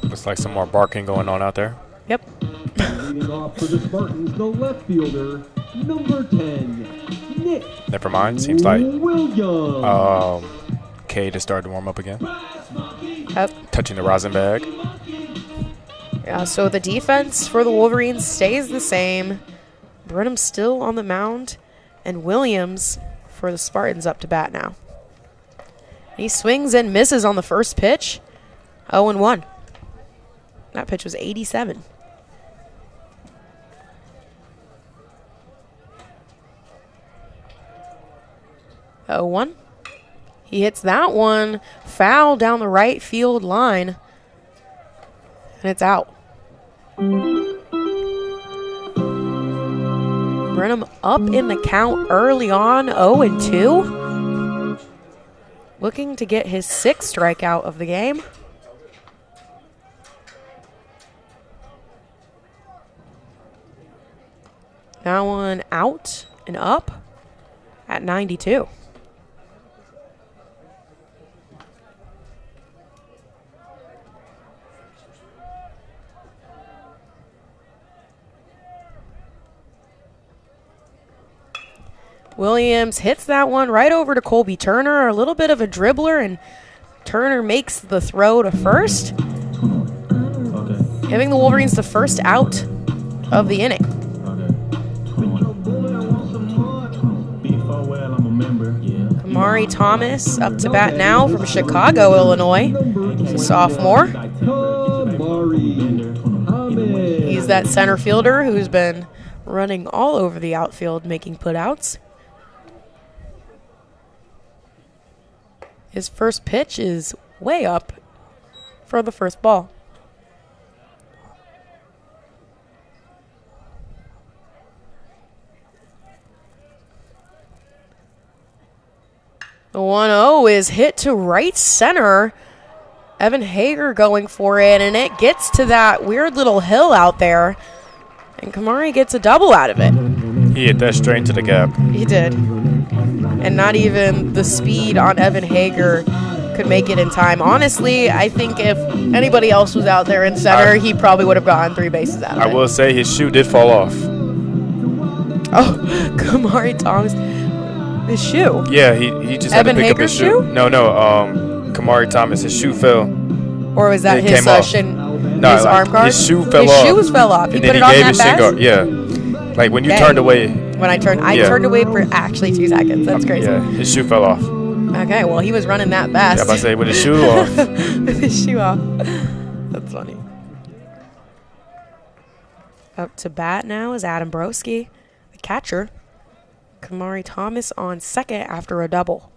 Looks like some more barking going on out there. Yep. Leading off for the Spartans, the left fielder, number 10, Nick. Never mind. Seems like Williams. Cade has started to warm up again. Yep. Touching the rosin bag. Yeah, so the defense for the Wolverines stays the same. Brenham's still on the mound, and Williams for the Spartans up to bat now. He swings and misses on the first pitch. 0-1. That pitch was 87. Oh, 1. He hits that one foul down the right field line, and it's out. Brenham up in the count early on, 0-2. Looking to get his 6th strikeout of the game. That one out and up at 92. Williams hits that one right over to Colby Turner. A little bit of a dribbler, and Turner makes the throw to first, giving the Wolverines the first out of the inning. Kamari Thomas up to bat now from Chicago, Illinois. He's a sophomore. He's that center fielder who's been running all over the outfield making putouts. His first pitch is way up for the first ball. The 1-0 is hit to right center. Evan Haeger going for it, and it gets to that weird little hill out there. And Kamari gets a double out of it. He hit that straight into the gap. He did. And not even the speed on Evan Haeger could make it in time. Honestly, I think if anybody else was out there in center, he probably would have gotten 3 bases out of it. I will say his shoe did fall off. Oh, Kamari Thomas. His shoe? Yeah, he just Evan had to pick up his Haeger's shoe. shoe? No, Kamari Thomas, his shoe fell. Or was that It his came off. his arm guard? His shoe fell his off. His shoes fell off. He And put then it on gave that his shin fast? guard. Yeah. Like when you Dang. turned away. When I turned away for actually 2 seconds. That's crazy. Yeah, his shoe fell off. Okay, well, he was running that fast. Yeah, I say with his shoe off. With his shoe off. That's funny. Up to bat now is Adam Broski, the catcher. Kamari Thomas on second after a double.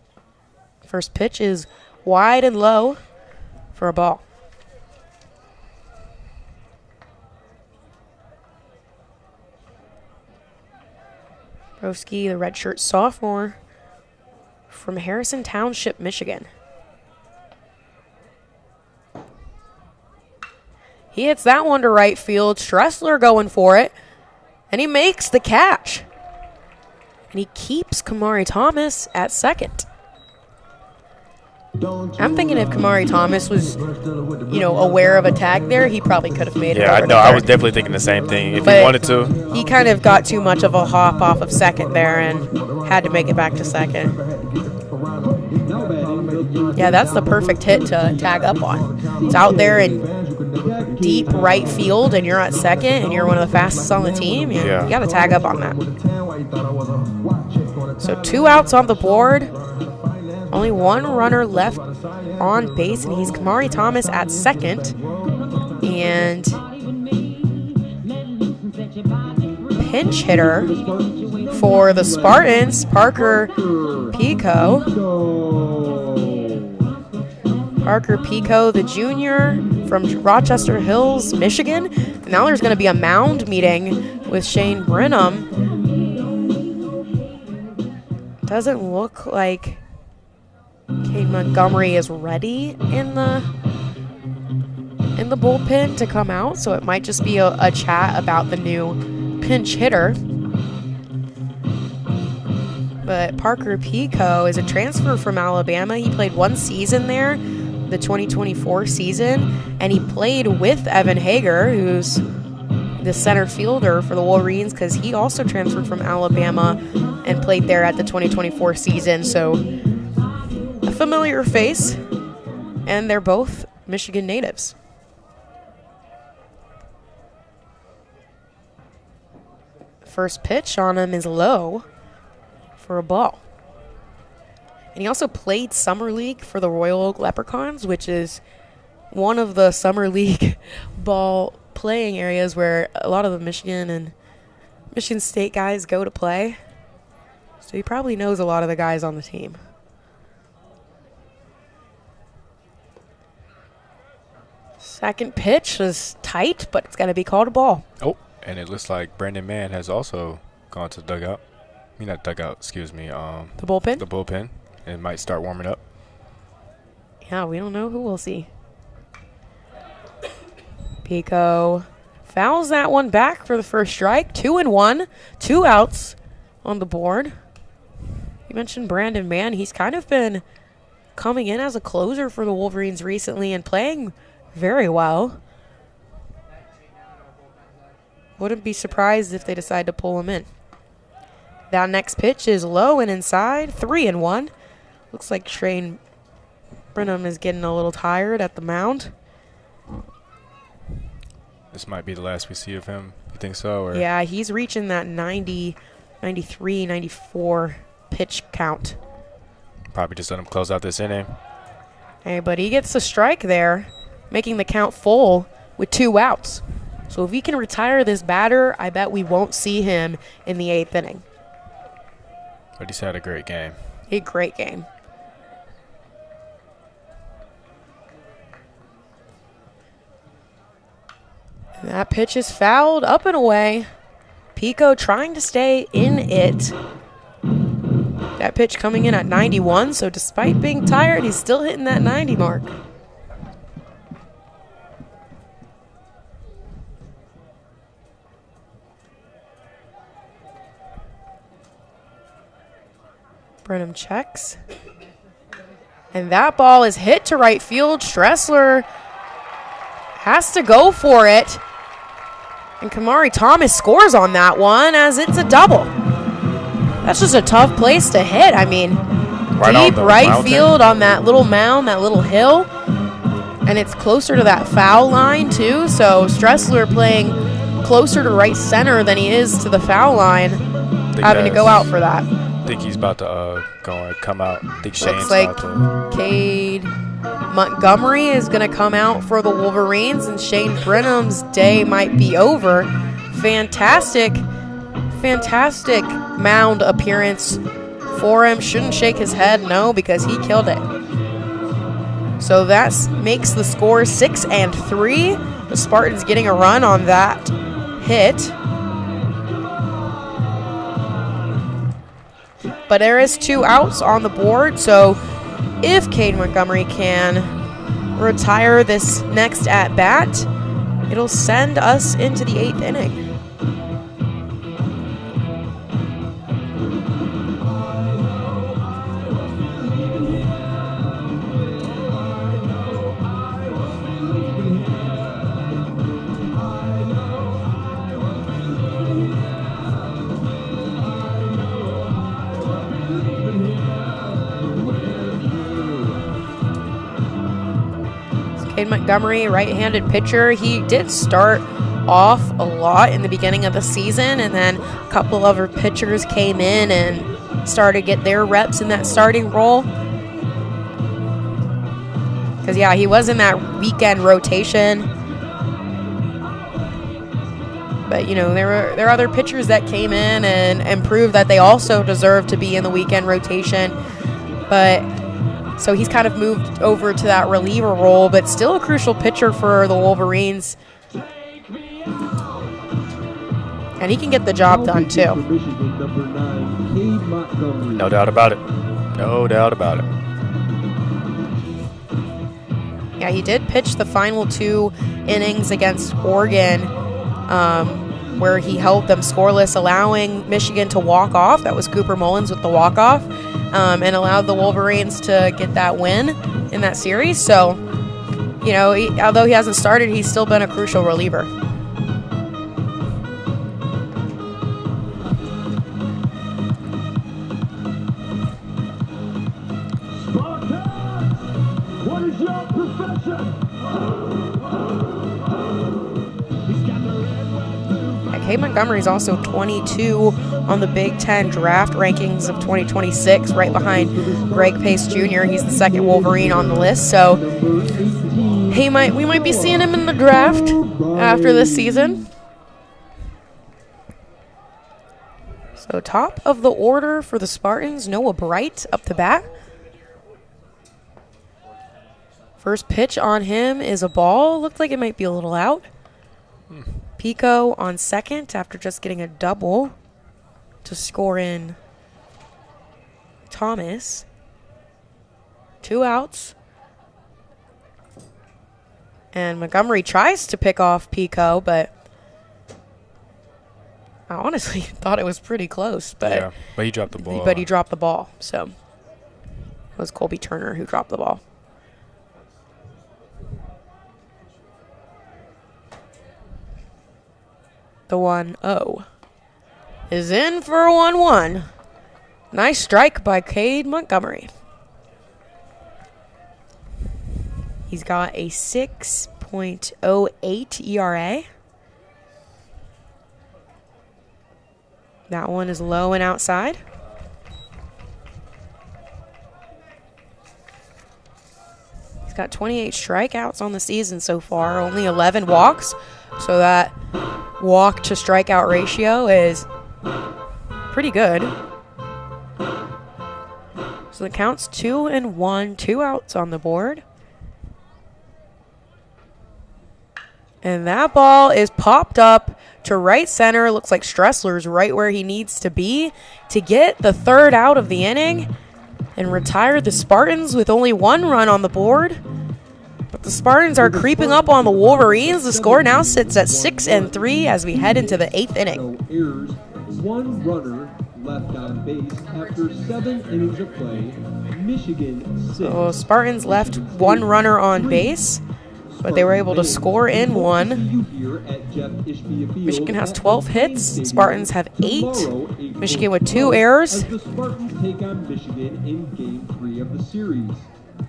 First pitch is wide and low for a ball. Broski, the redshirt sophomore from Harrison Township, Michigan. He hits that one to right field. Stressler going for it, and he makes the catch. And he keeps Kamari Thomas at second. I'm thinking if Kamari Thomas was, aware of a tag there, he probably could have made it. Yeah, over no, to I third. was definitely thinking the same thing. If But he wanted to. He kind of got too much of a hop off of second there and had to make it back to second. Yeah, that's the perfect hit to tag up on. It's out there in deep right field, and you're at second, and you're one of the fastest on the team. You got to tag up on that. So 2 outs on the board. Only 1 runner left on base, and he's Kamari Thomas at second. And pinch hitter for the Spartans, Parker Pico. Parker Pico, the junior from Rochester Hills, Michigan. And now there's going to be a mound meeting with Shane Brenham. Doesn't look like Kane Montgomery is ready in the bullpen to come out, so it might just be a chat about the new pinch hitter. But Parker Pico is a transfer from Alabama. He played 1 season there, the 2024 season, and he played with Evan Haeger, who's the center fielder for the Wolverines, because he also transferred from Alabama and played there at the 2024 season. So a familiar face, and they're both Michigan natives. First pitch on him is low for a ball. And he also played Summer League for the Royal Oak Leprechauns, which is one of the Summer League ball playing areas where a lot of the Michigan and Michigan State guys go to play. So he probably knows a lot of the guys on the team. Second pitch was tight, but it's going to be called a ball. Oh, and it looks like Brandon Mann has also gone to the dugout. I mean, not dugout, excuse me. The bullpen? The bullpen. And might start warming up. Yeah, we don't know who we'll see. Pico fouls that one back for the first strike. 2-1, 2 outs on the board. You mentioned Brandon Mann. He's kind of been coming in as a closer for the Wolverines recently and playing very well. Wouldn't be surprised if they decide to pull him in. That next pitch is low and inside. 3-1. Looks like Shane Brenham is getting a little tired at the mound. This might be the last we see of him. You think so? Or? Yeah, he's reaching that 90, 93, 94 pitch count. Probably just let him close out this inning. Hey, but he gets a strike there, making the count full with 2 outs. So if he can retire this batter, I bet we won't see him in the 8th inning. But he's had a great game. A great game. And that pitch is fouled up and away. Pico trying to stay in it. That pitch coming in at 91, so despite being tired, he's still hitting that 90 mark. Brenham checks. And that ball is hit to right field. Stressler has to go for it. And Kamari Thomas scores on that one as it's a double. That's just a tough place to hit. I mean, deep right field on that little mound, that little hill. And it's closer to that foul line, too. So Stressler playing closer to right center than he is to the foul line, having to go out for that. I think he's about to come out. I think Shane's Looks like about to. Cade Montgomery is going to come out for the Wolverines, and Shane Brenham's day might be over. Fantastic mound appearance for him. Shouldn't shake his head, no, because he killed it. So that makes the score 6-3. The Spartans getting a run on that hit. But there is 2 outs on the board, so if Cade Montgomery can retire this next at-bat, it'll send us into the 8th inning. Cade Montgomery, right-handed pitcher. He did start off a lot in the beginning of the season, and then a couple other pitchers came in and started to get their reps in that starting role. Because, yeah, he was in that weekend rotation. But, you know, there are other pitchers that came in and proved that they also deserve to be in the weekend rotation. But so he's kind of moved over to that reliever role, but still a crucial pitcher for the Wolverines. And he can get the job done, too. No doubt about it. No doubt about it. Yeah, he did pitch the final 2 innings against Oregon, where he held them scoreless, allowing Michigan to walk off. That was Cooper Mullins with the walk-off. And allowed the Wolverines to get that win in that series. So, you know, although he hasn't started, he's still been a crucial reliever. Spartans, what is your profession? Cade Montgomery is also 22 on the Big Ten draft rankings of 2026, right behind Greg Pace Jr. He's the second Wolverine on the list, so we might be seeing him in the draft after this season. So top of the order for the Spartans, Noah Bright up to bat. First pitch on him is a ball. Looked like it might be a little out. Pico on second after just getting a double to score in Thomas. 2 outs. And Montgomery tries to pick off Pico, but I honestly thought it was pretty close. But yeah, but he dropped the ball. But he dropped the ball, so it was Colby Turner who dropped the ball. The 1-0 is in for a 1-1. Nice strike by Cade Montgomery. He's got a 6.08 ERA. That one is low and outside. He's got 28 strikeouts on the season so far, only 11 walks. So that walk to strikeout ratio is pretty good. So the count's 2-1, 2 outs on the board. And that ball is popped up to right center. Looks like Stressler's right where he needs to be to get the 3rd out of the inning and retire the Spartans with only 1 run on the board. But the Spartans are creeping up on the Wolverines. The score now sits at 6-3 as we head into the 8th inning. No errors, 1 runner left on base after 7 innings of play. Michigan 6. So Spartans left 1 runner on base, but they were able to score in 1. Michigan has 12 hits. Spartans have 8. Michigan with 2 errors. The Spartans take on Michigan in Game 3 of the series.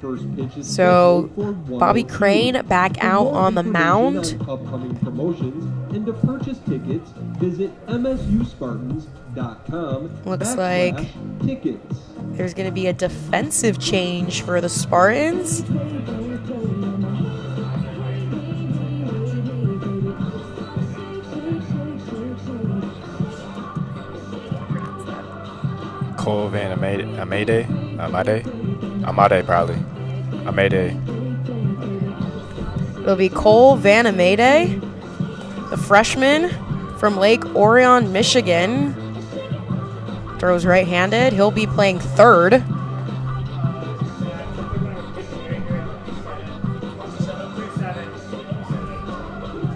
First pitch is So scheduled for Bobby 1:02. Crane back For out more on the information mound. on upcoming promotions and to purchase tickets, visit msuspartans.com. Looks like tickets. there's going to be a defensive change for the Spartans. Cole Van Amade probably. Amade. It'll be Cole Van Amade, the freshman from Lake Orion, Michigan. Throws right-handed. He'll be playing third.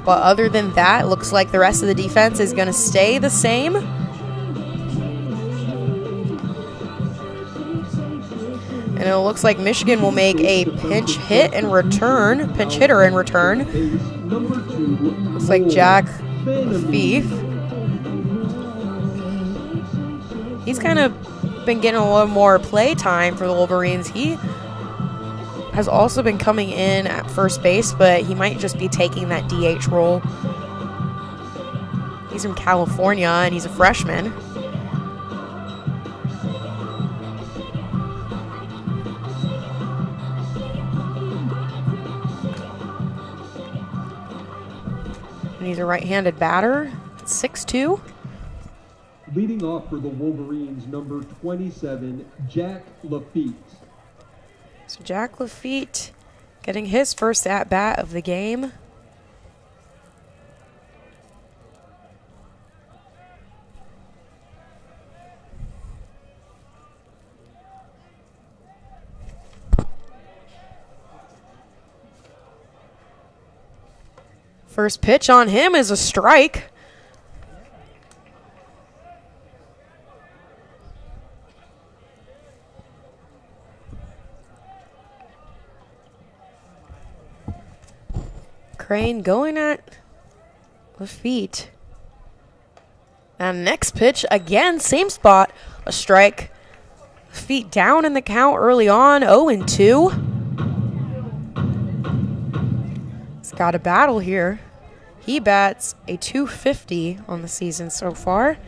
But other than that, it looks like the rest of the defense is going to stay the same. And it looks like Michigan will make a pinch hitter in return. Looks like Jack Lafitte. He's kind of been getting a little more play time for the Wolverines. He has also been coming in at first base, but he might just be taking that DH role. He's from California, and he's a freshman. And he's a right-handed batter, 6'2". Leading off for the Wolverines, number 27, Jack Lafitte. So Jack Lafitte getting his first at-bat of the game. First pitch on him is a strike. Crane going at Lafitte. And next pitch, again, same spot, a strike. Lafitte down in the count early on, 0-2. He's got a battle here. He bats a .250 on the season so far.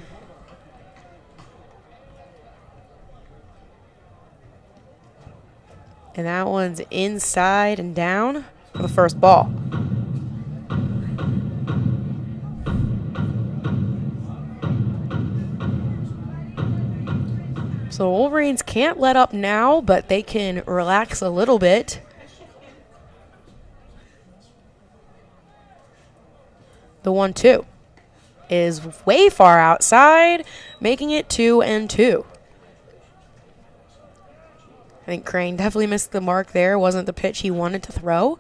And that one's inside and down for the first ball. So Wolverines can't let up now, but they can relax a little bit. The 1-2 is way far outside, making it 2-2. I think Crane definitely missed the mark there. Wasn't the pitch he wanted to throw.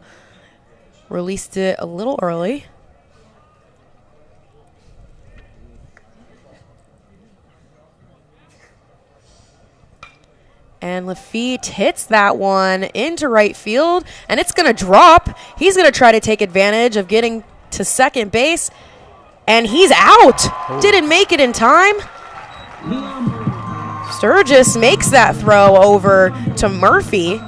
Released it a little early. And Lafitte hits that one into right field, and it's going to drop. He's going to try to take advantage of getting to second base, and he's out. Didn't make it in time. Sturgis makes that throw over to Murphy,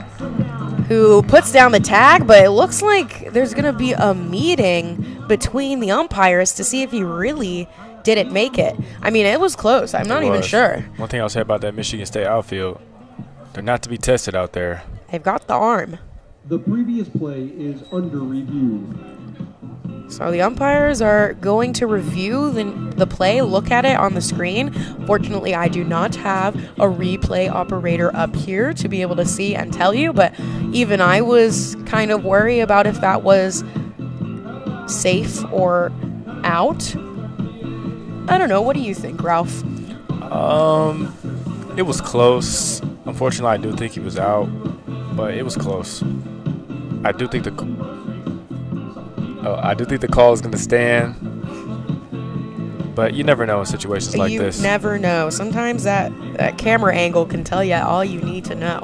who puts down the tag, but it looks like there's going to be a meeting between the umpires to see if he really didn't make it. I mean, it was close. I'm not even sure. One thing I'll say about that Michigan State outfield, they're not to be tested out there. They've got the arm. The previous play is under review. So the umpires are going to review the play, look at it on the screen. Fortunately, I do not have a replay operator up here to be able to see and tell you, but even I was kind of worried about if that was safe or out. I don't know. What do you think, Ralph? It was close. Unfortunately, I do think he was out, but it was close. I do think the call is going to stand, But you never know in situations like You this. never know. Sometimes that camera angle can tell you all you need to know.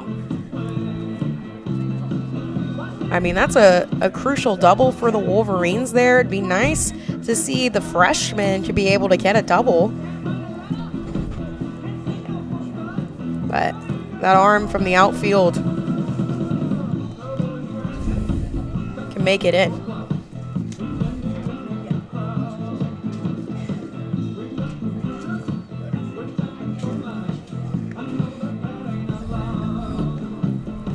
I mean, that's a crucial double for the Wolverines there. It'd be nice to see the freshman to be able to get a double. But that arm from the outfield can make it in.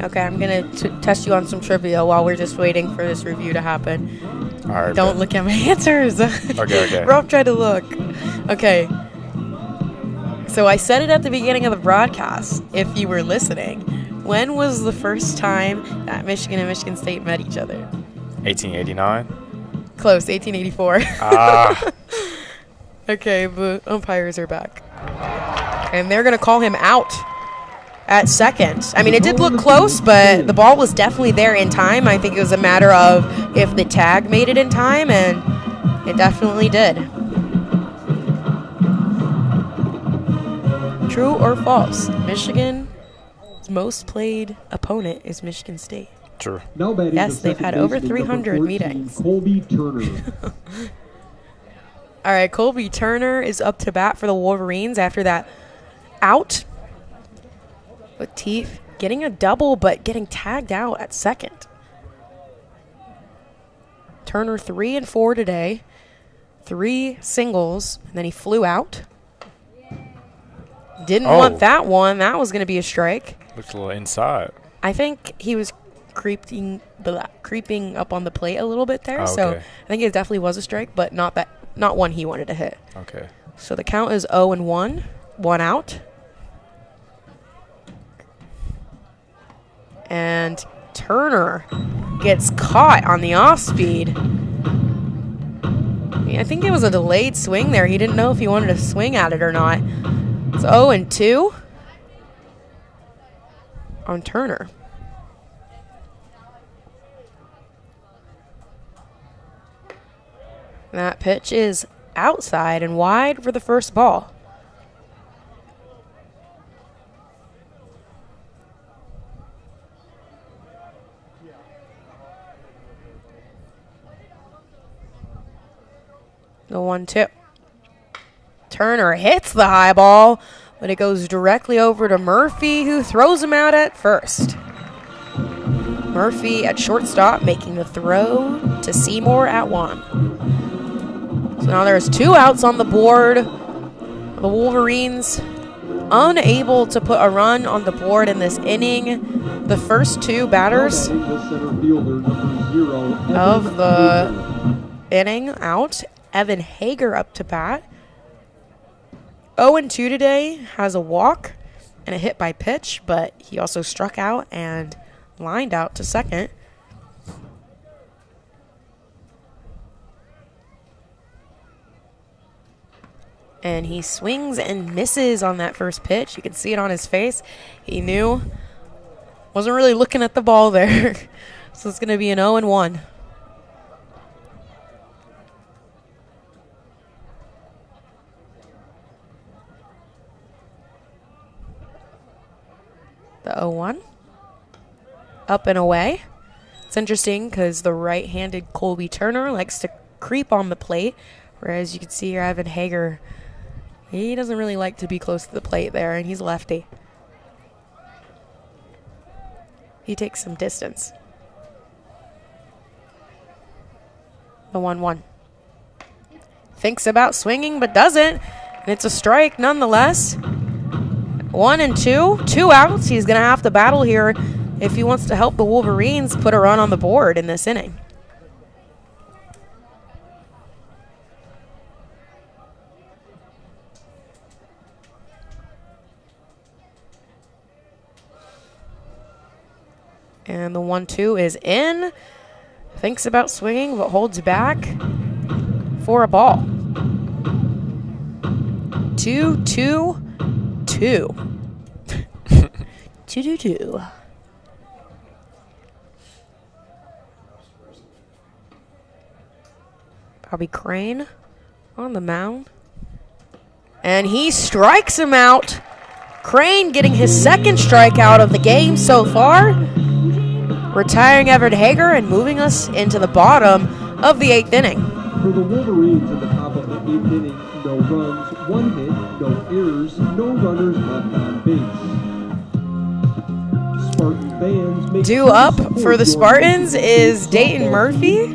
Okay, I'm going to test you on some trivia while we're just waiting for this review to happen. All right. Don't look at my answers. Okay. Rob tried to look. Okay. So I said it at the beginning of the broadcast, if you were listening. When was the first time that Michigan and Michigan State met each other? 1889. Close, 1884. Ah. Okay, the umpires are back. And they're going to call him out at second. I mean, it did look close, but the ball was definitely there in time. I think it was a matter of if the tag made it in time, and it definitely did. True or false? Michigan's most played opponent is Michigan State. True. Now batting Yes, the they've had second over baseman, number 300 14, meetings. Colby Turner. All right, Colby Turner is up to bat for the Wolverines after that out. Latif getting a double, but getting tagged out at second. Turner 3 and 4 today. 3 singles, and then he flew out. Didn't want that one. That was going to be a strike. Looks a little inside. I think he was creeping up on the plate a little bit there. Oh, So okay. I think it definitely was a strike, but not one he wanted to hit. Okay. So the count is 0-1, 1 out. And Turner gets caught on the off speed. I think it was a delayed swing there. He didn't know if he wanted to swing at it or not. It's 0-2 on Turner. That pitch is outside and wide for the first ball. The 1-2. Turner hits the high ball, but it goes directly over to Murphy, who throws him out at first. Murphy at shortstop making the throw to Seymour at 1. So now there's 2 outs on the board. The Wolverines unable to put a run on the board in this inning. The first 2 batters Now batting the center fielder, number 0, Evan of the Haeger. inning out. Evan Haeger up to bat. 0-2 today, has a walk and a hit by pitch, but he also struck out and lined out to second. And he swings and misses on that first pitch. You can see it on his face. He knew. Wasn't really looking at the ball there. So it's going to be an 0-1. The 0-1. Up and away. It's interesting because the right-handed Colby Turner likes to creep on the plate, whereas you can see here Evan Haeger, he doesn't really like to be close to the plate there, and he's lefty. He takes some distance. The 1-1. Thinks about swinging, but doesn't. And it's a strike nonetheless. 1-2, 2 outs. He's going to have to battle here if he wants to help the Wolverines put a run on the board in this inning. And the 1-2 is in. Thinks about swinging, but holds back for a ball. 2-2-2. 2-2-2. Bobby Crane on the mound. And he strikes him out. Crane getting his second strikeout of the game so far. Retiring Evan Haeger and moving us into the bottom of the 8th inning. For the Wolverines at the top of the 8th inning, no runs, 1 hit, no errors, no runners left on base. Spartan fans make Due up for the Spartans is Dayton Murphy,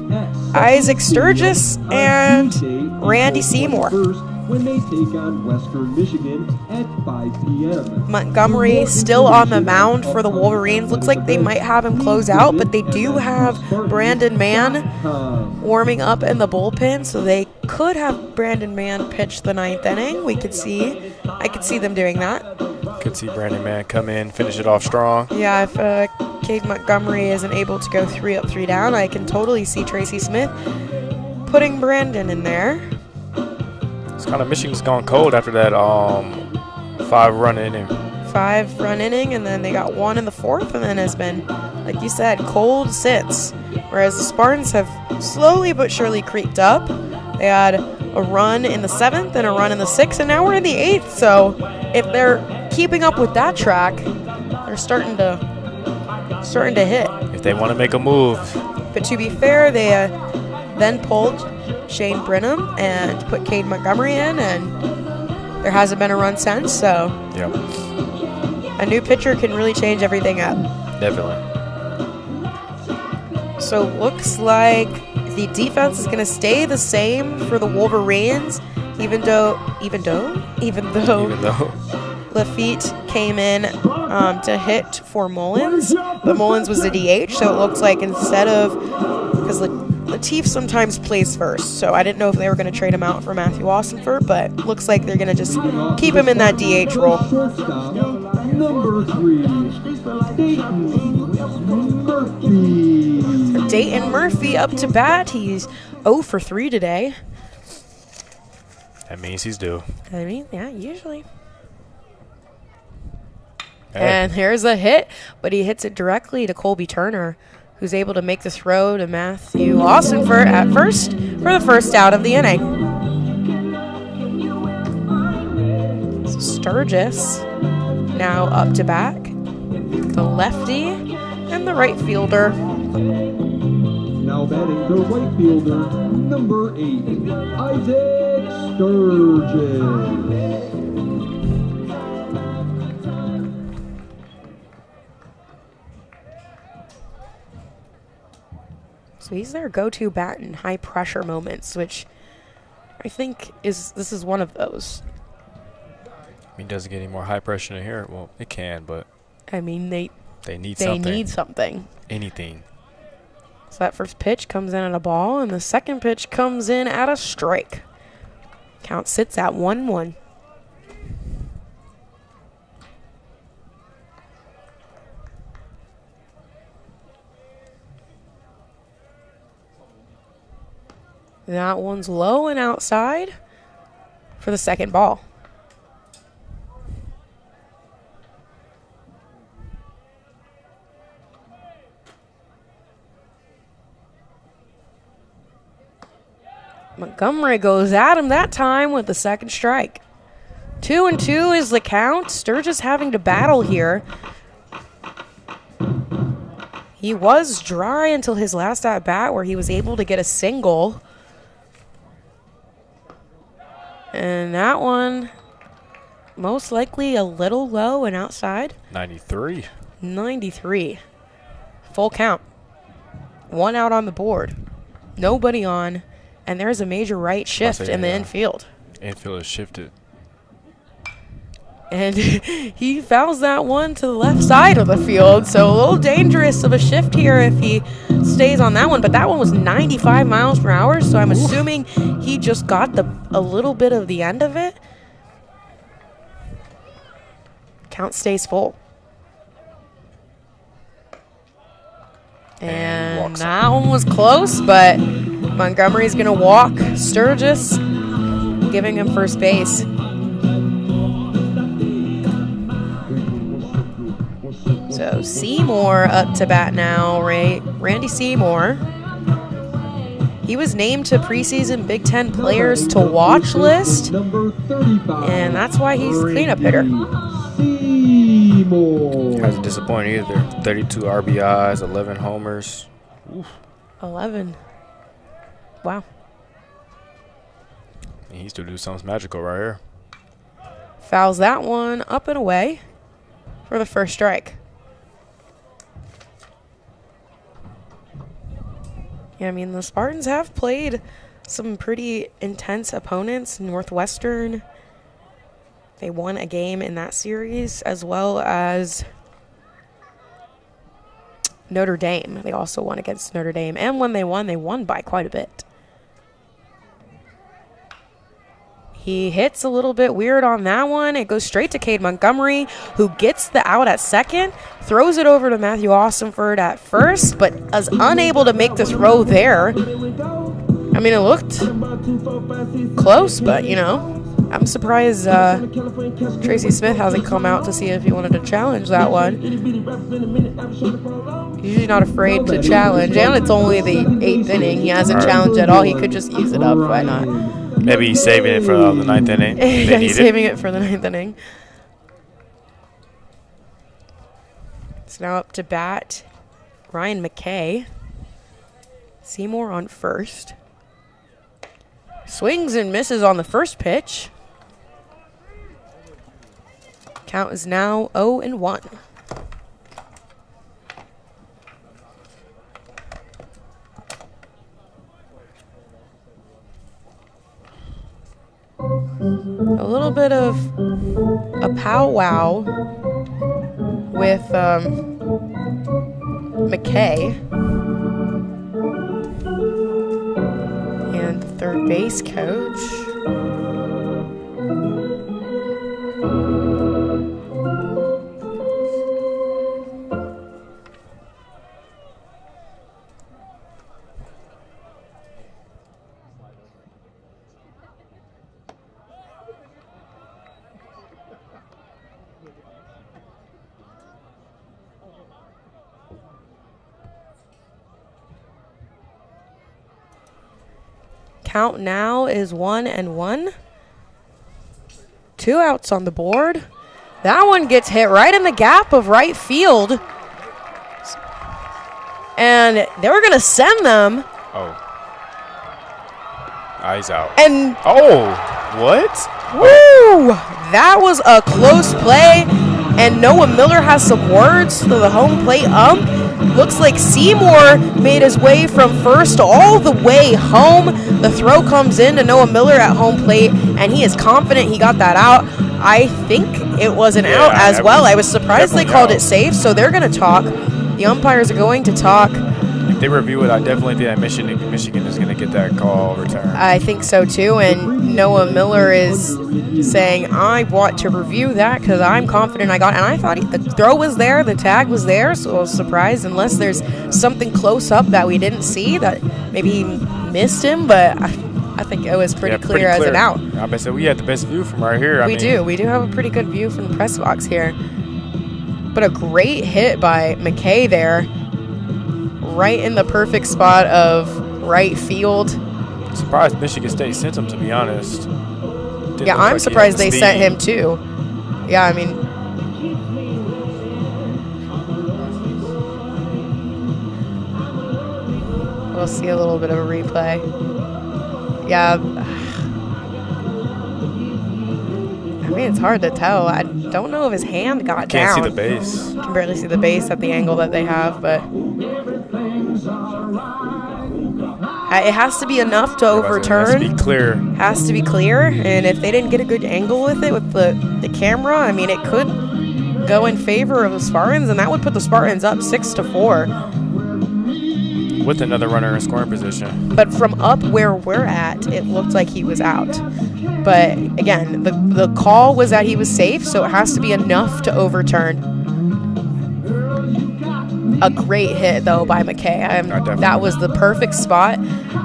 Isaac Sturgis, and Randy Seymour. When they take on Western Michigan at 5 p.m. Montgomery still on the mound for the Wolverines. Looks like they might have him close out, but they do have Brandon Mann warming up in the bullpen, so they could have Brandon Mann pitch the 9th inning. I could see them doing that. Could see Brandon Mann come in, finish it off strong. Yeah, if Cade Montgomery isn't able to go 3 up, 3 down, I can totally see Tracy Smith putting Brandon in there. It's kind of Michigan's gone cold after that 5-run inning. 5-run inning, and then they got 1 in the 4th, and then has been, like you said, cold since. Whereas the Spartans have slowly but surely creeped up. They had a run in the 7th and a run in the 6th, and now we're in the 8th. So if they're keeping up with that track, they're starting to hit. If they want to make a move. But to be fair, they then pulled Shane Brenham and put Cade Montgomery in, and there hasn't been a run since, so yep. A new pitcher can really change everything up. Definitely. So looks like the defense is going to stay the same for the Wolverines, even though Lafitte came in to hit for Mullins, but Mullins was a DH, so it looks like instead of, because Latif sometimes plays first, so I didn't know if they were going to trade him out for Matthew Austinford, but looks like they're going to just keep him in that DH role. Number 3, Dayton Murphy. So Dayton Murphy up to bat. He's 0 for 3 today. That means he's due. I mean, yeah, usually. Hey. And here's a hit, but he hits it directly to Colby Turner, who's able to make the throw to Matthew Austinford at first for the first out of the inning. So Sturgis now up to bat, the lefty and the right fielder. Now batting the right fielder, number 8, Isaac Sturgis. So he's their go-to bat in high-pressure moments, which I think this is one of those. I mean, does it get any more high pressure in here? Well, it can, but I mean, they need need something. something. Anything. So that first pitch comes in at a ball, and the second pitch comes in at a strike. Count sits at 1-1. That one's low and outside for the second ball. Montgomery goes at him that time with the second strike. 2-2 is the count. Sturgis having to battle here. He was dry until his last at-bat where he was able to get a single. And that one, most likely a little low and outside. 93. 93. Full count. 1 out on the board. Nobody on. And there's a major right shift in the infield. Infield is shifted. And he fouls that one to the left side of the field. So a little dangerous of a shift here if he stays on that one. But that one was 95 miles per hour. So I'm assuming he just got a little bit of the end of it. Count stays full. And that one was close, but Montgomery's going to walk Sturgis, giving him first base. So Seymour up to bat now, Randy Seymour. He was named to preseason Big Ten players to watch list, and that's why he's cleanup hitter. Hasn't disappointed either. 32 RBIs, 11 homers. Oof. 11. Wow. He used to do something magical right here. Fouls that one up and away for the first strike. Yeah, I mean, the Spartans have played some pretty intense opponents. Northwestern, they won a game in that series, as well as Notre Dame. They also won against Notre Dame. And when they won by quite a bit. He hits a little bit weird on that one. It goes straight to Cade Montgomery, who gets the out at second, throws it over to Matthew Austinford at first, but is unable to make the throw there. I mean, it looked close, but, you know, I'm surprised Tracy Smith hasn't come out to see if he wanted to challenge that one. Usually not afraid to challenge, and it's only the 8th inning. He hasn't challenged at all. He could just use it up. Why not? Maybe he's saving it for the 9th inning. Yeah, he's saving it for the 9th inning. It's now up to bat Ryan McKay. Seymour on first. Swings and misses on the first pitch. Count is now 0-1. A little bit of a powwow with McKay and the third base coach. Count now is 1-1. 2 outs on the board. That one gets hit right in the gap of right field. And they were going to send them. Oh. Eyes out. And oh, what? woo! That was a close play. And Noah Miller has some words to the home plate ump. Looks like Seymour made his way from first all the way home. The throw comes in to Noah Miller at home plate, and he is confident he got that out. I think it was an out as well. I was surprised they called it safe, so they're going to talk. The umpires are going to talk. If they review it, I definitely think that Michigan is going to get that call returned. I think so too, and Noah Miller is saying, I want to review that because I'm confident I got it. And I thought the throw was there, the tag was there, so I was surprised unless there's something close up that we didn't see that maybe he missed him, but I think it was pretty clear as an out. I said we had the best view from right here. We do have a pretty good view from the press box here. But a great hit by McKay there. Right in the perfect spot of right field. Surprised Michigan State sent him, to be honest. Yeah, I'm surprised they sent him too. Yeah, I mean, we'll see a little bit of a replay. Yeah, I mean, it's hard to tell. I don't know if his hand got down. Can't see the base. You can barely see the base at the angle that they have, but it has to be enough to overturn. It has to be clear. Has to be clear, and if they didn't get a good angle with it with the camera, I mean, it could go in favor of the Spartans, and that would put the Spartans up 6-4. With another runner in scoring position. But from up where we're at, it looked like he was out. But again, the call was that he was safe, so it has to be enough to overturn. A great hit, though, by McKay. That was the perfect spot.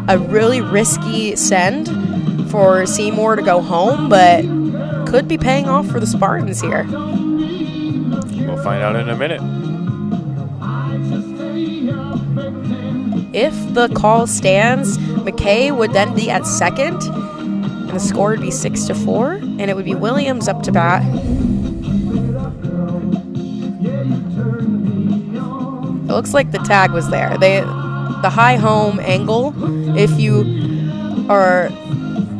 A really risky send for Seymour to go home, but could be paying off for the Spartans here. We'll find out in a minute. If the call stands, McKay would then be at second, and the score would be 6-4, and it would be Williams up to bat. It looks like the tag was there. The high home angle, if you are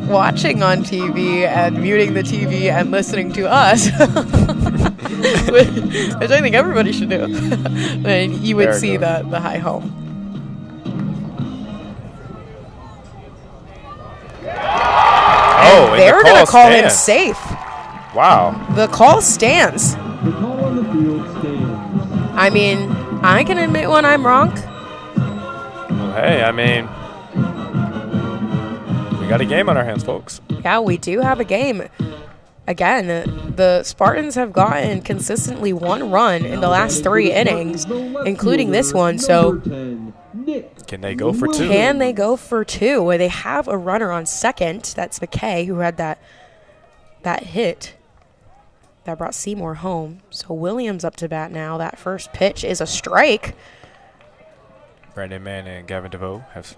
watching on TV and muting the TV and listening to us, which I think everybody should do, then you would see the high home. Oh, they're going to call him safe. Wow. The call stands. The call on the field stands. I mean, I can admit when I'm wrong. Well, hey, I mean, we got a game on our hands, folks. Yeah, we do have a game. Again, the Spartans have gotten consistently 1 run in the last 3 innings, including this one. So can they go for 2? Can they go for 2? They have a runner on second. That's McKay, who had that hit that brought Seymour home. So Williams up to bat now. That first pitch is a strike. Brandon Mann and Gavin DeVoe have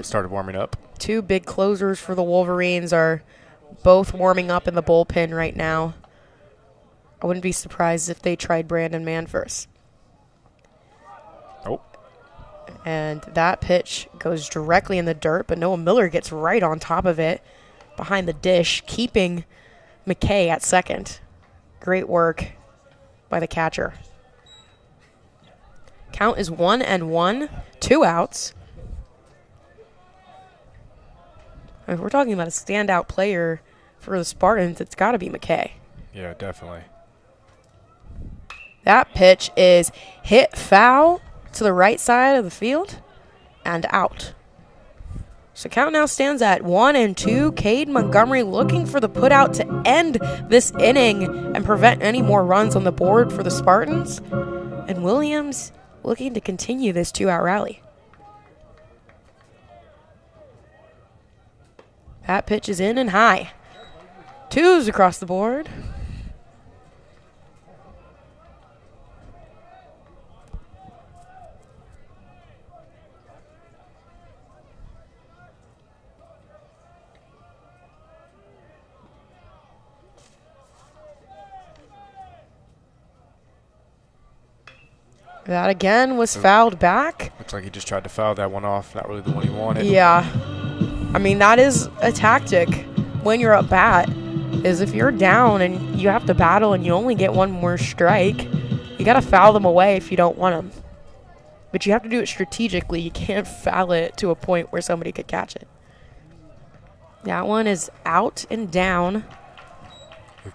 started warming up. 2 big closers for the Wolverines are both warming up in the bullpen right now. I wouldn't be surprised if they tried Brandon Mann first. Oh. And that pitch goes directly in the dirt, but Noah Miller gets right on top of it behind the dish, keeping McKay at second. Great work by the catcher. Count is 1-1, 2 outs. If we're talking about a standout player for the Spartans, it's got to be McKay. Yeah, definitely. That pitch is hit foul to the right side of the field and out. So count now stands at 1-2. Cade Montgomery looking for the putout to end this inning and prevent any more runs on the board for the Spartans. And Williams looking to continue this 2-out rally. That pitch is in and high. 2s across the board. That again was fouled back. Looks like he just tried to foul that one off. Not really the one he wanted. Yeah. I mean, that is a tactic when you're up bat, is if you're down and you have to battle and you only get 1 more strike, you got to foul them away if you don't want them. But you have to do it strategically. You can't foul it to a point where somebody could catch it. That one is out and down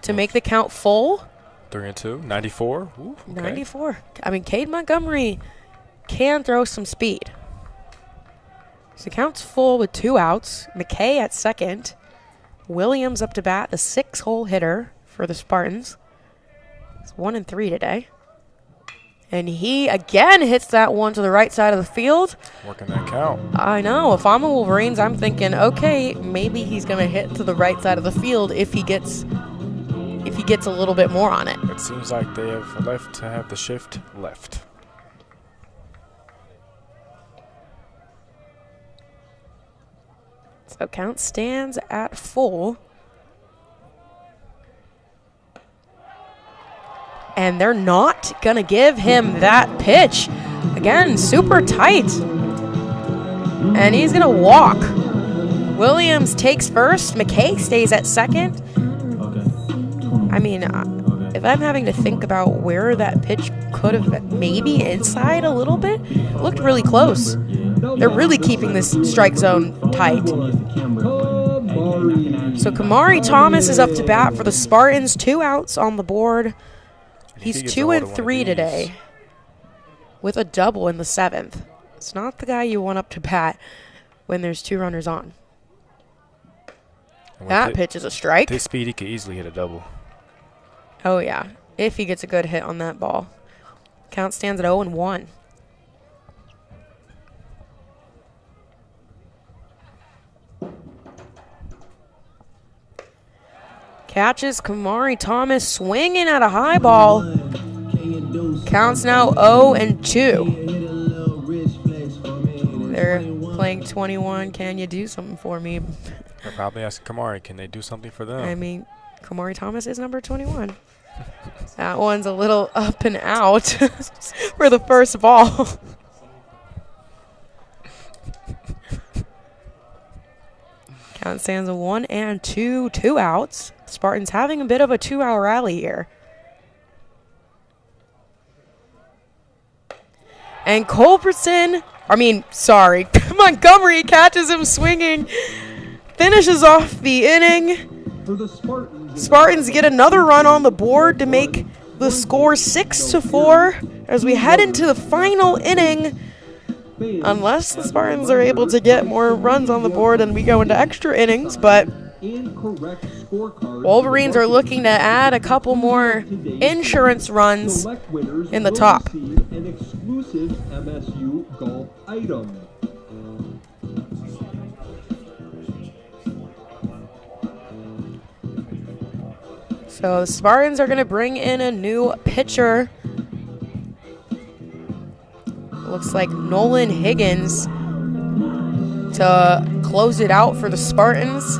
to make the count full. 3-2, 94. Ooh, okay. 94. I mean, Cade Montgomery can throw some speed. So count's full with 2 outs. McKay at second. Williams up to bat, the 6-hole hitter for the Spartans. It's 1-3 today. And he again hits that one to the right side of the field. Working that count. I know. If I'm a Wolverines, I'm thinking, okay, maybe he's going to hit to the right side of the field if he gets a little bit more on it. It seems like they have left to have the shift left. So count stands at full. And they're not going to give him that pitch. Again, super tight. And he's going to walk. Williams takes first. McKay stays at second. I mean, if I'm having to think about where that pitch could have been, maybe inside a little bit, looked really close. They're really keeping this strike zone tight. So Kamari Thomas is up to bat for the Spartans. 2 outs on the board. He's 2-3 today with a double in the 7th. It's not the guy you want up to bat when there's 2 runners on. That pitch is a strike. His speed, he could easily hit a double. Oh, yeah, if he gets a good hit on that ball. Count stands at 0-1. Catches Kamari Thomas swinging at a high ball. Counts now 0-2. They're playing 21. Can you do something for me? They're probably asking Kamari, can they do something for them? I mean, Kamari Thomas is number 21. That one's a little up and out for the first ball. Count stands a 1 and 2, 2 outs. Spartans having a bit of a 2-out rally here. And Montgomery catches him swinging, finishes off the inning. For the Spartans get another run on the board to make the score 6-4 as we head into the final inning. Unless the Spartans are able to get more runs on the board and we go into extra innings, but Wolverines are looking to add a couple more insurance runs in the top. An exclusive MSU golf item. So the Spartans are going to bring in a new pitcher. Looks like Nolan Higgins to close it out for the Spartans.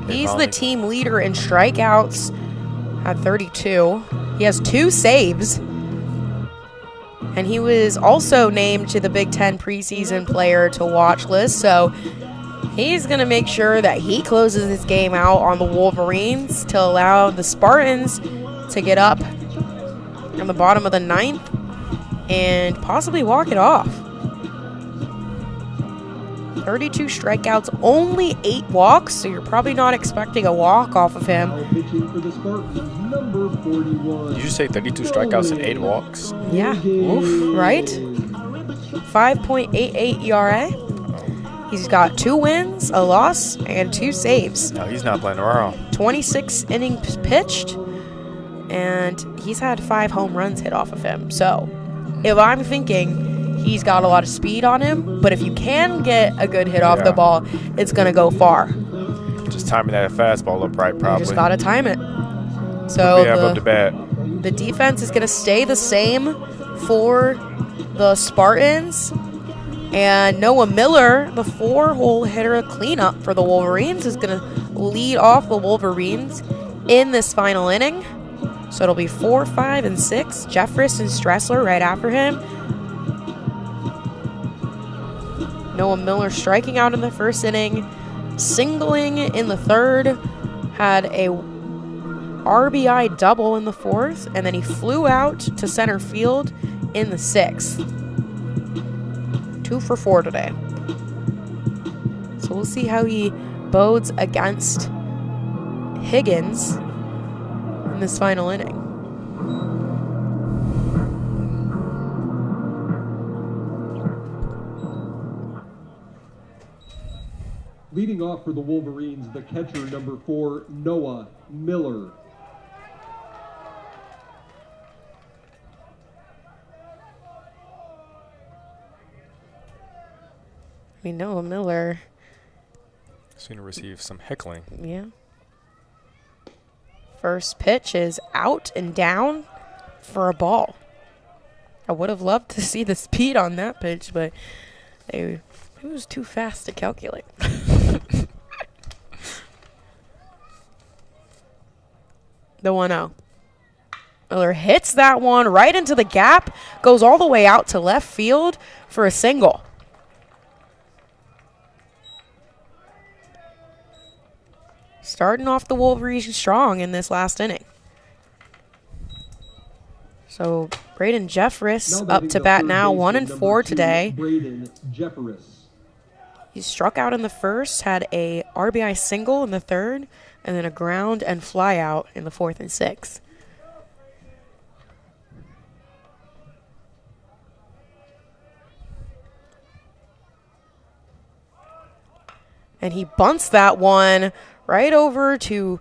He's the team leader in strikeouts at 32. He has 2 saves. And he was also named to the Big Ten preseason player to watch list. So he's going to make sure that he closes his game out on the Wolverines to allow the Spartans to get up on the bottom of the 9th and possibly walk it off. 32 strikeouts, only 8 walks, so you're probably not expecting a walk off of him. Did you say 32 strikeouts and 8 walks? Yeah, oof, right? 5.88 ERA. He's got 2 wins, a loss, and 2 saves. No, he's not playing around. 26 innings pitched, and he's had 5 home runs hit off of him. So if I'm thinking he's got a lot of speed on him, but if you can get a good hit off the ball, it's going to go far. Just timing that fastball up right, probably. You just got to time it. So up to bat. The defense is going to stay the same for the Spartans. And Noah Miller, the 4-hole hitter cleanup for the Wolverines, is going to lead off the Wolverines in this final inning. So it'll be 4, 5, and 6. Jeffress and Stressler right after him. Noah Miller striking out in the first inning, singling in the third, had a RBI double in the fourth, and then he flew out to center field in the sixth. 2 for 4 today. So we'll see how he bodes against Higgins in this final inning. Leading off for the Wolverines, the catcher, number 4, Noah Miller. We know Miller. Soon to receive some heckling. Yeah. First pitch is out and down for a ball. I would have loved to see the speed on that pitch, but it was too fast to calculate. The 1-0. Miller hits that one right into the gap, goes all the way out to left field for a single. Starting off the Wolverines strong in this last inning. So Braden Jeffress up to bat now, 1 and 4 today. Braden Jeffress. He struck out in the first, had a RBI single in the third, and then a ground and fly out in the fourth and sixth. And he bunts that one right over to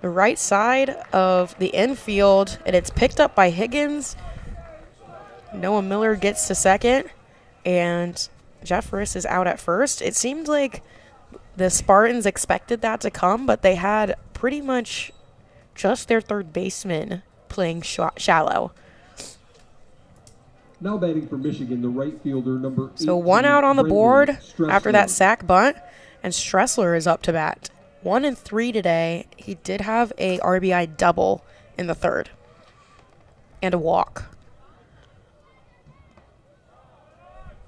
the right side of the infield, and it's picked up by Higgins. Noah Miller gets to second, and Jeffress is out at first. It seemed like the Spartans expected that to come, but they had pretty much just their third baseman playing shallow. Now batting for Michigan, the right fielder, number 18. So 1 out on the board Stressler. after that sack bunt, and Stressler is up to bat. 1 and 3 today. He did have a RBI double in the third and a walk.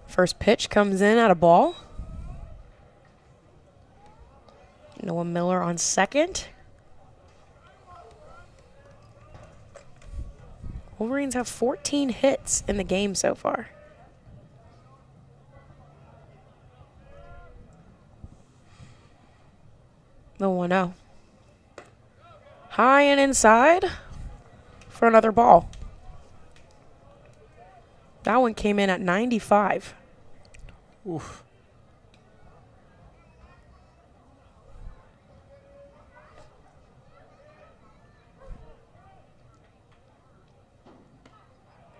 First pitch comes in at a ball. Noah Miller on second. Wolverines have 14 hits in the game so far. The 1-0. High and inside for another ball. That one came in at 95. Oof.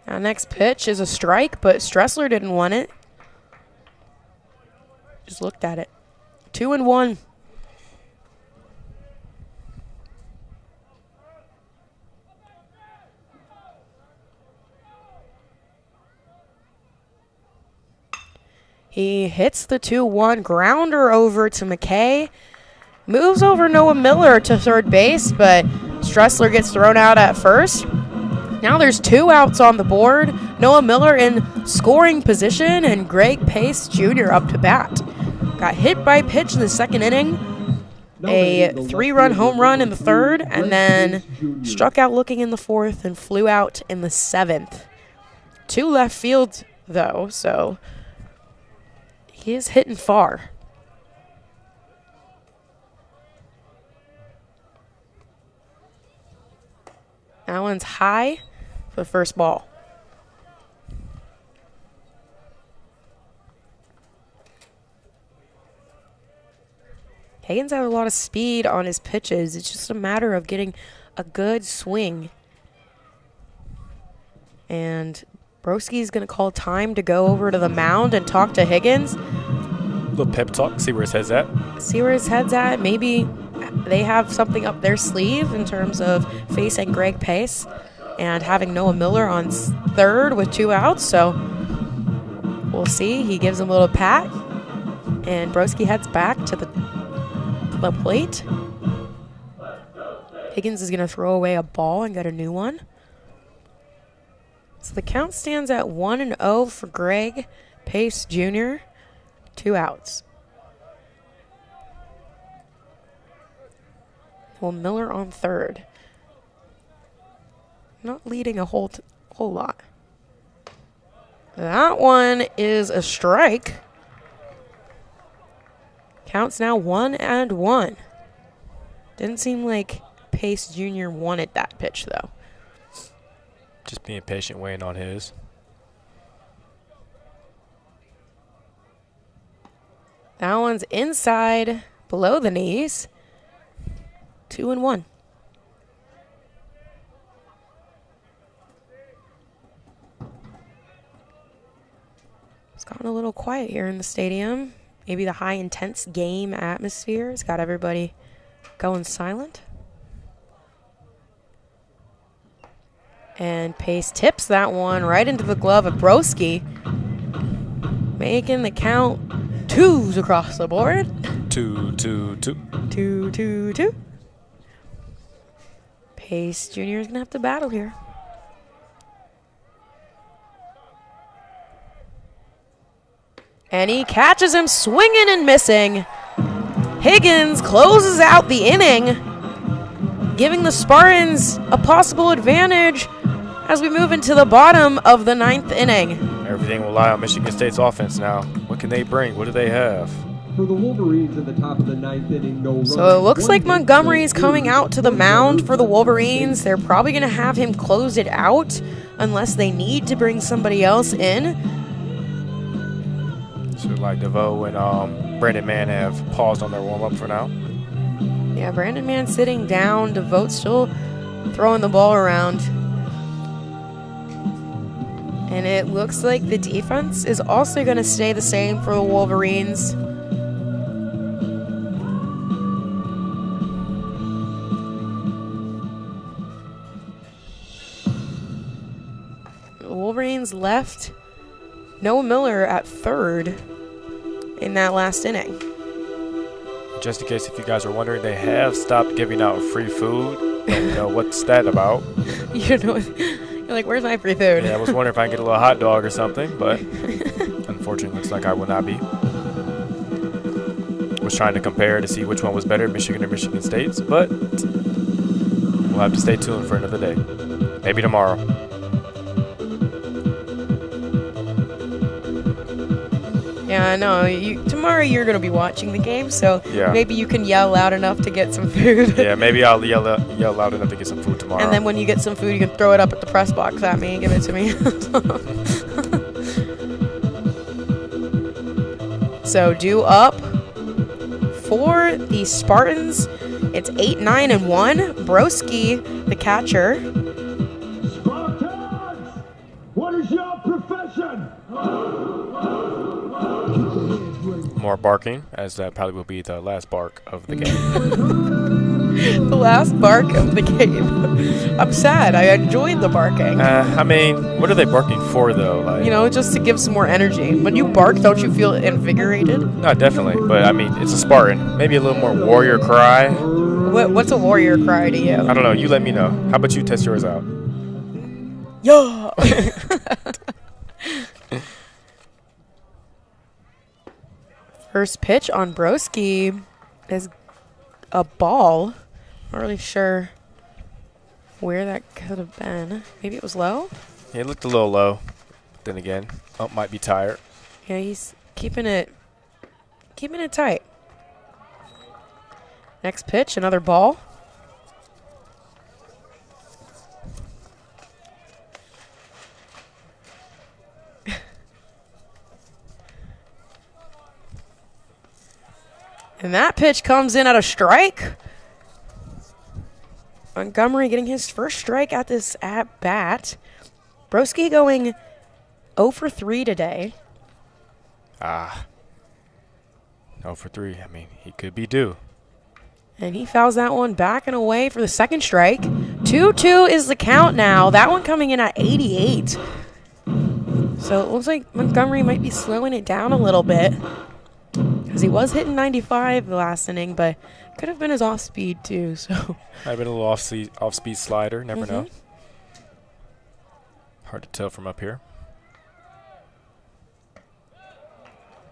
Now next pitch is a strike, but Stressler didn't want it. Just looked at it. 2-1. He hits the 2-1 grounder over to McKay. Moves over Noah Miller to third base, but Stressler gets thrown out at first. Now there's 2 outs on the board. Noah Miller in scoring position, and Greg Pace Jr. up to bat. Got hit by pitch in the second inning. A 3-run home run in the third, and then struck out looking in the fourth and flew out in the seventh. 2 left field, though, so he is hitting far. That one's high for the first ball. Higgins has a lot of speed on his pitches. It's just a matter of getting a good swing. And Broski's going to call time to go over to the mound and talk to Higgins. Little pep talk, see where his head's at. See where his head's at. Maybe they have something up their sleeve in terms of facing Greg Pace and having Noah Miller on third with 2 outs. So we'll see. He gives him a little pat, and Broski heads back to the plate. Higgins is going to throw away a ball and get a new one. So the count stands at 1-0 for Greg Pace Jr. 2 outs. Well, Miller on third. Not leading a whole lot. That one is a strike. Counts now 1-1. Didn't seem like Pace Jr. wanted that pitch, though. Just being patient, waiting on his. That one's inside, below the knees. 2-1. It's gotten a little quiet here in the stadium. Maybe the high intense game atmosphere has got everybody going silent. And Pace tips that one right into the glove of Broski, making the count 2s across the board. 2-2-2. 2-2-2. Pace Jr. is going to have to battle here. And he catches him swinging and missing. Higgins closes out the inning, giving the Spartans a possible advantage as we move into the bottom of the 9th inning. Everything will lie on Michigan State's offense now. What can they bring? What do they have? For the Wolverines in the top of the 9th inning, no runs. So it looks like Montgomery's coming out to the mound for the Wolverines. They're probably going to have him close it out unless they need to bring somebody else in. So like DeVoe and Brandon Mann have paused on their warm-up for now. Yeah, Brandon Mann sitting down. DeVoe still throwing the ball around. And it looks like the defense is also going to stay the same for the Wolverines. Wolverines left Noah Miller at third in that last inning. Just in case if you guys are wondering, they have stopped giving out free food. Don't know what's that about. You know, you're like, where's my free food? Yeah, I was wondering if I can get a little hot dog or something, but unfortunately looks like I will not be. Was trying to compare to see which one was better, Michigan or Michigan State's, but we'll have to stay tuned for another day. Maybe tomorrow. Yeah, I know. Tomorrow you're going to be watching the game, so Yeah. maybe you can yell loud enough to get some food. Yeah, maybe I'll yell loud enough to get some food tomorrow. And then when you get some food, you can throw it up at the press box at me and give it to me. So due up for the Spartans. It's 8-9-1. Broski, the catcher. Spartans! What is your profession? More barking, as that probably will be the last bark of the game. The last bark of the game. I'm sad. I enjoyed the barking. I mean, what are they barking for, though? Like, You know, just to give some more energy. When you bark, don't you feel invigorated? no, definitely. But, I mean, it's a Spartan. Maybe a little more warrior cry. What's a warrior cry to you? I don't know. You let me know. How about you test yours out? Yeah. First pitch on Broski is a ball. Not really sure where that could have been. Maybe it was low? Yeah, it looked a little low. Then again, might be tired. Yeah, he's keeping it tight. Next pitch, another ball. And that pitch comes in at a strike. Montgomery getting his first strike at this at-bat. Broski going 0 for 3 today. 0 for 3. I mean, he could be due. And he fouls that one back and away for the second strike. 2-2 is the count now. That one coming in at 88. So it looks like Montgomery might be slowing it down a little bit, because he was hitting 95 the last inning, but could have been his off-speed too. So Might have been a little off-speed slider. Never know. Hard to tell from up here.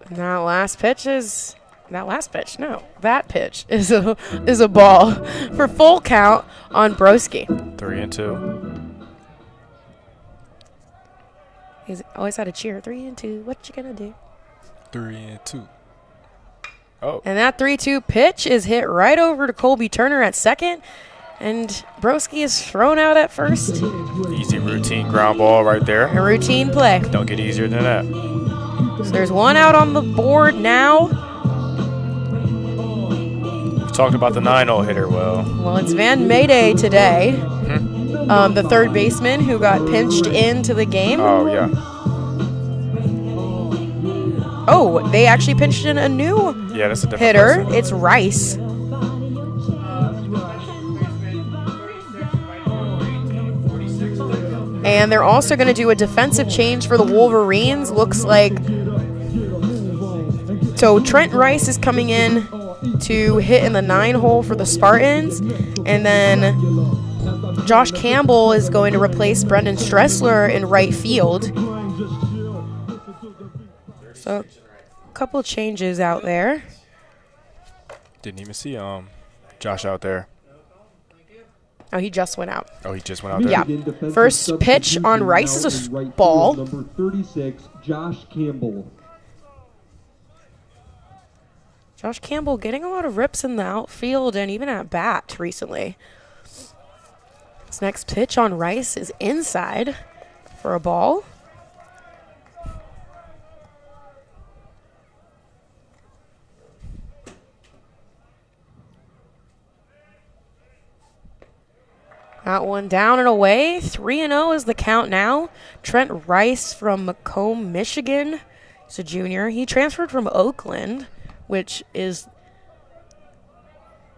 And that pitch is a ball for full count on Broski. 3-2. He's always had a cheer. 3-2. What you gonna do? 3-2. Oh. And that 3-2 pitch is hit right over to Colby Turner at second. And Broski is thrown out at first. Easy routine ground ball right there. A routine play. Don't get easier than that. So there's one out on the board now. We've talked about the 9-0 hitter. Well, It's Van Mayday today. The third baseman who got pinched into the game. oh, yeah. Oh, they actually pinched in a new Yeah, that's a different hitter. person. It's Rice. And they're also going to do a defensive change for the Wolverines. Looks like. So Trent Rice is coming in to hit in the 9 hole for the Spartans. And then Josh Campbell is going to replace Brendan Stressler in right field. So a couple changes out there. Didn't even see Josh out there. Oh, he just went out. Oh, he just went out there? Yeah. First pitch on Rice is a ball. Number 36, Josh Campbell. Josh Campbell getting a lot of rips in the outfield and even at bat recently. This next pitch on Rice is inside for a ball. That one down and away. 3-0 is the count now. Trent Rice from Macomb, Michigan. He's a junior. He transferred from Oakland, which is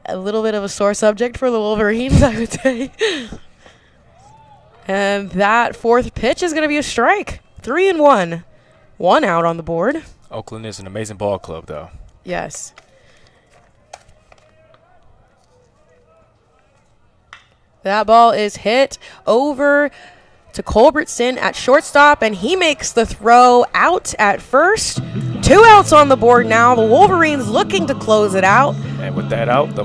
a little bit of a sore subject for the Wolverines, I would say. And that fourth pitch is going to be a strike. 3-1. 1 out on the board. Oakland is an amazing ball club, though. Yes. That ball is hit over to Culbertson at shortstop, and he makes the throw out at first. 2 outs on the board now. The Wolverines looking to close it out. And with that out, the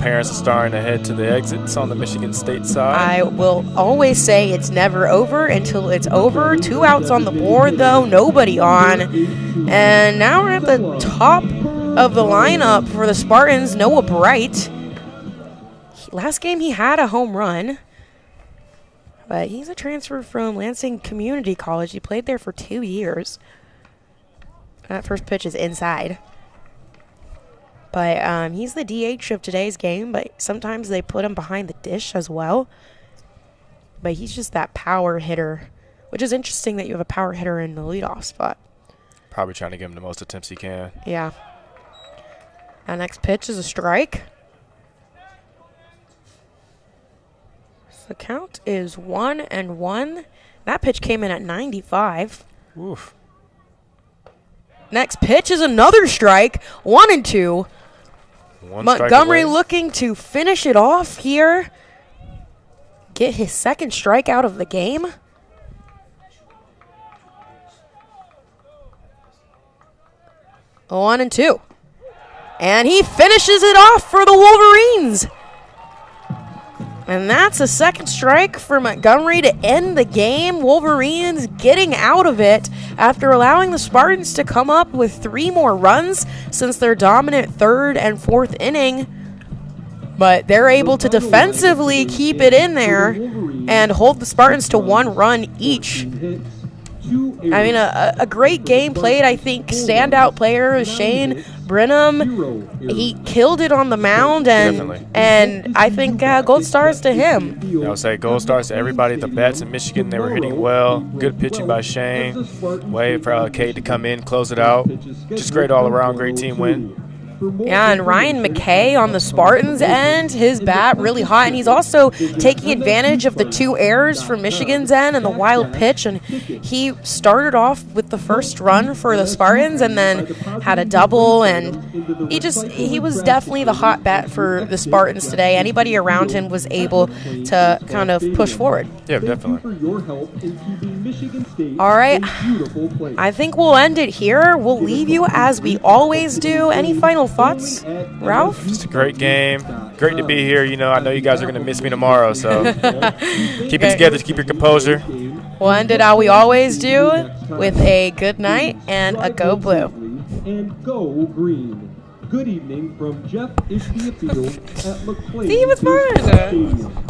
parents are starting to head to the exits on the Michigan State side. I will always say it's never over until it's over. 2 outs on the board, though. Nobody on. And now we're at the top of the lineup for the Spartans. Noah Bright. Last game he had a home run. But he's a transfer from Lansing Community College. He played there for 2 years. That first pitch is inside. But he's the DH of today's game, but sometimes they put him behind the dish as well. But he's just that power hitter, which is interesting that you have a power hitter in the leadoff spot. Probably trying to give him the most attempts he can. Yeah. That next pitch is a strike. The count is 1-1. That pitch came in at 95. Oof. Next pitch is another strike. 1-2. Montgomery looking to finish it off here. Get his second strikeout of the game. Oh, 1-2. And he finishes it off for the Wolverines. And that's a second strike for Montgomery to end the game. Wolverines getting out of it after allowing the Spartans to come up with 3 more runs since their dominant third and fourth inning. But they're able to defensively keep it in there and hold the Spartans to 1 run each. I mean, a great game played. I think standout player is Shane Brenham. He killed it on the mound, and I think gold stars to him. I would say gold stars to everybody. The bats in Michigan, they were hitting well. Good pitching by Shane. Wait for Cade to come in, close it out. Just great all-around, great team win. Yeah, and Ryan McKay on the Spartans end, his bat really hot, and he's also taking advantage of the 2 errors from Michigan's end and the wild pitch, and he started off with the first run for the Spartans and then had a double, and he was definitely the hot bat for the Spartans today. Anybody around him was able to kind of push forward. Yeah, definitely. All right, I think we'll end it here. We'll leave you as we always do. Any final thoughts, Ralph? Just a great game. Great to be here. You know, I know you guys are going to miss me tomorrow, so keep it together. Keep your composure. We'll end it how we always do with a good night and a go blue. And go green. Good evening from Jeff Ishbia Field at McLean. See, it was fun. Stadium.